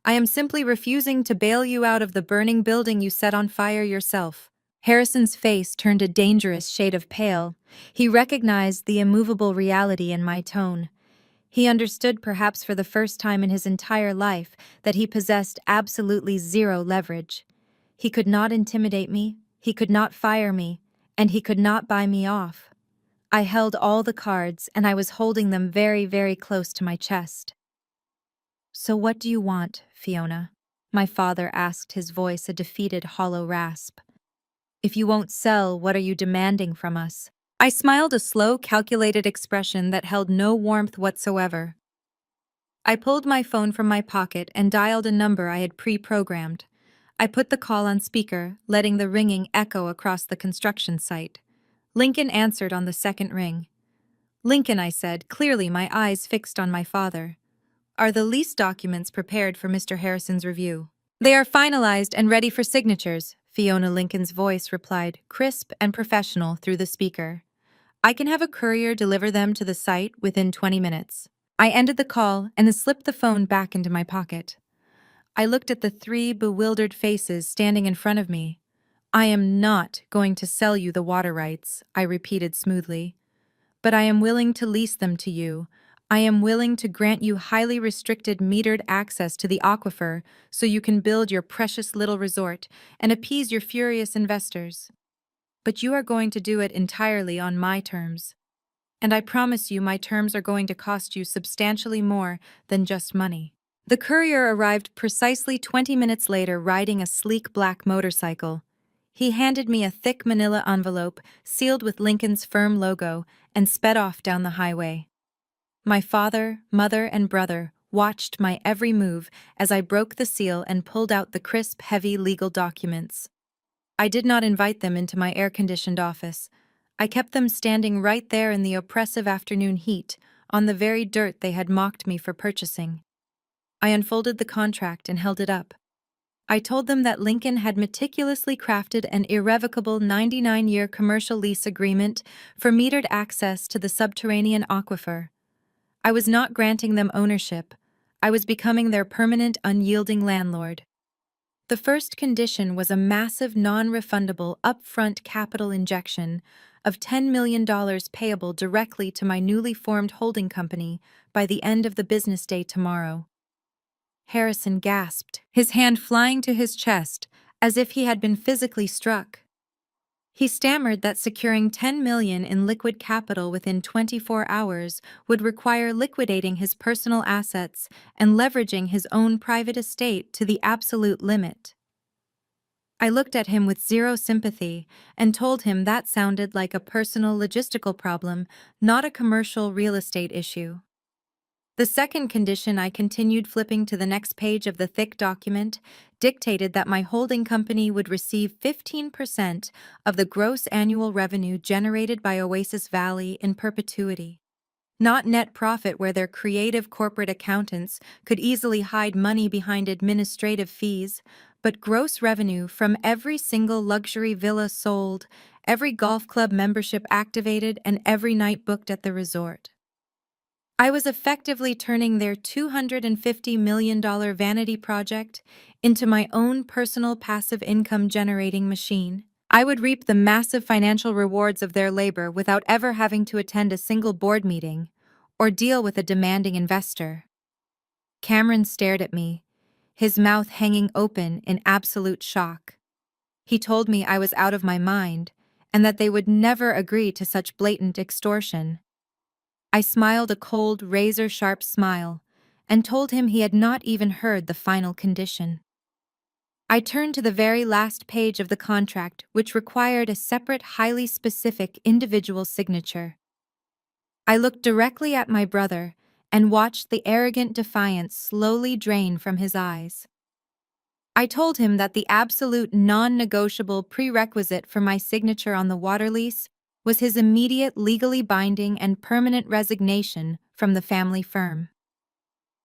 I am simply refusing to bail you out of the burning building you set on fire yourself. Harrison's face turned a dangerous shade of pale. He recognized the immovable reality in my tone. He understood, perhaps for the first time in his entire life, that he possessed absolutely zero leverage. He could not intimidate me, he could not fire me, and he could not buy me off. I held all the cards, and I was holding them very, very close to my chest. So what do you want, Fiona? My father asked, his voice a defeated, hollow rasp. If you won't sell, what are you demanding from us? I smiled, a slow, calculated expression that held no warmth whatsoever. I pulled my phone from my pocket and dialed a number I had pre-programmed. I put the call on speaker, letting the ringing echo across the construction site. Lincoln answered on the second ring. Lincoln, I said, clearly my eyes fixed on my father. Are the lease documents prepared for Mr. Harrison's review? They are finalized and ready for signatures, Fiona Lincoln's voice replied, crisp and professional through the speaker. I can have a courier deliver them to the site within 20 minutes. I ended the call and slipped the phone back into my pocket. I looked at the three bewildered faces standing in front of me. I am not going to sell you the water rights, I repeated smoothly. But I am willing to lease them to you. I am willing to grant you highly restricted metered access to the aquifer so you can build your precious little resort and appease your furious investors. But you are going to do it entirely on my terms. And I promise you my terms are going to cost you substantially more than just money. The courier arrived precisely 20 minutes later riding a sleek black motorcycle. He handed me a thick manila envelope sealed with Lincoln's firm logo and sped off down the highway. My father, mother, and brother watched my every move as I broke the seal and pulled out the crisp, heavy legal documents. I did not invite them into my air-conditioned office. I kept them standing right there in the oppressive afternoon heat, on the very dirt they had mocked me for purchasing. I unfolded the contract and held it up. I told them that Lincoln had meticulously crafted an irrevocable 99-year commercial lease agreement for metered access to the subterranean aquifer. I was not granting them ownership. I was becoming their permanent, unyielding landlord. The first condition was a massive, non-refundable, upfront capital injection of $10 million payable directly to my newly formed holding company by the end of the business day tomorrow. Harrison gasped, his hand flying to his chest, as if he had been physically struck. He stammered that securing $10 million in liquid capital within 24 hours would require liquidating his personal assets and leveraging his own private estate to the absolute limit. I looked at him with zero sympathy and told him that sounded like a personal logistical problem, not a commercial real estate issue. The second condition, I continued flipping to the next page of the thick document, dictated that my holding company would receive 15% of the gross annual revenue generated by Oasis Valley in perpetuity. Not net profit where their creative corporate accountants could easily hide money behind administrative fees, but gross revenue from every single luxury villa sold, every golf club membership activated, and every night booked at the resort. I was effectively turning their $250 million vanity project into my own personal passive income generating machine. I would reap the massive financial rewards of their labor without ever having to attend a single board meeting or deal with a demanding investor. Cameron stared at me, his mouth hanging open in absolute shock. He told me I was out of my mind and that they would never agree to such blatant extortion. I smiled a cold, razor-sharp smile and told him he had not even heard the final condition. I turned to the very last page of the contract, which required a separate, highly specific individual signature. I looked directly at my brother and watched the arrogant defiance slowly drain from his eyes. I told him that the absolute non-negotiable prerequisite for my signature on the water lease was his immediate legally binding and permanent resignation from the family firm.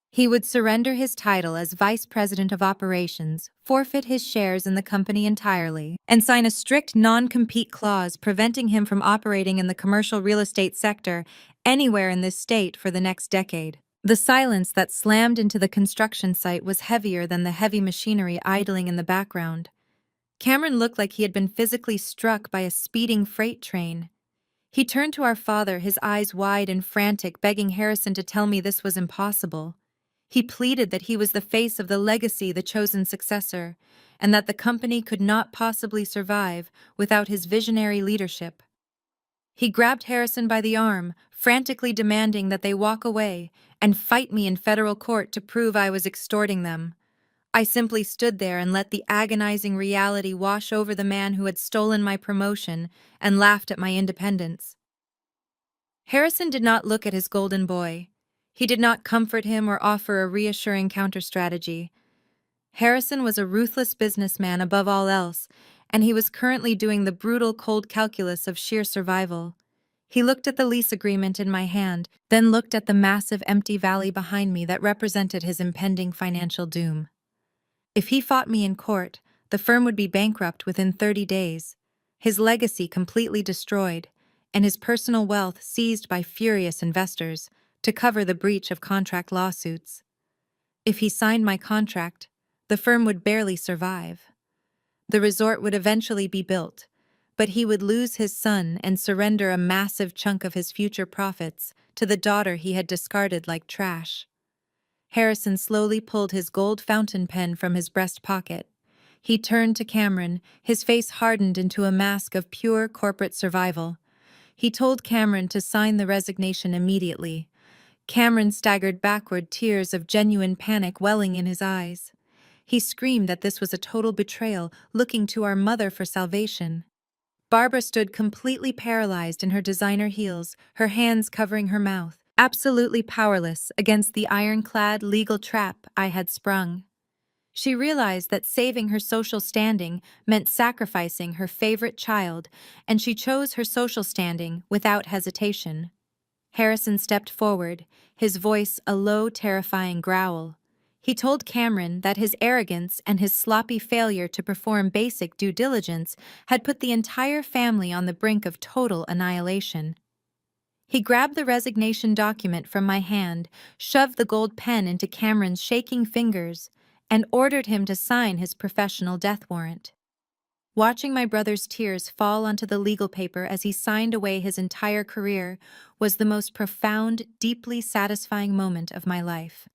He would surrender his title as Vice President of Operations, forfeit his shares in the company entirely, and sign a strict non-compete clause preventing him from operating in the commercial real estate sector anywhere in this state for the next decade. The silence that slammed into the construction site was heavier than the heavy machinery idling in the background. Cameron looked like he had been physically struck by a speeding freight train. He turned to our father, his eyes wide and frantic, begging Harrison to tell me this was impossible. He pleaded that he was the face of the legacy, the chosen successor, and that the company could not possibly survive without his visionary leadership. He grabbed Harrison by the arm, frantically demanding that they walk away and fight me in federal court to prove I was extorting them. I simply stood there and let the agonizing reality wash over the man who had stolen my promotion and laughed at my independence. Harrison did not look at his golden boy. He did not comfort him or offer a reassuring counter-strategy. Harrison was a ruthless businessman above all else, and he was currently doing the brutal cold calculus of sheer survival. He looked at the lease agreement in my hand, then looked at the massive empty valley behind me that represented his impending financial doom. If he fought me in court, the firm would be bankrupt within 30 days, his legacy completely destroyed, and his personal wealth seized by furious investors to cover the breach of contract lawsuits. If he signed my contract, the firm would barely survive. The resort would eventually be built, but he would lose his son and surrender a massive chunk of his future profits to the daughter he had discarded like trash. Harrison slowly pulled his gold fountain pen from his breast pocket. He turned to Cameron, his face hardened into a mask of pure corporate survival. He told Cameron to sign the resignation immediately. Cameron staggered backward, tears of genuine panic welling in his eyes. He screamed that this was a total betrayal, looking to our mother for salvation. Barbara stood completely paralyzed in her designer heels, her hands covering her mouth, absolutely powerless against the ironclad legal trap I had sprung. She realized that saving her social standing meant sacrificing her favorite child, and she chose her social standing without hesitation. Harrison stepped forward, his voice a low, terrifying growl. He told Cameron that his arrogance and his sloppy failure to perform basic due diligence had put the entire family on the brink of total annihilation. He grabbed the resignation document from my hand, shoved the gold pen into Cameron's shaking fingers, and ordered him to sign his professional death warrant. Watching my brother's tears fall onto the legal paper as he signed away his entire career was the most profound, deeply satisfying moment of my life.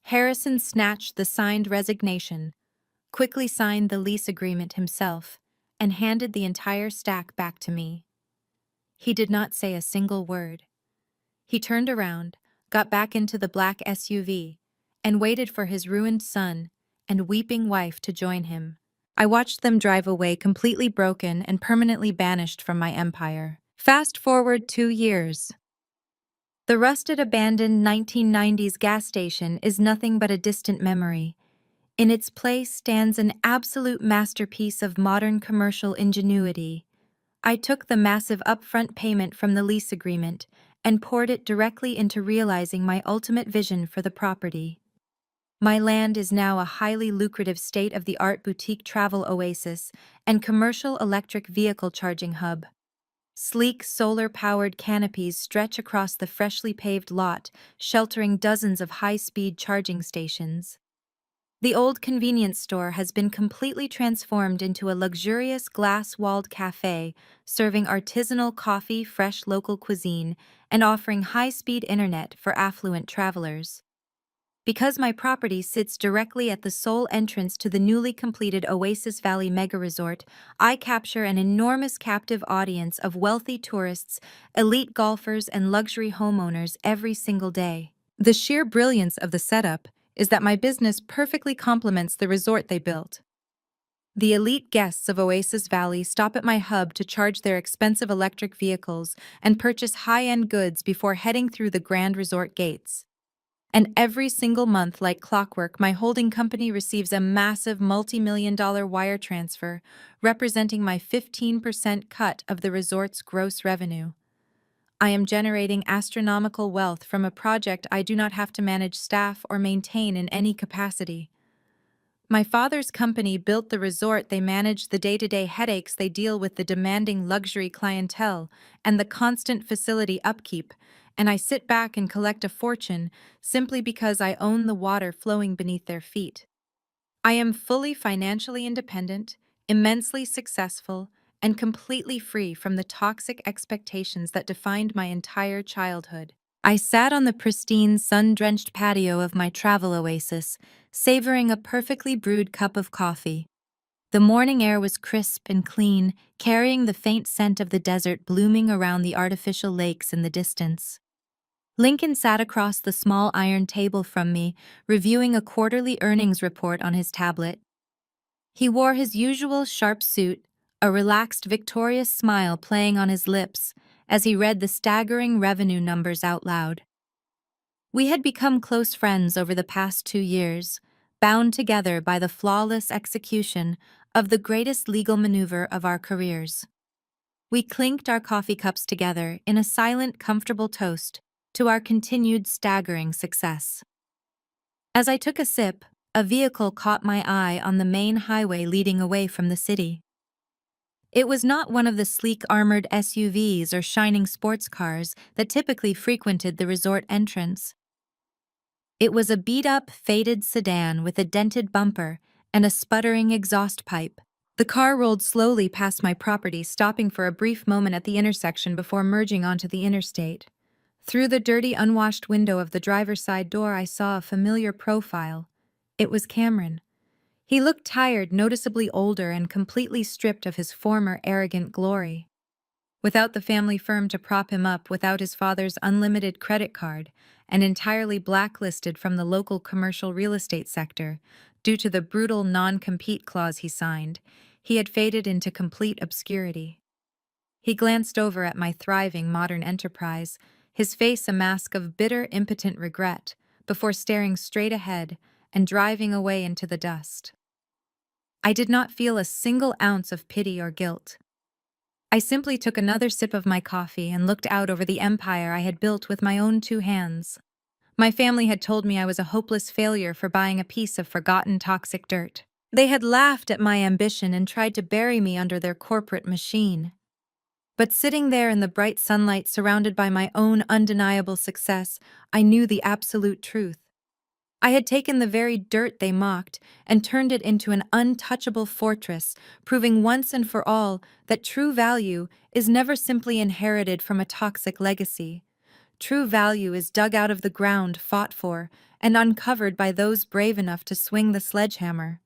Harrison snatched the signed resignation, quickly signed the lease agreement himself, and handed the entire stack back to me. He did not say a single word. He turned around, got back into the black SUV, and waited for his ruined son and weeping wife to join him. I watched them drive away completely broken and permanently banished from my empire. Fast forward 2 years. The rusted, abandoned 1990s gas station is nothing but a distant memory. In its place stands an absolute masterpiece of modern commercial ingenuity. I took the massive upfront payment from the lease agreement and poured it directly into realizing my ultimate vision for the property. My land is now a highly lucrative state-of-the-art boutique travel oasis and commercial electric vehicle charging hub. Sleek solar-powered canopies stretch across the freshly paved lot, sheltering dozens of high-speed charging stations. The old convenience store has been completely transformed into a luxurious glass-walled cafe, serving artisanal coffee, fresh local cuisine, and offering high-speed internet for affluent travelers. Because my property sits directly at the sole entrance to the newly completed Oasis Valley Mega Resort, I capture an enormous captive audience of wealthy tourists, elite golfers, and luxury homeowners every single day. The sheer brilliance of the setup is that my business perfectly complements the resort they built. The elite guests of Oasis Valley stop at my hub to charge their expensive electric vehicles and purchase high-end goods before heading through the grand resort gates. And every single month, like clockwork, my holding company receives a massive multi-million-dollar wire transfer, representing my 15% cut of the resort's gross revenue. I am generating astronomical wealth from a project I do not have to manage staff or maintain in any capacity. My father's company built the resort. They manage the day-to-day headaches. They deal with the demanding luxury clientele and the constant facility upkeep, and I sit back and collect a fortune simply because I own the water flowing beneath their feet. I am fully financially independent, immensely successful, and completely free from the toxic expectations that defined my entire childhood. I sat on the pristine, sun-drenched patio of my travel oasis, savoring a perfectly brewed cup of coffee. The morning air was crisp and clean, carrying the faint scent of the desert blooming around the artificial lakes in the distance. Lincoln sat across the small iron table from me, reviewing a quarterly earnings report on his tablet. He wore his usual sharp suit, a relaxed, victorious smile playing on his lips as he read the staggering revenue numbers out loud. We had become close friends over the past 2 years, bound together by the flawless execution of the greatest legal maneuver of our careers. We clinked our coffee cups together in a silent, comfortable toast to our continued staggering success. As I took a sip, a vehicle caught my eye on the main highway leading away from the city. It was not one of the sleek armored SUVs or shining sports cars that typically frequented the resort entrance. It was a beat-up, faded sedan with a dented bumper and a sputtering exhaust pipe. The car rolled slowly past my property, stopping for a brief moment at the intersection before merging onto the interstate. Through the dirty, unwashed window of the driver's side door, I saw a familiar profile. It was Cameron. He looked tired, noticeably older, and completely stripped of his former arrogant glory. Without the family firm to prop him up, without his father's unlimited credit card, and entirely blacklisted from the local commercial real estate sector due to the brutal non-compete clause he signed, he had faded into complete obscurity. He glanced over at my thriving modern enterprise, his face a mask of bitter, impotent regret, before staring straight ahead and driving away into the dust. I did not feel a single ounce of pity or guilt. I simply took another sip of my coffee and looked out over the empire I had built with my own 2 hands. My family had told me I was a hopeless failure for buying a piece of forgotten toxic dirt. They had laughed at my ambition and tried to bury me under their corporate machine. But sitting there in the bright sunlight surrounded by my own undeniable success, I knew the absolute truth. I had taken the very dirt they mocked and turned it into an untouchable fortress, proving once and for all that true value is never simply inherited from a toxic legacy. True value is dug out of the ground, fought for, and uncovered by those brave enough to swing the sledgehammer.